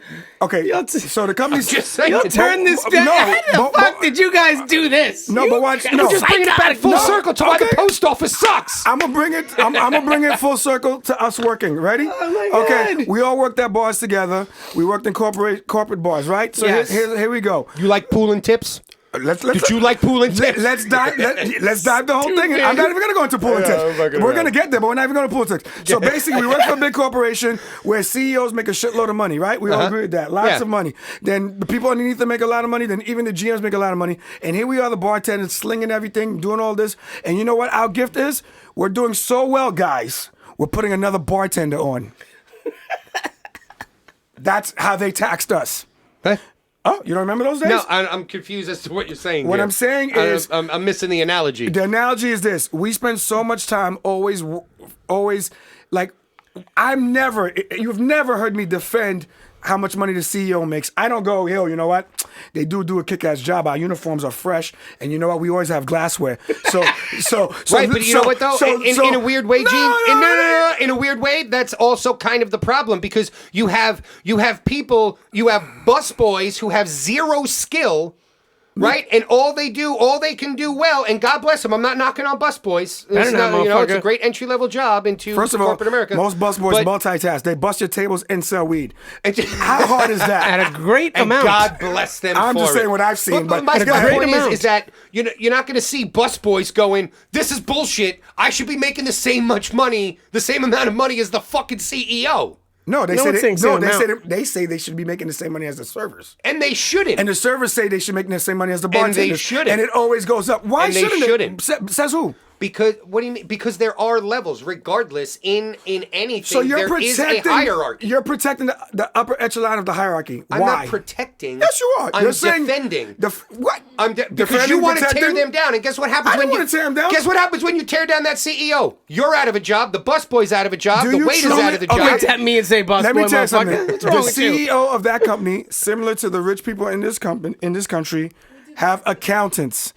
So the company's just saying. You'll turn this down. How the fuck did you guys do this? No, but watch. No, Just bring it back full No, circle to why the okay. post office sucks. I'm gonna bring it. I'm gonna bring it full circle to us working. Ready? Oh my Okay. God. We all worked at bars together. We worked in corporate bars, right? So Yes. here we go. You like pooling tips? Let's Did you like pooling tips? Let's dive the whole thing in. I'm not even going to go into pool and tips. We're going to get there, but we're not even going to pool and tips. So basically, we work for a big corporation where CEOs make a shitload of money, right? We all agree with that. Lots of money. Then the people underneath them make a lot of money. Then even the GMs make a lot of money. And here we are, the bartenders, slinging everything, doing all this. And you know what our gift is? We're doing so well, guys. We're putting another bartender on. That's how they taxed us. Huh? Oh, you don't remember those days? No, I'm confused as to what you're saying. What here. I'm saying is, I'm missing the analogy. the analogy is this: we spend so much time always like, you've never heard me defend how much money the CEO makes. I don't go, yo, you know what? They do a kick-ass job. Our uniforms are fresh, and you know what? We always have glassware. So Right, but you know what though? In a weird way, Gene. No. In a weird way, that's also kind of the problem because you have people, you have busboys who have zero skill. Right, and all they can do well, and God bless them. I'm not knocking on busboys. It's a great entry level job into First of all, corporate America. most busboys multitask. They bust your tables and sell weed. How hard is that? At a great and amount. God bless them. I'm for just saying it. what I've seen. But my go ahead. point amount. is that you're not going to see busboys going, "This is bullshit. I should be making the same amount of money as the fucking CEO." No, they No say one's saying they say they should be making the same money as the servers. And they shouldn't. And the servers say they should make the same money as the bartenders. And they shouldn't. And it always goes up. Why And they shouldn't shouldn't. Says who? Because what do you mean? Because there are levels, regardless in anything. So you're there is protecting a hierarchy. You're protecting the upper echelon of the hierarchy. I'm Why? not protecting. Yes, you are. I'm You're saying defending. What? Because Defending, you want to tear protecting? them down, and guess what happens I when don't you wanna tear them down. Guess what happens when you tear down that CEO? You're out of a job. The busboy's out of a job. Do The you waiter's truly- out of the Okay, job. Look at me and say, "Boss Let boy, me tell you something. motherfucker." What's The wrong with you? CEO of that company, similar to the rich people in this country, have accountants.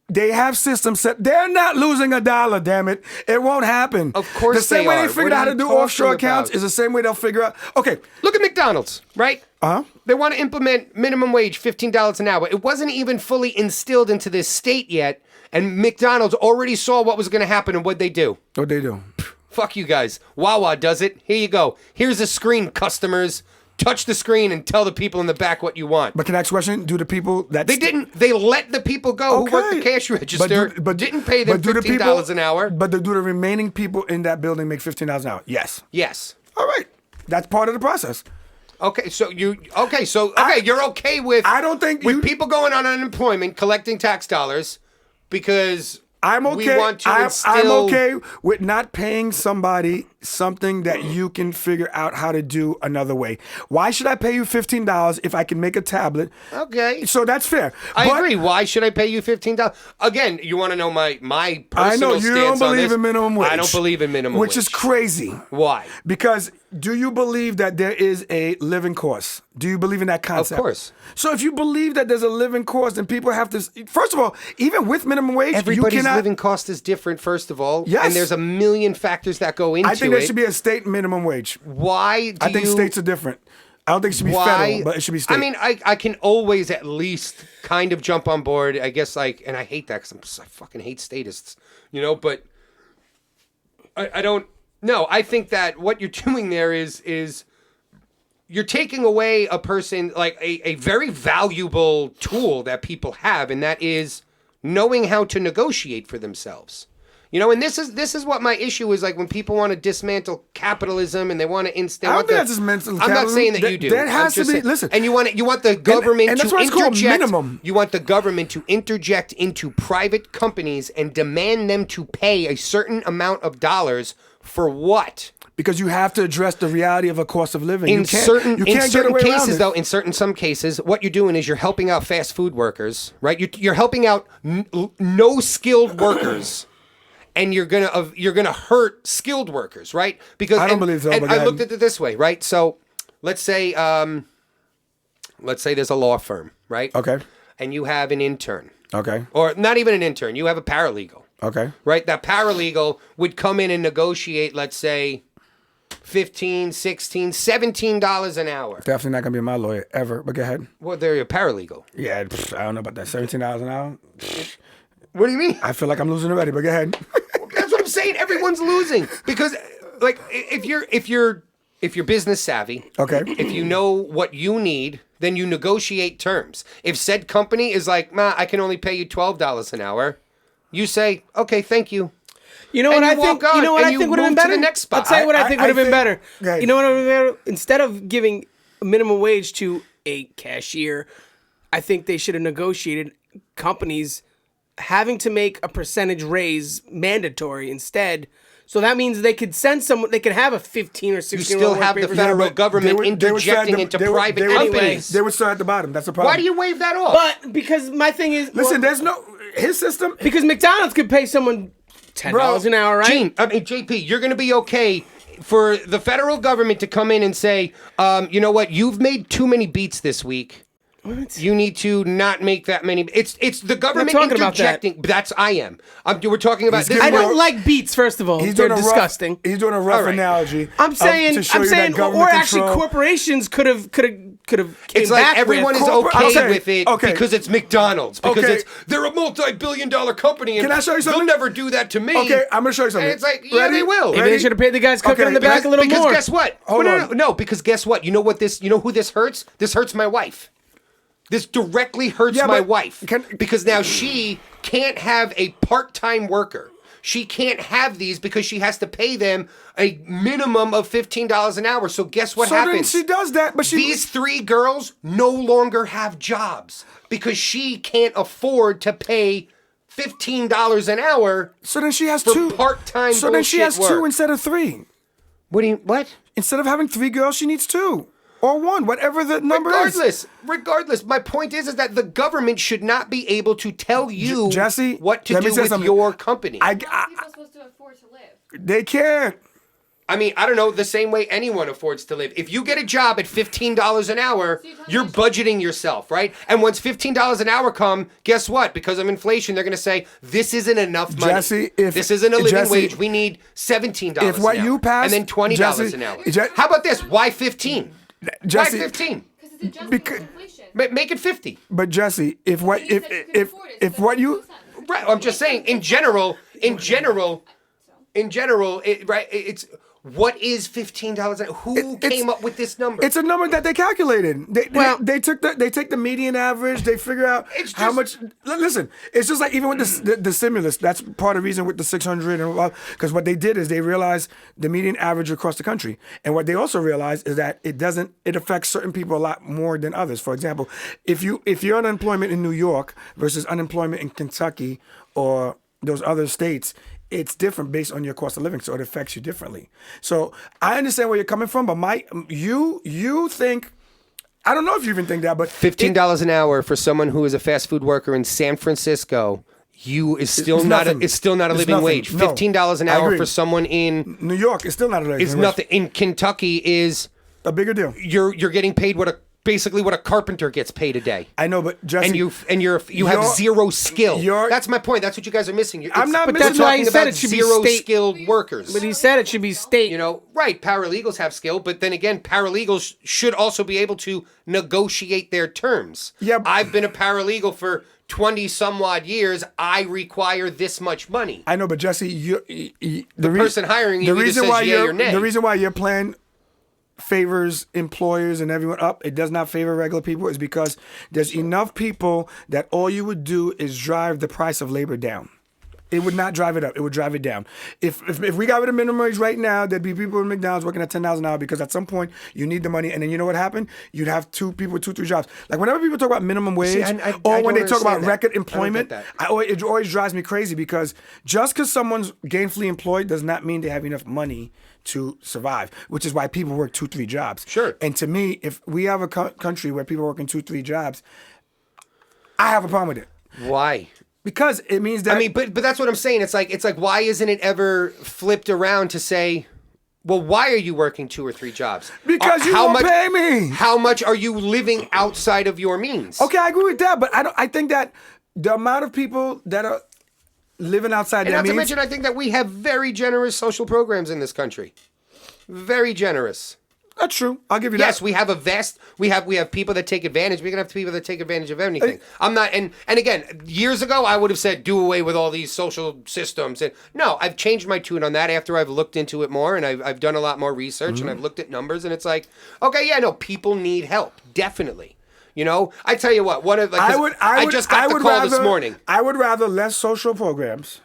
They have systems set. They're not losing a dollar, damn it. It won't happen. Of course the same they way are. they figured What out how are to you do talking offshore accounts about? is the same way they'll figure out. Okay, Look at McDonald's, right? Uh-huh. They want to implement minimum wage, $15 an hour. It wasn't even fully instilled into this state yet, and McDonald's already saw what was going to happen, and what'd they do? what they do? Fuck you guys. Wawa does it. Here you go. Here's a screen, customers. Touch the screen and tell the people in the back what you want. But can I ask a question? Do the people that They didn't. They let the people go who worked the cash register, but didn't pay them $15 an hour. But do the remaining people in that building make $15 an hour? Yes. Yes. All right. That's part of the process. Okay, so you're okay with I don't think with you- people going on unemployment collecting tax dollars because I'm okay. we want to I'm instill. okay with not paying somebody something that you can figure out how to do another way. Why should I pay you $15 if I can make a tablet? Okay. So that's fair. I But agree. Why should I pay you $15? Again, you want to know my personal I know you don't stance on believe this? in minimum wage. I don't believe in minimum which wage. is crazy. Why? Because do you believe that there is a living cost? Do you believe in that concept? course. So if you believe that there's a living cost, then people have to. First of all, even with minimum wage, Everybody's you cannot. living cost is different, first of all. Yes. And there's a million factors that go into it. I think there should be a state minimum wage. Why do I think you... states are different. I don't think it should be Why? federal, but it should be state. I mean, I can always at least kind of jump on board. I guess and I hate that because I fucking hate statists, but I don't. No, I think that what you're doing there is you're taking away a person like a very valuable tool that people have, and that is knowing how to negotiate for themselves. And this is what my issue is like when people want to dismantle capitalism and they want to instill. I don't think that's dismantle I'm not capitalism. saying that you do. That has I'm just to be. saying- Listen, and you want the government and that's to why it's called interject. minimum. You want the government to interject into private companies and demand them to pay a certain amount of dollars for what? because you have to address the reality of a cost of living. In you can't certain get away around cases, it. though, in some cases, what you're doing is you're helping out fast food workers, right? You're helping out no skilled workers. And you're gonna hurt skilled workers, right? Because I don't believe so, And but go I ahead. looked at it this way, right? So, let's say there's a law firm, right? Okay. And you have an intern, Okay. or not even an intern. You have a paralegal, Okay. right? That paralegal would come in and negotiate, let's say, $15, $16, $17 an hour. Definitely not gonna be my lawyer ever. But go ahead. Well, they're a paralegal. Yeah, I don't know about that. $17 an hour. What do you mean? I feel like I'm losing already. But go ahead. That's what I'm saying. Everyone's losing because, like, if you're business savvy, Okay. if you know what you need, then you negotiate terms. If said company is like, I can only pay you $12 an hour, you say, okay, thank you. You know And what you I think? walk on, You know what and I you think would have been move to better? the next spot. I'll tell you what I think would have been better. Okay. You know what would have been better? Instead of giving a minimum wage to a cashier, I think they should have negotiated companies having to make a percentage raise mandatory instead, So that means they could send someone. They could have a 15 or 16. You still have the federal government interjecting into private companies. They would start at the bottom. That's the problem. Why do you waive that off? But because my thing is, Listen, there's no his system. because McDonald's could pay someone $10 an hour, right? Gene, JP, you're going to be okay for the federal government to come in and say, you know what, you've made too many beats this week. What? You need to not make that many. It's the government talking about that. interjecting. That's I am. We're talking about this. I don't like beats. First of all, they're disgusting. He's doing a rough All right. analogy. I'm saying, or actually, control. corporations could have. It's like everyone is okay with it because it's McDonald's. Because they're a multi-billion-dollar company. And Can I show you something? They'll never do that to me. Okay, I'm gonna show you something. And it's like, yeah, they will. Maybe they should have paid the guys cooking in the back a little because more. guess what? Hold on. No, because guess what? You know who this hurts? This hurts my wife. This directly hurts my wife because now she can't have a part-time worker. She can't have these because she has to pay them a minimum of $15 an hour. So guess what happens? Then she does that, but These 3 girls no longer have jobs because she can't afford to pay $15 an hour. So then she has for 2 part-time. So then she has work. 2 instead of 3. What? Instead of having 3 girls, she needs 2 or 1, whatever the number is. Regardless, my point is that the government should not be able to tell you Jesse, what to let me do say with something. your company. How are people supposed to afford to live? They can't. I mean, I don't know, the same way anyone affords to live. If you get a job at $15 an hour, you're budgeting yourself, right? And once $15 an hour come, guess what? Because of inflation, they're going to say, this isn't enough money. Jesse, this isn't a living wage. We need $17 if what an hour. you pass, and then $20 Jesse, an hour. How about this? Why 15? Jesse, Why 15? Because it's adjusting with inflation. Make it 50. But Jesse, if what You said you could afford it, if so what that you makes no sense. Right, I'm just saying, in general, it's what is $15 an hour? Who came up with this number? It's a number that they calculated. They take the median average. They figure out how much. Listen, it's just like even with the stimulus. That's part of the reason with the 600 and because what they did is they realized the median average across the country, and what they also realized is that it affects certain people a lot more than others. For example, if your unemployment in New York versus unemployment in Kentucky or those other states, it's different based on your cost of living, so it affects you differently. So I understand where you're coming from, but you think, I don't know if you even think that, but $15 an hour for someone who is a fast food worker in San Francisco, is still not a living wage. $15 an hour for someone in New York is still not a living wage. It's nothing. In Kentucky is a bigger deal. You're getting paid basically what a carpenter gets paid a day. I know, but Jesse, and you have zero skill. That's my point. That's what you guys are missing. I'm not but missing. that's why he said it should be zero state skilled workers. But he said it should be state. Right? Paralegals have skill, but then again, paralegals should also be able to negotiate their terms. Yeah, I've been a paralegal for 20 some odd years. I require this much money. I know, but Jesse, the person hiring you either says yay or nay. The reason why your plan favors employers and everyone up, it does not favor regular people, is because there's enough people that all you would do is drive the price of labor down. It would not drive it up. It would drive it down. If we got rid of minimum wage right now, there'd be people in McDonald's working at $10 an hour because at some point you need the money. And then you know what happened? You'd have 2 people, 3 jobs. Like whenever people talk about minimum wage or when they talk about record employment, it always drives me crazy because just because someone's gainfully employed does not mean they have enough money to survive, which is why people work 2, 3 jobs. Sure. And to me, if we have a country where people work in 2, 3 jobs, I have a problem with it. Why? Because it means that... I mean, but that's what I'm saying. It's like, why isn't it ever flipped around to say, well, why are you working 2 or 3 jobs? Because you won't pay me. How much are you living outside of your means? Okay, I agree with that, but I think that the amount of people that are living outside their means... And not to mention, I think that we have very generous social programs in this country. Very generous. That's true. I'll give you that. Yes, we have we have people that take advantage. We're gonna have people that take advantage of anything. I'm not, and again, years ago I would have said do away with all these social systems. And no, I've changed my tune on that after I've looked into it more and I've done a lot more research and I've looked at numbers and it's like, okay, yeah, no, people need help, definitely. I tell you what, I just got the call this morning. I would rather less social programs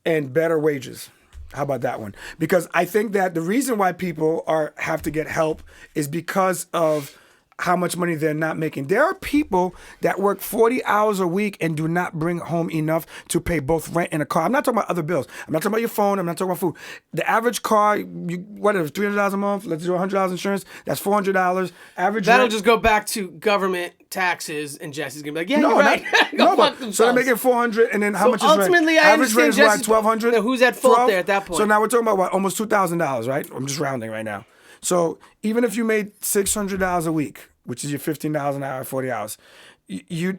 and better wages. How about that one? Because I think that the reason why people have to get help is because of how much money they're not making. There are people that work 40 hours a week and do not bring home enough to pay both rent and a car. I'm not talking about other bills. I'm not talking about your phone. I'm not talking about food. The average car, whatever, $300 a month. Let's do $100 insurance. That's $400. Average That'll rent. just go back to government taxes, and Jesse's gonna be like, "Yeah, No, you're right." Go fuck but, so they're themselves. making $400, and then how So much is rent? ultimately, I Average rent is understand what, Jesse's- $1,200? now, who's at fault 12? there at that point? So now we're talking about what, almost $2,000, right? I'm just rounding right now. So even if you made $600 a week, which is your $15 an hour, 40 hours, you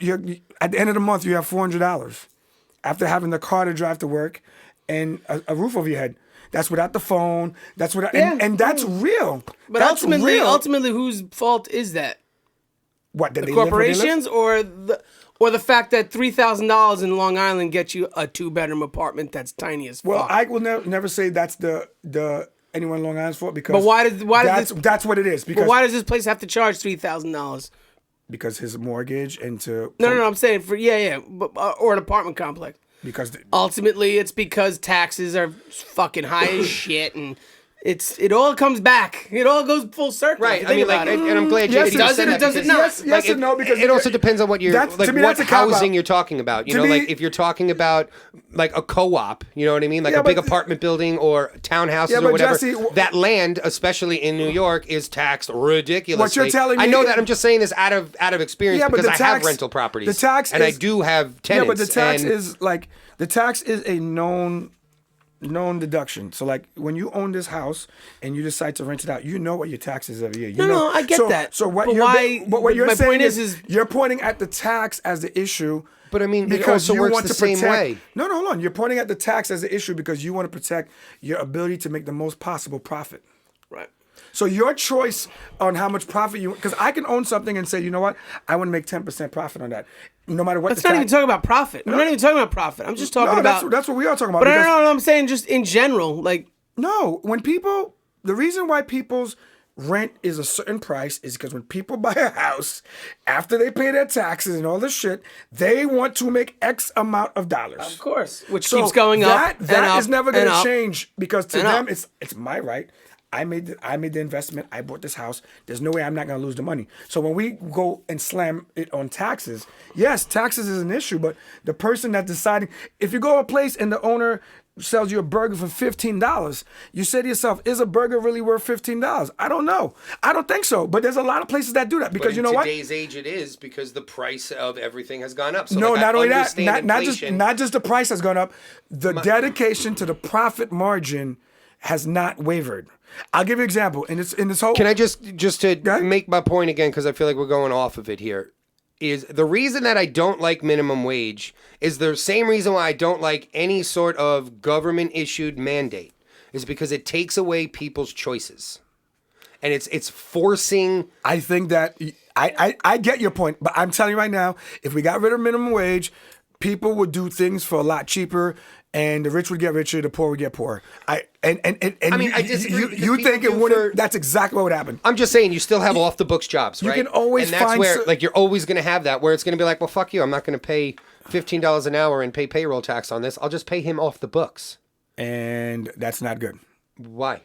at the end of the month you have $400 after having the car to drive to work and a roof over your head. That's without the phone. That's without, and that's real. But that's ultimately, whose fault is that? What did The they live where they live? corporations or the fact that $3,000 in Long Island gets you a 2-bedroom apartment that's tiny as fuck? Well, I will never say that's the anyone in Long Island's fault because. But why does that's what it is because But why does this place have to charge $3,000? because his mortgage and to No. I'm saying but, or an apartment complex. because Ultimately, it's because taxes are fucking high as shit, and it all comes back. It all goes full circle. Right. If I you mean, think like, about it. and I'm glad Yes, JD it does said it or that does it because- not? Yes, like, and no, because it also depends on what you're That's- like, to me, what that's a cop-out. housing you're talking about. You To know, me- like if you're talking about like a co-op, you know what I mean, like Yeah, a big but- apartment building or townhouses Yeah, or but whatever. Jesse, that land, especially in New York, is taxed ridiculously. What you're telling I me know is- that. I'm just saying this out of experience Yeah, but because the I have tax- rental properties. the tax and is- I do have yeah, tenants. but the tax and- is a known deduction. So like when you own this house and you decide to rent it out, you know what your taxes every year. You No, know. I get so, that. So what But you're why- what you're my saying point is, is you're pointing at the tax as the issue. But I mean, it because also you works want the to same protect, way. No, hold on. You're pointing at the tax as the issue because you want to protect your ability to make the most possible profit. Right. So your choice on how much profit you, because I can own something and say, you know what, I want to make 10% profit on that, no matter what. That's the not tax. even talking about profit. I'm not even talking about profit. I'm just talking No, about. that's what we are talking about. But I because- don't know. I'm saying just in general, like. No, the reason why people's rent is a certain price is because when people buy a house, after they pay their taxes and all this shit, they want to make X amount of dollars. Of course, which So keeps going up. That is never going and to up. change because to and them up. it's my right. I made the investment. I bought this house. There's no way I'm not going to lose the money. So when we go and slam it on taxes, yes, taxes is an issue, but the person that's deciding, if you go to a place and the owner sells you a burger for $15, you say to yourself, is a burger really worth $15? I don't know. I don't think so. But there's a lot of places that do that because But you know in what? today's age, it is because the price of everything has gone up. So No, like, not I only that, understand inflation. not just the price has gone up, the dedication to the profit margin has not wavered. I'll give you an example. In this whole, Can I just to ahead. make my point again because I feel like we're going off of it here? Is the reason that I don't like minimum wage is the same reason why I don't like any sort of government issued mandate is because it takes away people's choices. And it's forcing. I think that I get your point, but I'm telling you right now, if we got rid of minimum wage, people would do things for a lot cheaper, and the rich would get richer, the poor would get poorer. I mean, I disagree because You people think it do wouldn't? for- That's exactly what would happen. I'm just saying you still have off the books jobs, You right? can always and that's find where cer- like you're always going to have that where it's going to be like, well, fuck you, I'm not going to pay $15 an hour and pay payroll tax on this. I'll just pay him off the books. And that's not good. Why?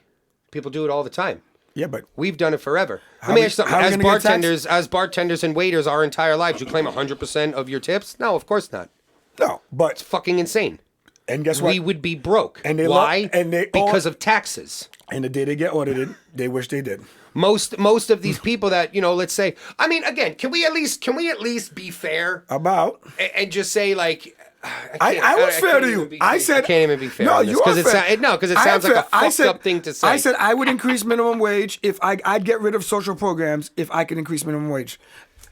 People do it all the time. Yeah, but We've done it forever. How Let me we- ask you how something. we As gonna get bartenders, and waiters, our entire lives, you claim 100% of your tips? No, of course not. no, but Fucking insane. and guess what? We would be broke. And they Why? and they all- because of taxes. And the day they get audited, they wish they did. Most of these people that let's say, I mean, again, can we at least be fair About and just say like, I was fair to you. I said I can't even be fair. No, on this, you are it fair. because it I am sounds like a fair. I fucked said- up thing to say. I said I would increase minimum wage if I'd get rid of social programs if I could increase minimum wage.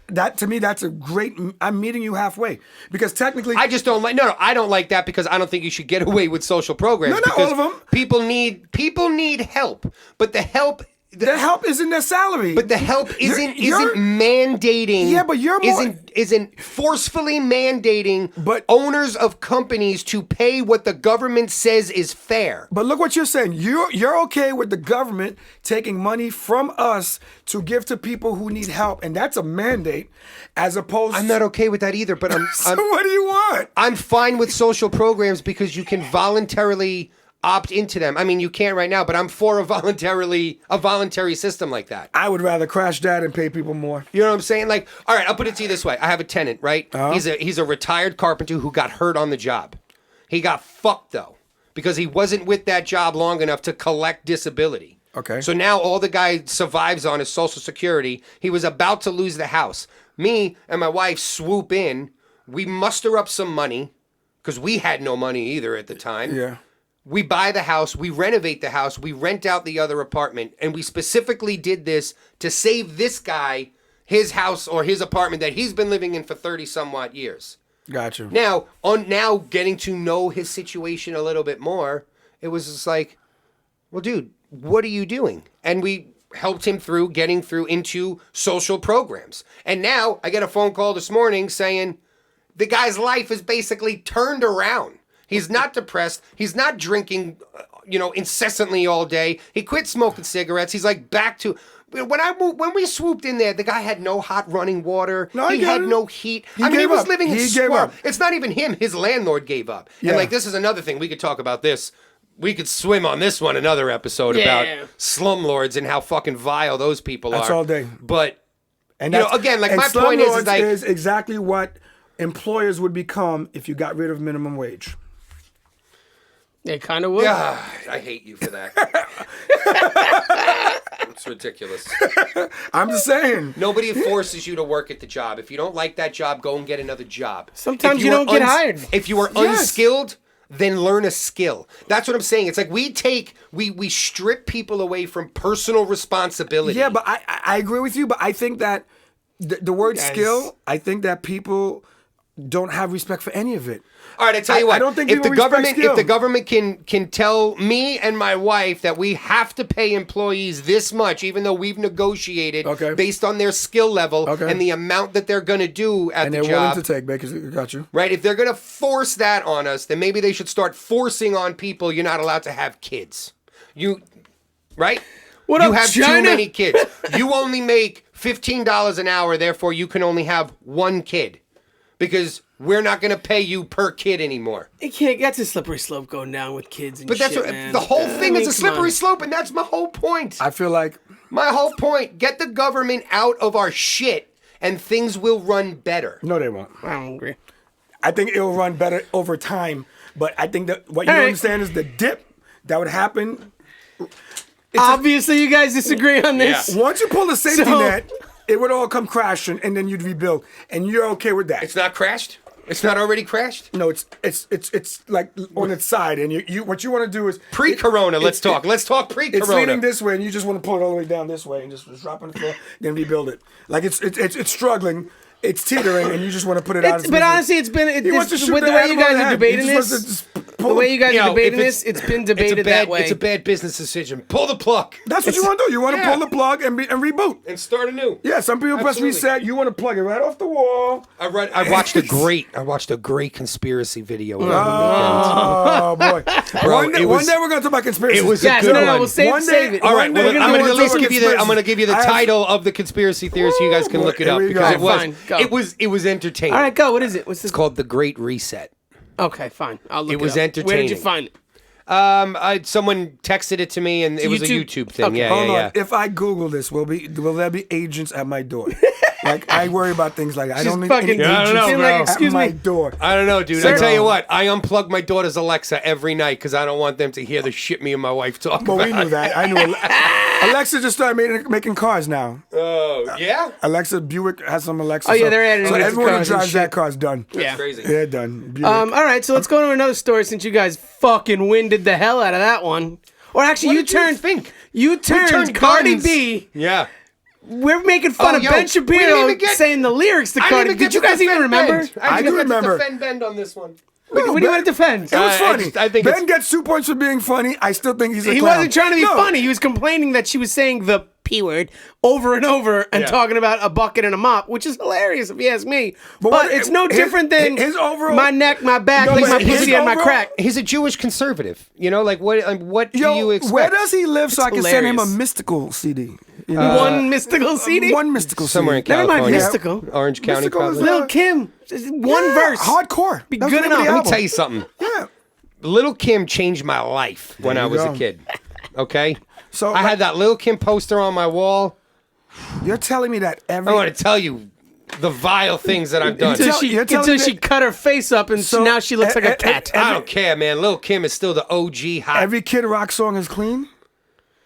That to me, that's a great. I'm meeting you halfway because technically, I just don't like. No, I don't like that because I don't think you should get away with social programs. No, not because all of them. People need help, but the help. the help is in their salary. But the help You're- isn't mandating. Yeah, but you're more- isn't forcefully mandating. But- owners of companies to pay what the government says is fair. But look what you're saying. You're okay with the government taking money from us to give to people who need help, and that's a mandate, as opposed. I'm not okay with that either. But So what do you want? I'm fine with social programs because you can voluntarily opt into them. I mean, you can't right now, but I'm for a voluntary system like that. I would rather crash that and pay people more. You know what I'm saying? Like, all right, I'll put it to you this way. I have a tenant, right? He's a retired carpenter who got hurt on the job. He got fucked, though, because he wasn't with that job long enough to collect disability. Okay. So now all the guy survives on is Social Security. He was about to lose the house. Me and my wife swoop in. We muster up some money, because we had no money either at the time. Yeah. We buy the house, we renovate the house, we rent out the other apartment, and we specifically did this to save this guy his house or his apartment that he's been living in for 30-some-odd years. Gotcha. Now, getting to know his situation a little bit more, it was just like, well, dude, what are you doing? And we helped him through getting through into social programs. And now I get a phone call this morning saying the guy's life is basically turned around. He's not depressed. He's not drinking, incessantly all day. He quit smoking cigarettes. He's like back to when we swooped in there. The guy had no hot running water. No, he had no heat. He gave was up. living in He squalor. gave up. It's not even him. His landlord gave up. Yeah. And like this is another thing we could talk about. This we could swim on this one another episode about slumlords and how fucking vile those people are. That's all day. But And again, like and my point is slumlords like is exactly what employers would become if you got rid of minimum wage. They kind of would. Yeah, I hate you for that. It's ridiculous. I'm just saying. Nobody forces you to work at the job. If you don't like that job, go and get another job. Sometimes If you are don't get hired. If you are Yes. unskilled, then learn a skill. That's what I'm saying. It's like we strip people away from personal responsibility. Yeah, but I agree with you, but I think that the word Guys. skill, I think that people don't have respect for any of it. All right, I tell you what. I don't think if people the government respect skill. if the government can tell me and my wife that we have to pay employees this much, even though we've negotiated Okay. based on their skill level Okay. and the amount that they're going to do at And the they're job. willing to take, because got you. Right? If they're going to force that on us, then maybe they should start forcing on people you're not allowed to have kids. Right? What you up, have China? too many kids. You only make $15 an hour, therefore you can only have one kid. Because we're not going to pay you per kid anymore. It can't. That's a slippery slope going down with kids and But that's shit, what, man. the whole thing I is mean, a come slippery on. slope, and that's my whole point. I feel like My whole point. Get the government out of our shit, and things will run better. no, they won't. I don't agree. I think it'll run better over time, but I think that what you All don't right. understand is the dip that would happen. Obviously, you guys disagree on this. Once you pull the safety So- net, it would all come crashing, and then you'd rebuild, and you're okay with that. It's not crashed? It's not already crashed? No, it's like on its side, and you what you want to do is Pre-corona, let's talk. Let's talk It's pre-corona. leaning this way, and you just want to pull it all the way down this way, and just drop on the floor, then rebuild it. Like it's struggling, it's teetering, and you just want to put it out. But honestly, it's been He wants to shoot with the the way you animal guys in the are head. debating He just wants this. to just pull The way you guys You are know, debating if this, it's been debated that way. It's a bad business decision. Pull the plug That's what you want to do. You want to Yeah. pull the plug and reboot. and start anew. Yeah, some people press Absolutely. reset. You want to plug it right off the wall. I watched a great conspiracy video. Oh boy! one day we're gonna talk about conspiracy. it was a Yes, good no, one. we'll save it. All right, One day well, we're I'm gonna going to at talk least about give you the. I'm conspiracy. going to give you the I have- title of the conspiracy theory so you guys can look it Here up we because go. it was Fine, go. it was entertaining. All right, go. What is it? What's this? It's called The Great Reset. Okay, fine. I'll look It was up. Where did entertaining. you find it? Someone texted it to me and it was a YouTube? YouTube thing. Okay. Yeah, Hold yeah, on. If I Google this, will there be agents at my door? Like I worry about things like that. I She's don't need fucking- any Yeah, I don't agents know, Seem bro. like, at excuse my me. door. I don't know, dude. Sir? I tell you what, I unplug my daughter's Alexa every night because I don't want them to hear the shit me and my wife talk But we about. knew that. I knew. Alexa just started making cars now. Oh, yeah? Alexa Buick has some Alexa. Oh, yeah, so- they're adding So it to everyone who cars and drives that shit. car's done. Yeah. Crazy. Yeah, done. Buick. All right, so let's go to another story since you guys fucking winded the hell out of that one. Or actually, What you did you turned. think? You turned turned Cardi guns. B. Yeah. We're making fun Oh, of yo, Ben we didn't Shapiro even get- saying the lyrics to I Cardi. didn't even Did you get to guys even defend remember? Ben. I didn't do get to remember. defend Ben on this one. What do you want to defend? It was I funny. just- I think Ben it's- gets 2 points for being funny. I still think he's a He clown. wasn't trying to be No. funny. He was complaining that she was saying the P word over and over and Yeah. talking about a bucket and a mop, which is hilarious if you ask me. But, what- it's no his- different than his overall- my neck, my back, No, like but my his pussy and my overall- crack. He's a Jewish conservative. You know, like what do Yo, you expect? where does he live so I can send him a hilarious. mystical CD? One mystical CD? One mystical Somewhere in CD. Never mind California. mystical. Orange County, Mystical is probably. not- Lil Kim. Just one Yeah, verse. Hardcore. Be That was good the name of enough. the Let me album. tell you something. Yeah. Little Kim changed my life when There I you was go. a kid. Okay? So I had that Little Kim poster on my wall. You're telling me that every I want to tell you the vile things that I've done. Until you're telling me she that- cut her face up and So, now she looks like a cat. I don't care, man. Lil Kim is still the OG hot. every Kid Rock song is clean?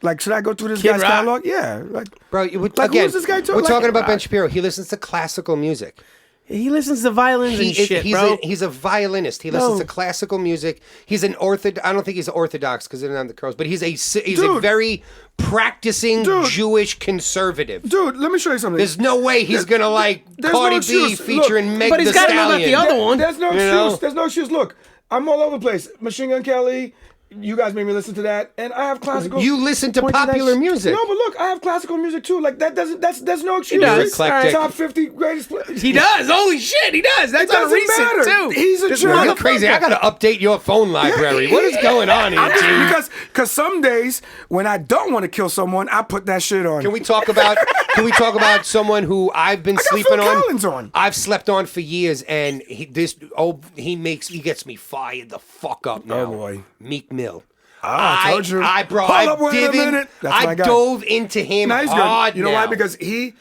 Like, should I go through this Kid guy's Rock? catalog? Yeah. Like, Bro, Like, who is this guy talking- We're like- talking about Ben Shapiro. He listens to classical music. He listens to violins and shit, bro. He's a violinist. He listens No. to classical music. He's an I don't think he's orthodox because they're not the crows, but he's a Dude. very practicing Dude. Jewish conservative. dude, let me show you something. There's no way he's gonna like there's Cardi no B excuse. featuring Look, Meg but he's the gotta know about Stallion. the other one. There's no You excuse. know? There's no excuse. Look, I'm all over the place. Machine Gun Kelly. You guys made me listen to that, and I have classical. You listen to Point to that popular sh- music. No, but look, I have classical music too. Like that doesn't. That's no excuse. does. It's Eclectic. Top 50 greatest. He does. Holy shit, he does. That's It doesn't recent matter. too. He's a This jerk. You're crazy. I gotta update your phone library. What is going on here, dude? Because some days when I don't want to kill someone, I put that shit on. Can we talk about someone who I've been got sleeping Phil on? Collins on. I've slept on for years, and he gets me fired the fuck up now. Oh, boy. Meek Mill. I told you. I bro, Hold I up, wait a minute. That's my I guy. dove into him Nah, he's hard good. You know now. why? Because he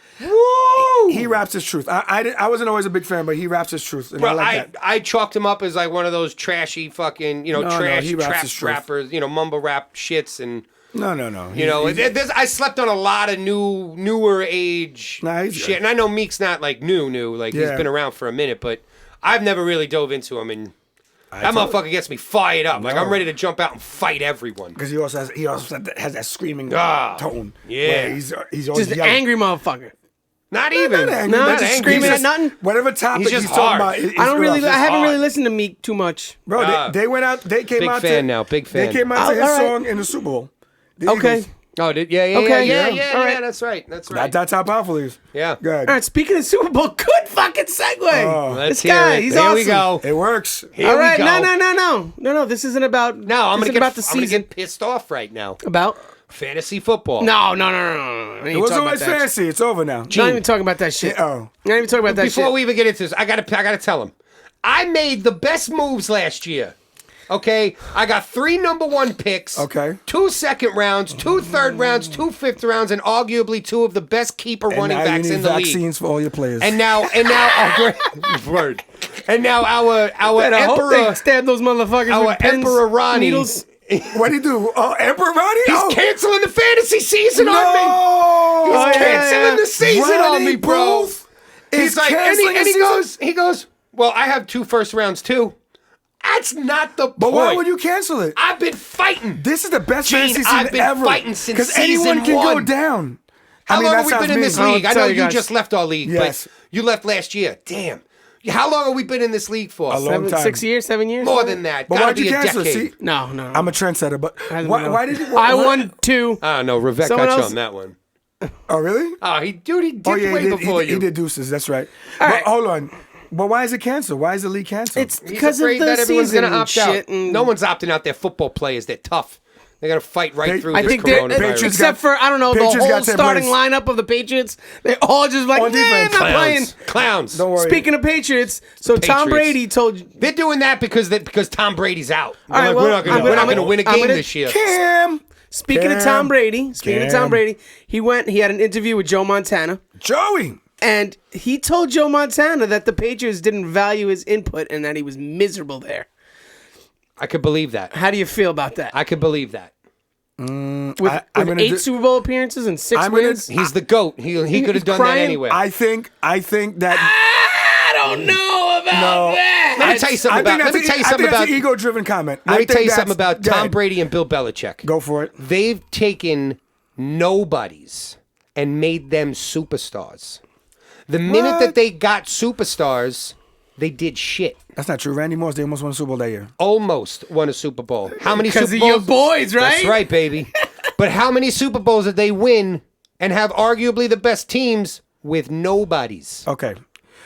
raps his truth. I wasn't always a big fan, but he raps his truth, and I Bro, like that. I chalked him up as like one of those trashy fucking, No, trash he raps trap his truth. rappers, mumble rap shits and. No. I slept on a lot of newer age Nah, he's shit, good. and I know Meek's not like new, like he's Yeah. been around for a minute, but I've never really dove into him, and that motherfucker gets me fired up. Like No. I'm ready to jump out and fight everyone. Because he also has that screaming Ah, tone. yeah. where he's always Just an yelling. angry motherfucker. Not even, not angry, No, not just angry. screaming He's at nothing. Whatever topic He's he's, just talking hard. about, I don't really. just I haven't really hard. listened to Meek too much. Bro, Ah. they went out. They came Big out fan to, now, big fan. They came out to his all right. song in the Super Bowl. The Okay. Eagles. Oh, yeah, Okay, yeah. all right. That's right. That's right. That's how powerful he is. Yeah. Good. All right. Speaking of Super Bowl, good fucking segue. Oh. Let's This hear guy, it. he's Here awesome. we go. It works. Here All we right. go. No. This isn't about. No, I'm this gonna isn't get about the I'm gonna season. get pissed off right now. About. Fantasy football. No. It wasn't always fancy. It's over now. Not even talking about that shit. Oh. Not even talking about that Before shit. we even get into this, I gotta tell him. I made the best moves last year. Okay, I got 3 number 1 picks. Okay. 2 second rounds, 2 third rounds, 2 fifth rounds, and arguably 2 of the best keeper And running now backs you need in the league. vaccines for all your players. And now, word. And now our I hope they emperor, stab those motherfuckers our with pens, emperor Ronnie, needles. what did he do? Oh, Emperor Ronnie? he's canceling the fantasy season on me. No! He's yeah, canceling yeah. the season on Ronnie me, bro. Booth He's is like, and canceling the he season? goes, well, I have 2 first rounds too. That's not the But point. why would you cancel it? I've been fighting. This is the best Gene, fantasy I've season been ever. fighting since Because anyone season can go 1. down. How long that have we sounds been in this mean. league? I tell know you you guys. just left our league, Yes. but you left last year. Damn. How long have we been in this league for? A long time. 6 years, 7 years. More than that. But Gotta why'd be you a cancel? decade. See, No. I'm a trendsetter, but why did you? I what- won 2. I don't know. Rivette Someone got you else- on that one. Oh, really? Oh, he dipped Oh, yeah, way he did, before you. he did deuces. That's right. All But right. hold on. But why is it canceled? Why is the league canceled? It's He's because of afraid the that everyone's season gonna and opt out. shit. And No one's opting out. They're football players. They're tough. They got to fight right They- through I this think they're, coronavirus. Patriots except for I don't know the Patriots whole got 10 starting plays. lineup of the Patriots. They all just like, On nah, I'm defense. not playing. Clowns. Don't worry. Speaking of Patriots, so Tom Patriots. Brady told. They're doing that because Tom Brady's out. All right, Like, well, we're not I'm going gonna- to win a I'm game gonna- this year. Cam. Speaking of Tom Brady, he had an interview with Joe Montana. Joey. And he told Joe Montana that the Patriots didn't value his input and that he was miserable there. I could believe that. How do you feel about that? I could believe that. With, I'm with gonna 8 do- Super Bowl appearances and 6 I'm gonna- wins? He's the GOAT. He could have done crying. that anyway. I think that. I don't know about No. that. Let me tell you something about. Let me tell you something that's about. an ego-driven comment. Let I me tell think you something that's- about go Tom ahead. Brady and Bill Belichick. Go for it. They've taken nobodies and made them superstars. The minute What? that they got superstars, they did shit. That's not true. Randy Moss, they almost won a Super Bowl that year. Almost won a Super Bowl. How many Super Because of Bowls? your boys, right? That's right, baby. But how many Super Bowls did they win and have arguably the best teams with nobodies? Okay.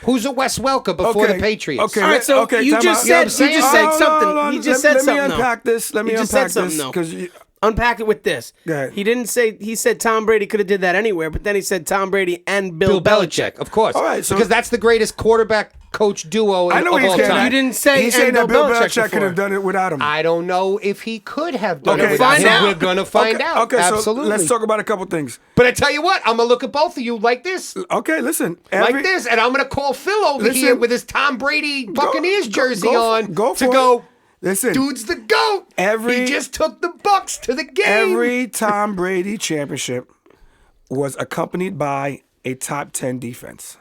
Who's a Wes Welker before Okay. the Patriots? Okay. All right, so Okay, you time just out. said You know what I'm you just saying? said something. He just said let something. me though. unpack this. Let me He just unpack said something, this though. because Unpack it with this. Go ahead. He didn't say. He said Tom Brady could have did that anywhere, but then he said Tom Brady and Bill Belichick. Of course. All right, so- because that's the greatest quarterback coach duo I of know what he's all getting time. at. You didn't say He's saying and that Bill Bill Belichick Belichick could have before. done it without him. I don't know if he could have done Okay, it without find him. out. We're gonna find out. Okay, Absolutely. so let's talk about a couple things. But I tell you what, I'm gonna look at both of you like this. Okay, listen. Like this, and I'm gonna call Phil over Listen, here with his Tom Brady Buccaneers jersey on go to for go. it. Listen, Dude's the GOAT. He just took the Bucks to the game. every Tom Brady championship was accompanied by a top 10 defense.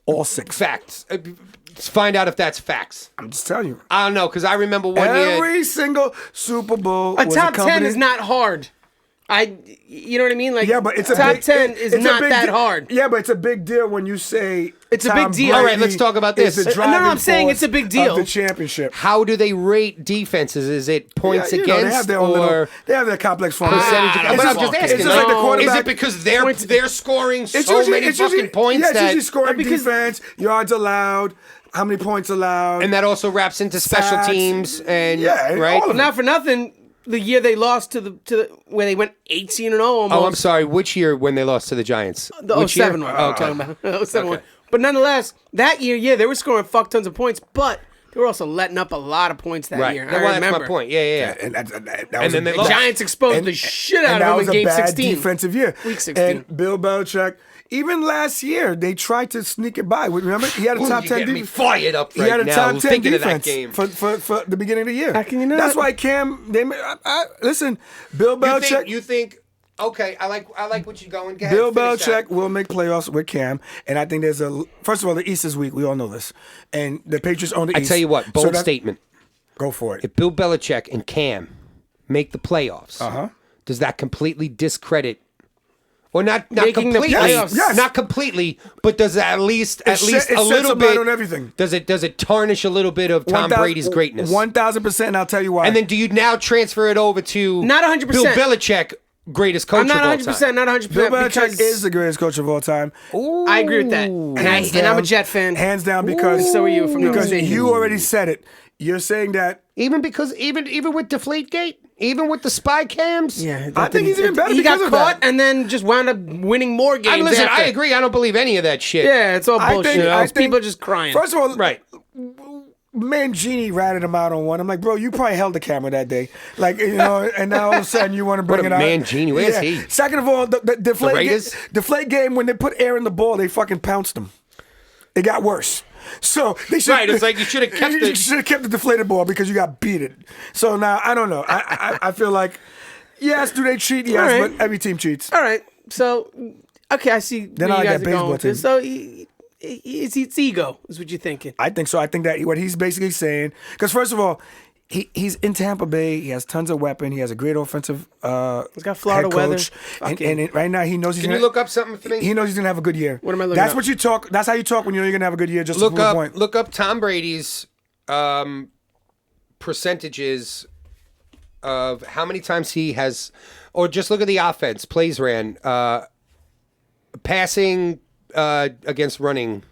All 6. Facts. Let's find out if that's facts. I'm just telling you. I don't know, because I remember one year. Every single Super Bowl A was top 10 accompanied. is not hard. You know what I mean? Like, Yeah, but it's a top big, 10 is it's a not big that deal. hard. Yeah, but it's a big deal when you say It's a Tom big deal. Brady All right, let's talk about this. is the No, no, driving I'm saying it's a force big deal. of the championship. How do they rate defenses? Is it points Yeah, you know, against they have their own or little, they have their complex formula. percentage? I But don't I'm know. just It's asking. just like the quarterback. Is it because they're scoring so many usually, fucking points yeah, it's that usually scoring because- defense, yards allowed, how many points allowed, and that also wraps into special sacks. teams and Yeah, right? all of it. Not for nothing, the year they lost to the where they went 18-0 almost. Oh, I'm sorry. Which year when they lost to the Giants? The Which year? 07 one. Oh, I'm talking about. 07 one. Okay. But nonetheless, that year, yeah, they were scoring fuck tons of points, but they were also letting up a lot of points that Right. year. Well, I that's remember. my point. Yeah. And that was And then they a- lost. Giants exposed And- the shit out and that of was them in a Game bad 16. defensive year. Week 16. And Bill Belichick, even last year, they tried to sneak it by. Remember, he had a Ooh, top you 10 get me defense. fired up He right had a now top 10 thinking defense of that game. for the beginning of the year. How can you not? That's why Cam. Listen, Bill Belichick. You think? Okay, I like what you're going. Go ahead, Bill finish Belichick that. will make playoffs with Cam, and I think there's first of all, the East is weak. We all know this, and the Patriots own the I East. tell you what, bold statement. Go for it. If Bill Belichick and Cam make the playoffs, does that completely discredit? Or not Making the completely, playoffs. Yes. not completely, but does it at least It sheds a little some light bit on everything. Does it tarnish a little bit of Tom Brady's greatness? 1,000%, and I'll tell you why. And then do you now transfer it over to Not 100%. Bill Belichick, greatest coach I'm not of all 100%, time? not 100%. Bill Belichick because is the greatest coach of all time. I agree with that. Hands And I'm a down. Jet fan. Hands down, because So are you, if I'm not because mistaken. you already said it. You're saying that. Even with Deflategate, even with the spy cams. Yeah, I think he's even better He because got of caught that. and then just wound up winning more games. Listen, after. I agree. I don't believe any of that shit. Yeah, it's all I bullshit. think, I Those think people are just crying. First of all, Right. Mangini ratted him out on one. I'm like, bro, you probably held the camera that day. Like, you know, and now all of a sudden you want to bring What it a out. Mangini. Where's he? Second of all, the deflate, Raiders? deflate game, when they put air in the ball, they fucking pounced him. It got worse. So they should. Right, it's like you should have kept You should have kept the deflated ball because you got beaten. So now I don't know. I feel like yes, do they cheat? Yes, All right. but every team cheats. All right, so okay, I see. Then where I you got guys are baseball going with this. team. So it's ego, is what you're thinking. I think so. I think that what he's basically saying, because first of all, he's in Tampa Bay. He has tons of weapon. He has a great offensive. He's got Florida head weather. coach. Fuck And it. right now he knows he's. Can you look up something for me? He knows he's gonna have a good year. What am I looking That's up? what you talk. That's how you talk when you know you're gonna have a good year. Just to prove a point. Look up Tom Brady's percentages of how many times he has, or just look at the offense plays ran, passing against running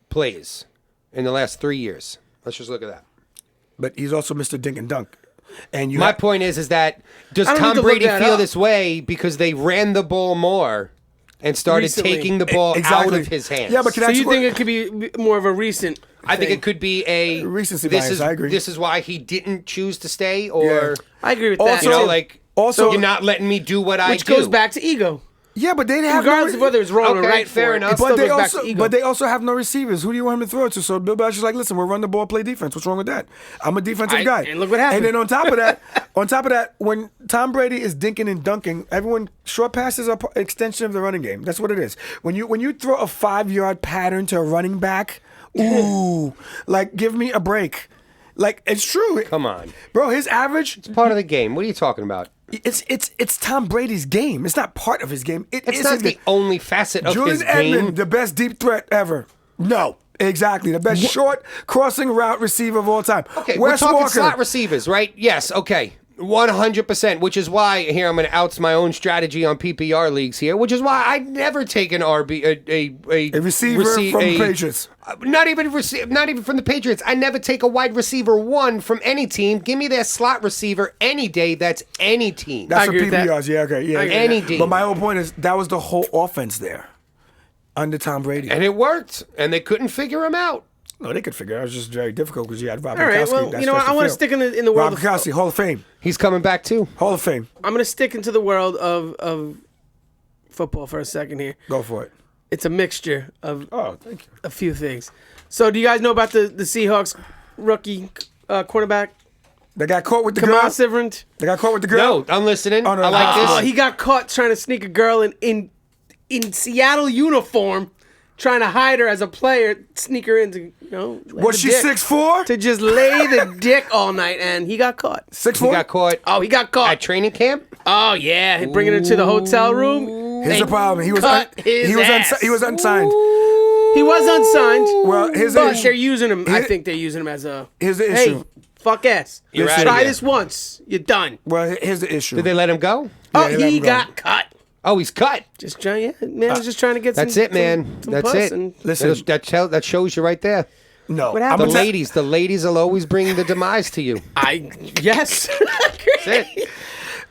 plays in the last 3 years. Let's just look at that. But he's also Mr. Dink and Dunk. And you. My point is that does I don't need Tom to look Brady that feel up. this way because they ran the ball more and started Recently. taking the ball Exactly. out of his hands? Yeah, but can So I you swear- think it could be more of a recent? I think thing? it could be a Recency this bias, is, I agree. This is why he didn't choose to stay, or I agree with that. Also- you know, like also- you're not letting me do what I which do. goes back to ego. Yeah, but they have Regardless of whether it's wrong or Okay, right, fair for enough. It, it still But they goes back also, to ego. but they also have no receivers. Who do you want him to throw it to? So Bill Belichick's like, listen, we'll run the ball, play defense. What's wrong with that? I'm a defensive guy. and look what happened. And then on top of that, when Tom Brady is dinking and dunking, everyone short passes are an extension of the running game. That's what it is. When you throw a 5-yard pattern to a running back, ooh, like give me a break. Like it's true. Come on, Bro, his average. part of the game. What are you talking about? It's Tom Brady's game. It's not part of his game. It's is not his the game. only facet of Julian his game. Edmond, the best deep threat ever. No, exactly. The best short crossing route receiver of all time. Okay, Wes we're talking Walker. slot receivers, right? Yes, okay. 100%, which is why here I'm going to ounce my own strategy on PPR leagues here, which is why I never take an RB a receiver from the Patriots. Not even from the Patriots. I never take a wide receiver one from any team. Give me their slot receiver any day. That's any team. That's I for agree with that. PPRs. Yeah, okay, yeah. I agree yeah. with that. Any team. But my whole point is that was the whole offense there. Under Tom Brady. And it worked, and they couldn't figure him out. No, they could figure it out. It was just very difficult because you had Rob All right, Gronkowski. well, that you know what? stretched I the want to field. stick in the world Rob Gronkowski, Hall of Fame. He's coming back too. Hall of Fame. I'm going to stick into the world of football for a second here. Go for it. It's a mixture of Oh, thank you. a few things. So, do you guys know about the Seahawks rookie cornerback, They got caught with the Kamal girl. Severant? They got caught with the girl. No, I'm listening. Oh, no, I like no. this. Oh, he got caught trying to sneak a girl in Seattle uniform, trying to hide her as a player, sneak her in to, lay Was the she dick, 6'4"? to just lay the dick all night, and he got caught. 6'4"? He got caught Oh, he got caught. at training camp. Oh yeah, bringing her to the hotel room. Here's the problem. He was cut his ass. he was unsigned. He was unsigned, Well, here's the but issue. they're using him. I Here- think they're using him as a. Here's the Hey, issue. fuck ass. You're outta Try here. this once. You're done. Well, here's the issue. Did they let him go? Oh, they let he him go. got cut. Oh, he's cut. Just trying. Yeah, man was just trying to get. That's some, it, man. Some That's puss it. and- Listen, That shows you right there. no. What I'm happened? The gonna ladies will always bring the demise to you. yes. That's it.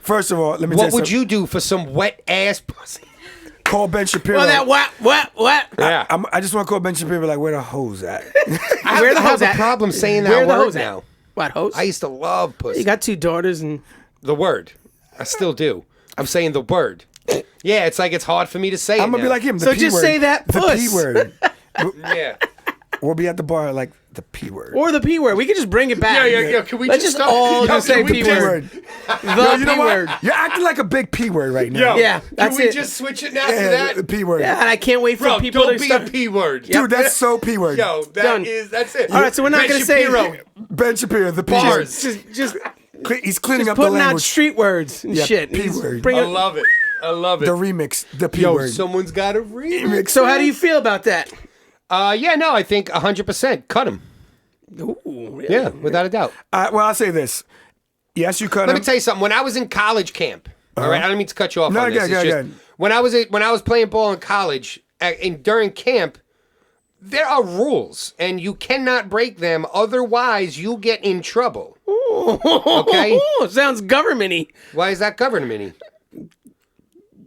First of all, let me tell What you would something. you do for some wet ass pussy? Call Ben Shapiro. Well, that what? Yeah. I just want to call Ben Shapiro like, where the hose at? I Where the have hose a at? problem saying Where that the word hose at? now. What host? I used to love pussy. You got 2 daughters and. The word. I still do. I'm saying the word. Yeah, it's like it's hard for me to say. I'm gonna be like him. The So P just word. say that The puss. P word. Yeah. We'll be at the bar like the P word. Or the P word. We could just bring it back. Yeah. Can we Let's just just stop? all Yo, just can say we P just- word. The Yo, you know P what? word. You're acting like a big P word right now. Yeah, that's Can we it. just switch it now to Yeah, that? the P word. Yeah, and I can't wait for Bro, people don't to be start. a P word. Dude, that's so P word. Yo, Done. that's it. All right, so we're not Ben gonna say- Shapiro. Ben Shapiro, the P Bars. word. just He's cleaning up the putting out language. street words and Yeah, shit. P He's word. bringing- I love it. I love it. The remix, the P Yo, word. someone's got to read. So how do you feel about that? Yeah, no, I think 100%. Cut him. Ooh, really? Yeah, without a doubt. Well, I'll say this. Yes, you cut Let him. me tell you something. When I was in college camp, all right, I don't mean to cut you off No, on this. yeah, It's yeah, just, yeah. when I was playing ball in college and during camp, there are rules, and you cannot break them. Otherwise, you get in trouble. Okay? Sounds government-y. Why is that government?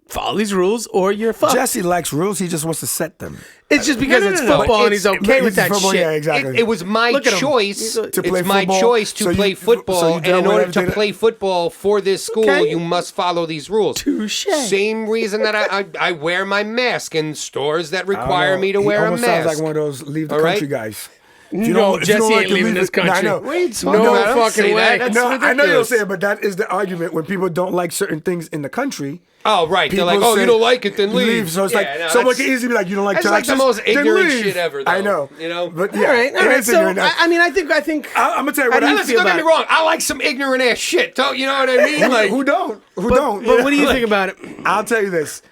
Follow these rules or you're fucked. Jesse likes rules. He just wants to set them. It's just because No, it's no. football and It's- he's okay with that football, shit. Yeah, exactly. It was my Look at him. choice. He's a- To play It's my football, choice to so you- play football, so you and don't in want order to everything- play football for this school, Okay. you must follow these rules. Touche. Same reason that I wear my mask in stores that I don't require know. me to He wear a almost mask. sounds like one of those leave the All country right? guys. No, Jesse ain't to leaving leave this it- No, I country. know. What are you talking No about? I don't fucking say way. that. That's No, I know you don't ridiculous. say it, but that is the argument when people don't like certain things in the country. Oh, right. They're People like, oh, say, you don't like it, then leave. So it's Yeah, like no, someone that's- can easily be like, you don't like That's like taxes, the most then ignorant leave. shit ever, though. I know. You know? But All yeah, right, all it right. is So ignorant. I mean, I think I'm gonna tell you How what. do you Listen, feel don't get about me it? wrong. I like some ignorant ass shit. Don't you know what I mean? Like, Who don't? Who But, don't? but what do you think about it? I'll tell you this.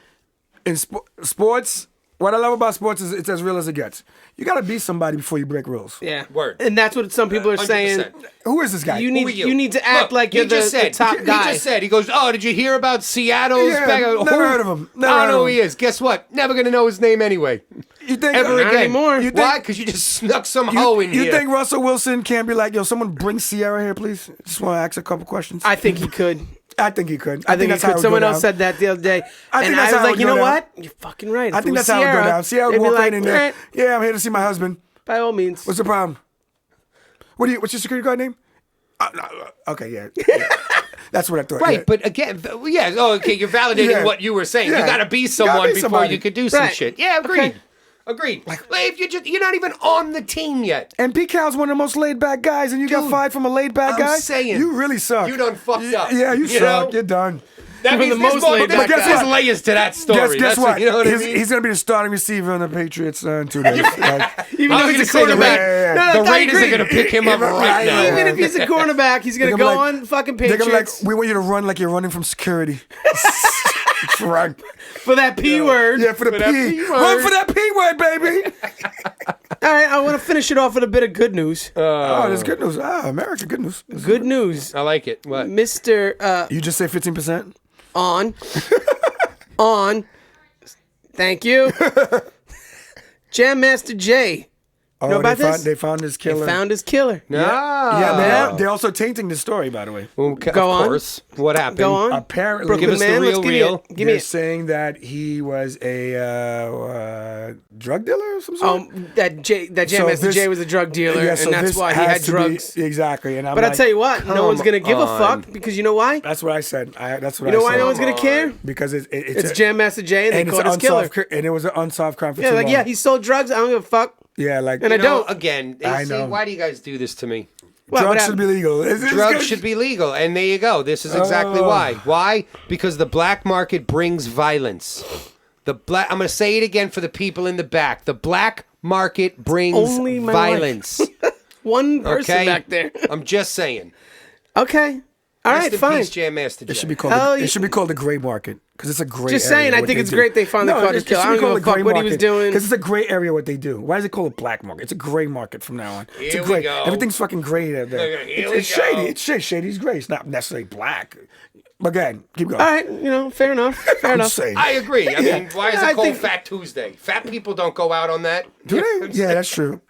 In sports, what I love about sports is it's as real as it gets. You got to beat somebody before you break rules. Yeah, Word. And that's what some people are 100%. saying. Who is this guy? You Who need are you need to act Look, like he you're the just said, top guy. He just said, he goes, oh, did you hear about Seattle's Yeah, back? never heard of him. Never I heard don't know of who he him. is. Guess what? Never going to know his name anyway. You think Ever Not again. anymore. You think- Why? Because you just snuck some hoe in You here. think Russell Wilson can't be like, yo, someone bring Sierra here, please? Just want to ask a couple questions. I think he could. I think he could. I think he that's how it could. would Someone go else down. said that the other day, I think and that's I was how it like, would you go know down. what? You're fucking right. I If think it was that's how it would go down. Sierra they'd would be walk like, right in there. "Alright, Yeah, I'm here to see my husband. by all means. What's the problem? What's your security guard name? Okay, yeah. That's what I thought. Right, yeah. but again, yeah. Oh, okay. You're validating Yeah. what you were saying. Yeah. You got to be You gotta someone be before somebody. you could do some Right. shit. Yeah, agreed. Okay. Agreed. Like, if you're not even on the team yet. And Pete Cal's one of the most laid back guys, and you got Dude, fired from a laid back I'm guy. saying, You really suck. you done fucked up. Yeah, you You suck. know? You're done. That Even means the there's most more- laid there's- back guy. there's layers to that story. Guess That's what? You know what I he's, mean? he's going to be the starting receiver on the Patriots in 2 days. Like, Even I though was he's a gonna say, quarterback. yeah. No, the I Raiders agree. are going to pick him up right now. Even if he's a cornerback, he's gonna They're go gonna be like- on fucking they're going to be like, Patriots we want you to run like you're running from security. Run. for that P word. Yeah, for the that P. P Run word. for that P word, baby. All right, I want to finish it off with a bit of good news. Oh, there's good news. America, good news. Good news, I like it. What? Mr. You just say 15%? On. On. Thank you. Jam Master Jay Oh, know about this? They found his killer. Found his killer. Yeah, they're also tainting the story, by the way. Okay, Go of on. course. What happened? Go on. Apparently, Brooklyn Give us the man, let's real give me real. it. Give me they're it. saying that he was a drug dealer of some sort. That Jam So Master this- Jay was a drug dealer, Yeah, so and that's this why he has had to be- drugs. exactly. And I'm But like, I tell you what, no one's gonna give a on. fuck because you know why? that's what I said. That's what You know I why said. no one's gonna care? Because It's Jam Master Jay, and they it's caught an his killer. and it was an unsolved crime for Yeah, too like long. yeah, he sold drugs. I don't give a fuck. Yeah, like And I You know, don't. again, I see, know. why do you guys do this to me? What drugs happened? should be legal. Drugs should be legal, and there you go. This is exactly why. Why? Because the black market brings violence. I'm going to say it again for the people in the back. The black market brings Only my violence. One person Okay, back there. I'm just saying. Okay. All Rest right, in fine. peace, Jam Master Jay. It should be called. Hell It yeah. should be called the gray market because it's a gray. Just area saying, I what think they it's do. great they finally caught his it killer. should I be don't called give a the fuck gray what he was doing. because it's a gray area what they do. Why is it called a black market? It's a gray market from now on. It's Here a we gray. go. Everything's fucking gray there. Here we It's shady. go. It's shady. Shady's gray. It's not necessarily black. But again, keep going. All right, fair enough. Fair I'm enough. saying. I agree. I mean, why is I it called think- Fat Tuesday? Fat people don't go out on that. Do they? Yeah, that's true.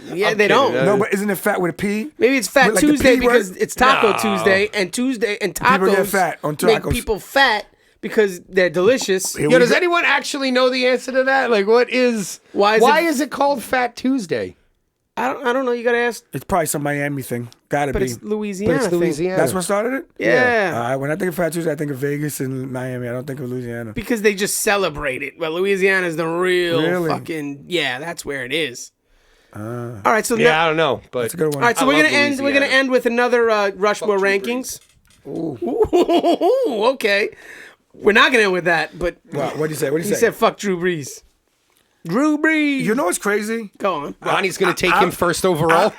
Yeah, I'm they kidding. don't. No, but isn't it fat with a P? Maybe it's Fat With, like, the Tuesday P word? because it's Taco No. Tuesday, and Tuesday and People tacos get fat on make tacos. people fat because they're delicious. Here Yo, we does go. anyone actually know the answer to that? Like, why is it called Fat Tuesday? I don't know. You gotta ask, It's probably some Miami thing. Gotta but be. it's Louisiana. But it's thing. Louisiana. That's what started it? Yeah. When I think of Fat Tuesday, I think of Vegas and Miami. I don't think of Louisiana. Because they just celebrate it. But Louisiana is the real Really? fucking that's where it is. All right, so Yeah, I don't know, but It's a good one. all right, so I we're love gonna end. We're gonna Louisiana. end with another Rushmore Fuck Drew rankings. Ooh, okay. We're not gonna end with that, but What do you say? What do you he say? said fuck Drew Brees. Drew Brees. You know what's crazy? Go on. Ronnie's going to take him first overall.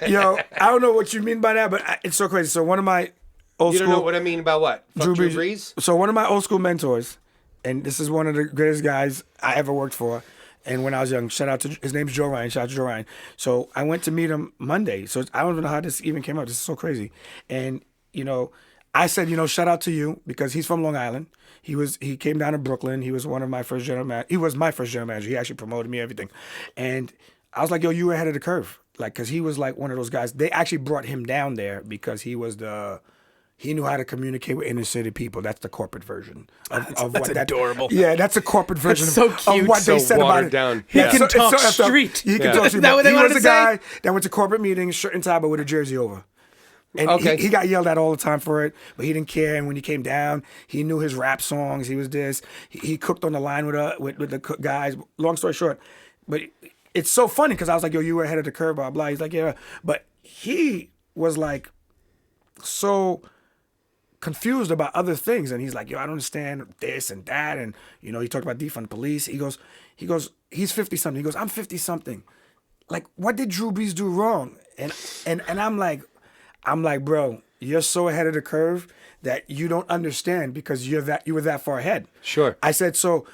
Yo, I don't know what you mean by that, but it's so crazy. So one of my old You school don't know what I mean about what? Fuck Drew Brees? So one of my old school mentors, and this is one of the greatest guys I ever worked for. And when I was young, shout out to his name's Joe Ryan. Shout out to Joe Ryan. So I went to meet him Monday. So I don't even know how this even came out. This is so crazy. And I said, shout out to you because he's from Long Island. He came down to Brooklyn. He was one of my first general manager. He was my first general manager. He actually promoted me, everything. And I was like, yo, you were ahead of the curve. Like, cause he was like one of those guys. They actually brought him down there because he knew how to communicate with inner city people. That's the corporate version of That's what that. adorable. Yeah, that's a corporate version so of cute. what they So said about watered it. down. He Yeah. can Can talk talk street. He can Yeah. talk Is street. that what they He wanted was to the guy say? that went to corporate meetings, shirt and tie, but with a jersey over. And Okay. he got yelled at all the time for it, but he didn't care. And when he came down, he knew his rap songs. He was this. He cooked on the line with the guys. Long story short, but it's so funny because I was like, yo, you were ahead of the curve, blah, blah. He's like, yeah. But he was like so confused about other things. And he's like, yo, I don't understand this and that. And, he talked about defund the police. He goes, he's 50-something. He goes, I'm 50-something. Like, what did Drew Brees do wrong? And I'm like, bro, you're so ahead of the curve that you don't understand because you were that far ahead. Sure. I said, so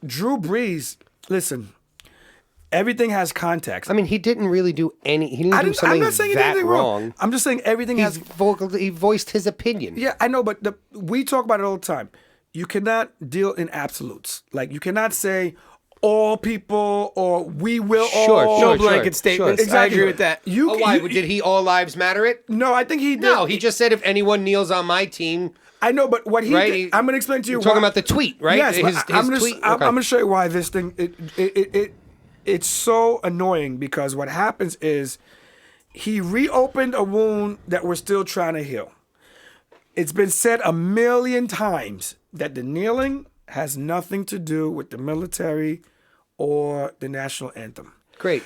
Drew Brees, listen, everything has context. I mean, he didn't really do any. He didn't do I'm something not saying that anything wrong. wrong. I'm just saying everything He has. voiced his opinion. Yeah, I know, but we talk about it all the time. You cannot deal in absolutes. Like, you cannot say all people or we will Sure, all. No sure, blanket sure. statements. Exactly. I agree with that. You, Oh, why? you- Did he all lives matter it? No, I think he did. No, he just said if anyone kneels on my team. I know, but what he Right, did, I'm going to explain to you. You're talking why- about the tweet, right? Yes, but I'm gonna, tweet. I'm Okay. going to show you why this thing. It's so annoying because what happens is he reopened a wound that we're still trying to heal. It's been said a million times that the kneeling has nothing to do with the military or the national anthem. Great.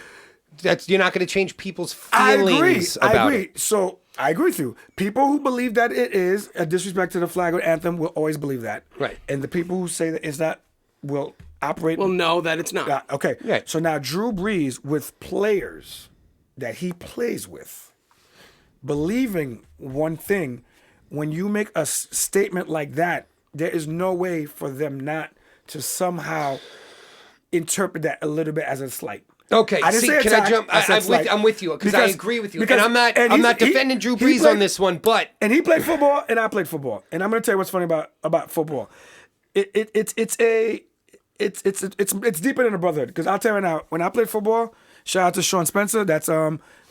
You're not going to change people's I agree. feelings about it. So I agree with you. People who believe that it is a disrespect to the flag or anthem will always believe that. Right. And the people who say that it's not will operate. Well, no, that it's not. Okay. Yeah. So now Drew Brees with players that he plays with, believing one thing, when you make a statement like that, there is no way for them not to somehow interpret that a little bit as a slight. Okay, I didn't see, say can I attack, jump? I said slight. I'm with you because I agree with you, and I'm not he's- defending Drew he Brees played- on this one, but And he played football, and I played football, and I'm going to tell you what's funny about football. It's deeper than a brotherhood. Because I'll tell you right now, when I played football, Shout out to Sean Spencer. That's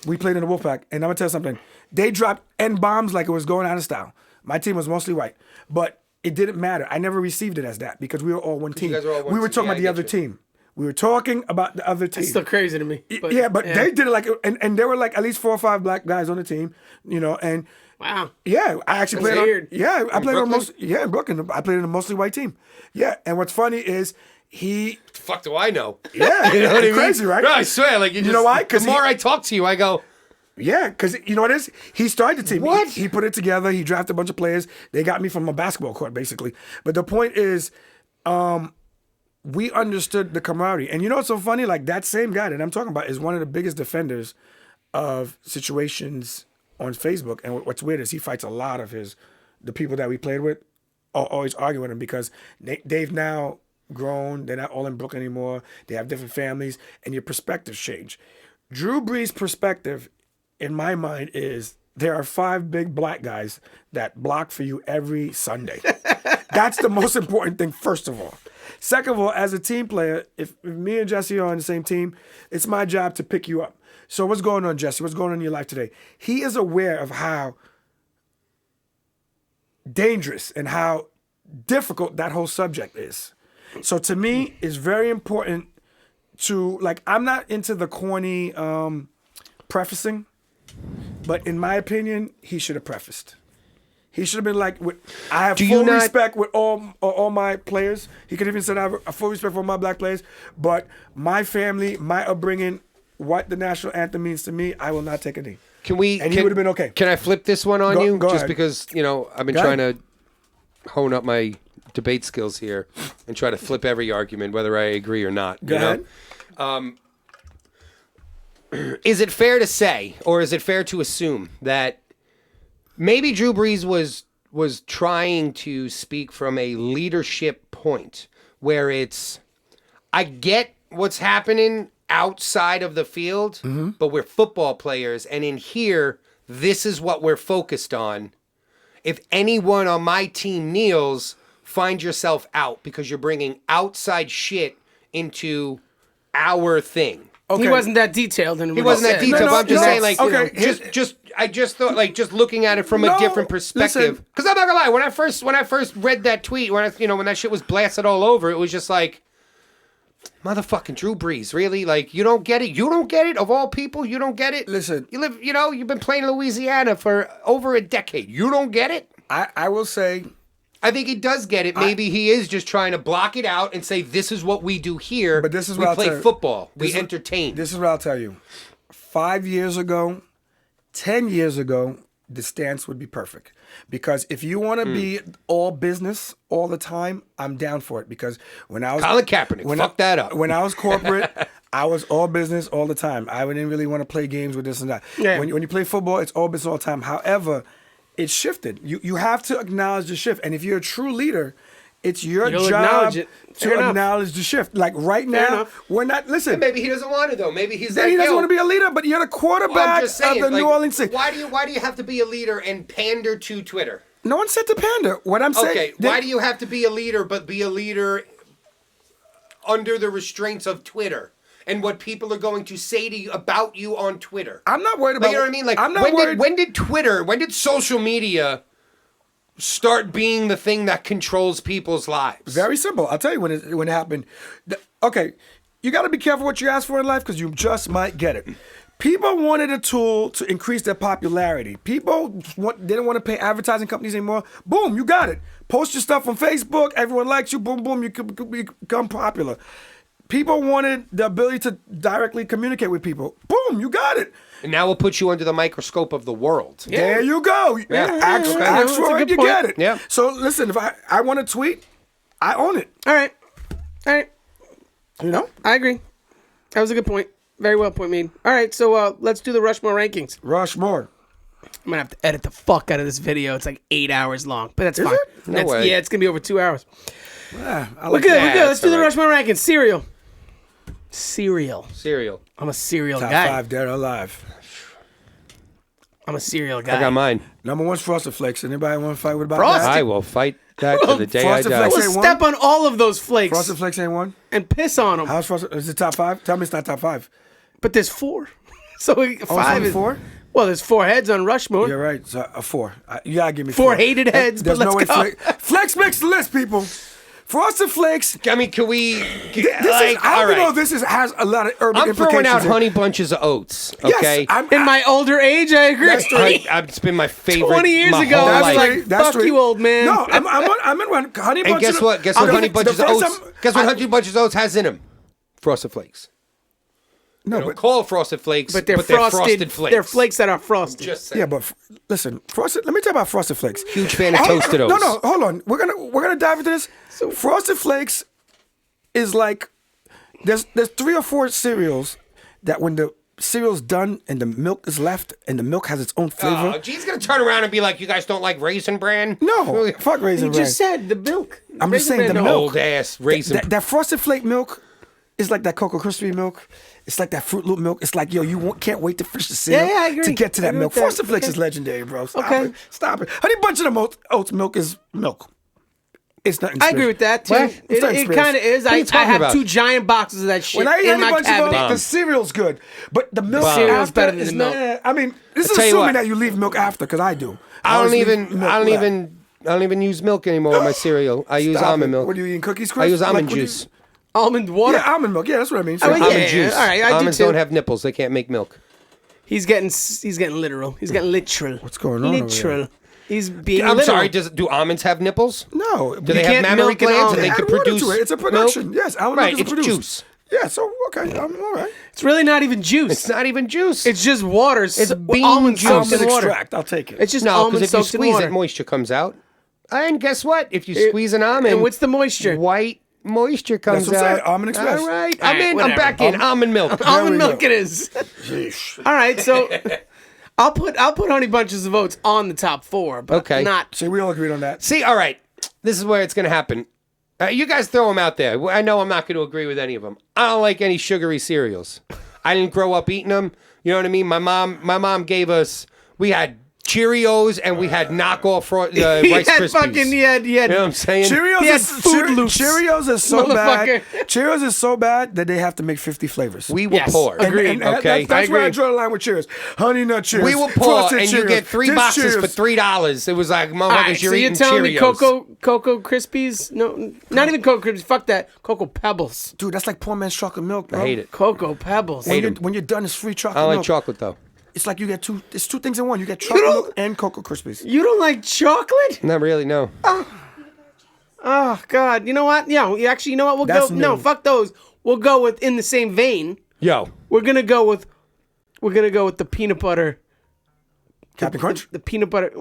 we played in the Wolfpack, and I'm gonna tell you something. They dropped N bombs like it was going out of style. My team was mostly white, but it didn't matter. I never received it as that because we were all one team. guys were all one we were team. talking Yeah, about the I other get you. team. We were talking about the other team. It's still crazy to me. But, They did it like, and there were like at least 4 or 5 black guys on the team, and Wow. yeah, I actually played weird. I played on Brooklyn? in Brooklyn. I played in a mostly white team. Yeah, and what's funny is he, The fuck do I know? yeah, You know what I mean? crazy, right? No, I swear, like you know why? The more I talk to you, I go, Yeah, because you know what it is? He started the team. What? He put it together. He drafted a bunch of players. They got me from a basketball court, basically. But the point is, we understood the camaraderie. And you know what's so funny? Like, that same guy that I'm talking about is one of the biggest defenders of situations on Facebook. And what's weird is he fights a lot of the people that we played with, always argue with him because they've now grown. They're not all in Brooklyn anymore. They have different families, and your perspectives change. Drew Brees' perspective, in my mind, is there are 5 big black guys that block for you every Sunday. That's the most important thing, first of all. Second of all, as a team player, if me and Jesse are on the same team, it's my job to pick you up. So what's going on, Jesse? What's going on in your life today? He is aware of how dangerous and how difficult that whole subject is. So to me, it's very important to, like, I'm not into the corny prefacing, but in my opinion, he should have prefaced. He should have been like, I have full respect with all my players. He could even said I have a full respect for my black players, but my family, my upbringing, what the national anthem means to me, I will not take a knee. can we? And he would have been okay. Can I flip this one on you? Go Just ahead. because I've been Go trying ahead. to hone up my debate skills here and try to flip every argument, whether I agree or not. Go ahead. Is it fair to say, or is it fair to assume that maybe Drew Brees was trying to speak from a leadership point where it's, I get what's happening outside of the field, but we're football players, and in here, this is what we're focused on. If anyone on my team kneels, find yourself out because you're bringing outside shit into our thing. Okay. He wasn't that detailed. He wasn't that detailed, No, but I'm just no, saying, like, okay, I just thought, like, just looking at it from a No, different perspective. listen. Because I'm not gonna lie, when I first read that tweet, when that shit was blasted all over, it was just like, motherfucking Drew Brees, really? Like, you don't get it? You don't get it? Of all people, you don't get it? Listen. You live, you've been playing in Louisiana for over a decade. You don't get it? I will say, I think he does get it. Maybe he is just trying to block it out and say, this is what we do here. But this is we what I'll play tell you. football. We This is- entertain. this is what I'll tell you. 5 years ago, 10 years ago, the stance would be perfect. Because if you want to be all business all the time, I'm down for it. Because when I was Colin Kaepernick, fuck that up. When I was corporate, I was all business all the time. I didn't really want to play games with this and that. Yeah. When you play football, it's all business all the time. However, it shifted. You have to acknowledge the shift. And if you're a true leader, it's your You'll job acknowledge it. Fair to enough. acknowledge the shift. Like right now, enough. we're not. Listen, Maybe he doesn't want it, though. Maybe he's then like, he doesn't yo, want to be a leader, but you're the quarterback I'm just saying, of the like, New Orleans Saints. why do you have to be a leader and pander to Twitter? No one said to pander. What I'm saying. Okay, why do you have to be a leader, but be a leader under the restraints of Twitter and what people are going to say to you about you on Twitter? I'm not worried about. Like, you know what I mean? Like, I'm not worried. when did social media start being the thing that controls people's lives? Very simple. I'll tell you when it happened. Okay, you got to be careful what you ask for in life because you just might get it. People wanted a tool to increase their popularity. People didn't want to pay advertising companies anymore. Boom, you got it. Post your stuff on Facebook. Everyone likes you. Boom, boom, you become popular. People wanted the ability to directly communicate with people. Boom, you got it. And now we'll put you under the microscope of the world. There you go. Yeah. Ask That's a for it, good you point. get it. Yeah. So listen, if I want to tweet, I own it. All right. You know? I agree. That was a good point. Very well point made. All right, so let's do the Rushmore rankings. Rushmore. I'm gonna have to edit the fuck out of this video. It's like 8 hours long, but that's fine. it? No way. Yeah, it's gonna be over 2 hours. I We're like good. that. We're good. Let's that's do the all right. Rushmore rankings. Cereal. Cereal. I'm a cereal Top guy. 5 dead or alive. I'm a cereal guy. I got mine. Number 1's Frosted Flakes. Anybody want to fight with about Frosted- that? I will fight that to the day I Frosted die. I Flakes will Say step one? on all of those flakes Frosted Flakes ain't one. and piss on them. How's Frosted? Is it top 5? Tell me it's not top 5. But there's 4. So five only is 4? Well, there's 4 heads on Rushmore. You're right. So a 4. You gotta give me 4 hated heads, There's but no way let's go. Flex makes the list, people. Frosted Flakes. I mean, can we? This Like, is, I all don't know right. if this has a lot of urban I'm implications. throwing out here. Honey Bunches of Oats. Yes, Okay. In my older age, I agree. It's been my favorite. 20 years my ago, whole I was life. like, fuck you, old man. No, I'm in one. Honey And Bunches guess what? Guess of- what? the- Honey the Bunches of first Oats. time- Guess what? Honey Bunches of Oats has in them? Frosted Flakes. No, They don't but call it Frosted Flakes, But they're frosted. Flakes. They're flakes that are frosted. Just saying. yeah, but listen, Frosted. Let me talk about Frosted Flakes. Huge fan of Toasted Oats. No, hold on. We're gonna dive into this. So Frosted Flakes is like there's 3 or 4 cereals that when the cereal's done and the milk is left and the milk has its own flavor. Oh, G's gonna turn around and be like, "You guys don't like Raisin Bran?" No, fuck Raisin You Bran. just said the milk. I'm just Raisin saying Bran the don't- milk. Old ass Raisin. That Frosted Flake milk is like that Cocoa Krispy milk. It's like that Fruit Loop milk. It's like, yo, can't wait to finish the cereal Yeah, I agree. to get to I that agree milk. with that. Frosted Flakes Okay. is legendary, bro. Stop Okay. it. Stop it. Honey Bunch of the Oats milk is milk. It's nothing I agree with that too. What? It's not It experience. kind of is. What are I you talking have about? 2 giant boxes of that shit When I eat in Honey my Bunch of cabinet. Oats, the cereal's good. But the milk cereal's after better than is the milk. not. I mean, this is tell you assuming what. that you leave milk after, because I do. I always don't leave even. milk I don't left. even. I don't even use milk anymore with my cereal. I use Stop almond it. milk. What are you eating? Cookies, Chris? I use Like, almond what do you- juice. Almond water. Yeah, almond milk. Yeah, that's what I mean. Oh, yeah. Almond juice. All right, I do Almonds too. don't have nipples. They can't make milk. He's getting literal. He's getting literal. What's going on over Literal. there? He's being I'm literal. sorry. Do almonds have nipples? No. Do they have can't mammary milk an glands and almond. they Add can water produce? to it. It's a production. Milk? Yes, almond Right. milk is It's produced. juice. Yeah, so okay, all right. It's really not even juice. It's not even juice. It's just water. It's bean almond juice. soaked in Almond water. extract. I'll take it. It's just no, almond because if you soaked in squeeze water. it, moisture comes out. And guess what? If you squeeze an almond, And what's the moisture? white moisture comes That's what I'm out. saying, Almond Express. All right, All I'm right, in. I'm whatever. back in. Almond milk. we Almond milk go. it is. Sheesh. All right, so I'll put Honey Bunches of Oats on the top 4, but Okay. not. See, we all agreed on that. See, all right. This is where it's going to happen. You guys throw them out there. I know I'm not going to agree with any of them. I don't like any sugary cereals. I didn't grow up eating them. You know what I mean? My mom gave us. We had Cheerios and we had knockoff He Rice had Krispies. fucking he had You know what I'm saying? Cheerios He had is Food Loops. Cheerios is so bad. Motherfucker. Cheerios is so bad that they have to make 50 flavors. We were Yes, poor. agreed. And Okay. that's where I agree. draw the line with Cheerios. Honey Nut Cheerios. We were poor, Frosted and you Cheerios, get 3 this boxes Cheerios. for $3. It was like, motherfuckers, All right, you're so you're eating telling Cheerios. me Cocoa Krispies? No, not even Cocoa Krispies. Fuck that. Cocoa Pebbles. Dude, that's like poor man's chocolate milk, bro. I hate it. Cocoa Pebbles. When you're done, it's free chocolate I don't like milk. chocolate though. It's like you get it's 2 things in one. You get chocolate don't- milk and Cocoa Krispies. You don't like chocolate? Not really. No. Oh God! You know what? Yeah, actually, you know what? We'll That's go. No, new. fuck those. We'll go with in the same vein. Yo. We're gonna go with the peanut butter. Captain Crunch? The peanut butter.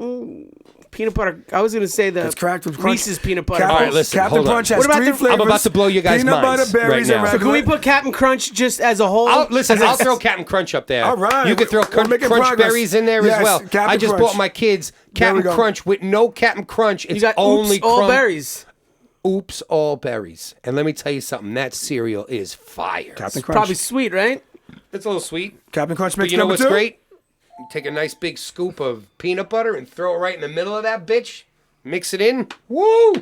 Peanut butter. I was gonna say the It's cracked with crunch. Reese's peanut butter. Captain, All right, listen, Captain hold on. Crunch has What about 3 the- flavors. I'm about to blow you guys' Peanut minds butter, berries, right and now. So can we regular. put Captain Crunch just as a whole? Listen, I'll throw Captain Crunch up there. All right. You could throw We're making Crunch progress. Berries in there Yes, as well. Captain I just Crunch. bought my kids There we Captain go. Crunch with no Captain Crunch. It's You got only oops, all crumb- berries. Oops, all berries. And let me tell you something. That cereal is fire. Captain Crunch. Probably sweet, right? It's a little sweet. Captain Crunch But makes you know number what's 2? great? You take a nice big scoop of peanut butter and throw it right in the middle of that bitch. Mix it in. Woo!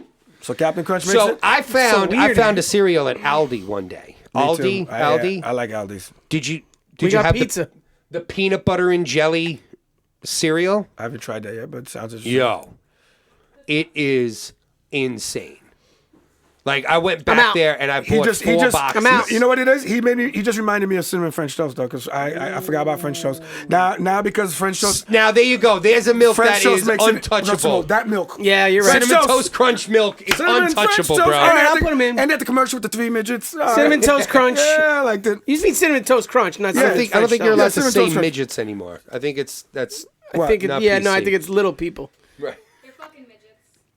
So Captain Crunch makes So it? I weird. found a cereal at Aldi one day. Me Aldi, too. Aldi. I like Aldi's. Did you We got have pizza. the peanut butter and jelly cereal? I haven't tried that yet, but it sounds interesting. Yo, it is insane. Like I went I'm back out. there and I bought 4 boxes. I'm out. You know what it is? He just reminded me of cinnamon French toast though, because I forgot about French toast. Now because French toast Now there you go. There's a milk French that toast is makes it untouchable. that milk. Yeah, you're right. Cinnamon French Toast Crunch milk is Cinnamon French untouchable, toast. bro. And All right, they I'll had the- put 'em in. And they had the commercial with the 3 midgets. All Cinnamon right. Toast Crunch. Yeah, I liked it. You just mean Cinnamon Toast Crunch, not I Cinnamon don't think French you're toast. allowed to Cinnamon say Toast Crunch. midgets anymore. I think that's I think not I PC. think it's little people. right. You're fucking midgets.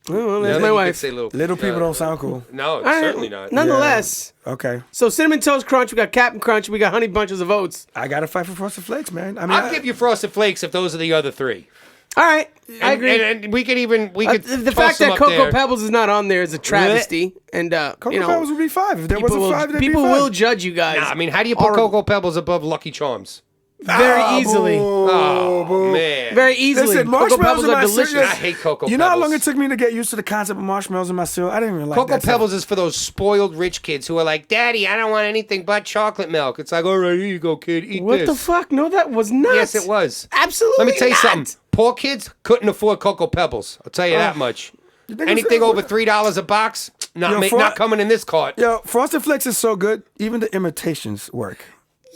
Oh, well, Now there's that my you could wife. say Little people don't sound cool. No, All right, certainly not. Nonetheless, Okay. so Cinnamon Toast Crunch, we got Captain Crunch, we got Honey Bunches of Oats. I gotta fight for Frosted Flakes, man. I mean, I'll give you Frosted Flakes if those are the other 3. All right, I agree. And we could even The toss fact them that up Cocoa there. Pebbles is not on there is a travesty, and Cocoa you know, Pebbles would be 5. If there people wasn't will, 5, they'd people be 5. will judge you guys. Nah, I mean, how do you put Or- Cocoa Pebbles above Lucky Charms? Very easily. Oh, man. Very easily. Listen, Cocoa marshmallows Pebbles in are my delicious. cereal. I hate Cocoa You know how long Pebbles. it took me to get used to the concept of marshmallows in my cereal? I didn't even like Cocoa that stuff. Pebbles is for those spoiled rich kids who are like, Daddy, I don't want anything but chocolate milk. It's like, all right, here you go, kid. Eat What this. the fuck? No, that was not. Yes, it was. Absolutely Let me tell you not. something. Poor kids couldn't afford Cocoa Pebbles. I'll tell you that much. Anything over $3 a box, not coming in this cart. Yo, Frosted Flakes is so good. Even the imitations work.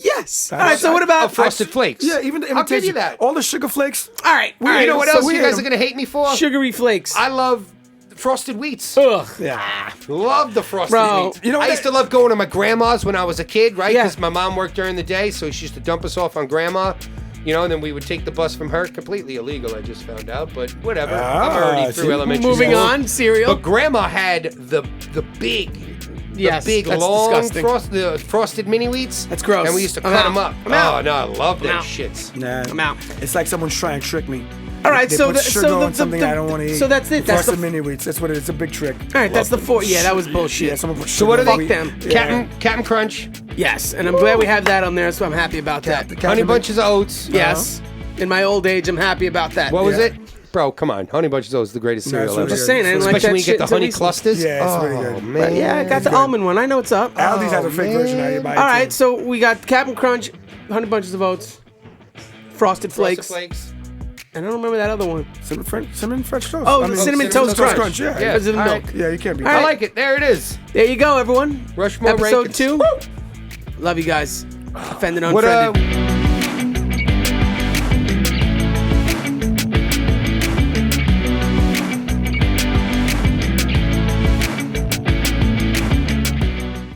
Yes. All right, so what about... Frosted Flakes? Yeah, even the I'll imitations. give you that. All the sugar flakes. All right. All right. You know what so else we you ate guys are them. going to hate me for? Sugary flakes. I love Frosted Wheats. Ugh. Yeah. Love the Frosted Bro, Wheats. you know I what used to love going to my grandma's when I was a kid, right? Yeah. Because my mom worked during the day, so she used to dump us off on grandma. You know, and then we would take the bus from her. Completely illegal, I just found out, but whatever. I'm already through see? elementary Moving school. on, cereal. But grandma had the big, Yes, big that's long disgusting. frosted mini wheats. That's gross. And we used to I'm cut out. them up. I'm out. Oh no, I love I'm them out. shits. Nah, I'm out. It's like someone's trying to trick me. All right, They so put the- sugar so the- on something the- I don't want to eat. so that's it. That's Frosted the- mini wheats. That's what it is. It's a big trick. All right, that's the four. Yeah, that was bullshit. Yeah, someone put So what are sugar they? on Fuck it. them. Captain Crunch, Yes, and I'm glad we have that on there, so I'm happy about that. Honey Bunches of Oats. Yes. In my old age, I'm happy about that. What was Yeah. it? Bro, come on. Honey Bunches of Oats is the greatest No, cereal it's ever. really Just saying, I didn't like Especially that when you shit get the until honey recently. clusters. Yeah, it's oh, really good. man. But yeah, I got the almond one. I know what's up. Aldi's has a fake version now. You buy it All too. right, so we got Captain Crunch, Honey Bunches of Oats, Frosted Flakes, Flakes. and I don't remember that other one. Cinnamon French toast. Oh, I the mean, Cinnamon Toast Crunch. Yeah, Yeah. Because of the All milk. right. yeah, you can't be. All I right. like it. There it is. There you go, everyone. Rushmore Episode rankings. 2. Love you guys. Offended, What Unfriended.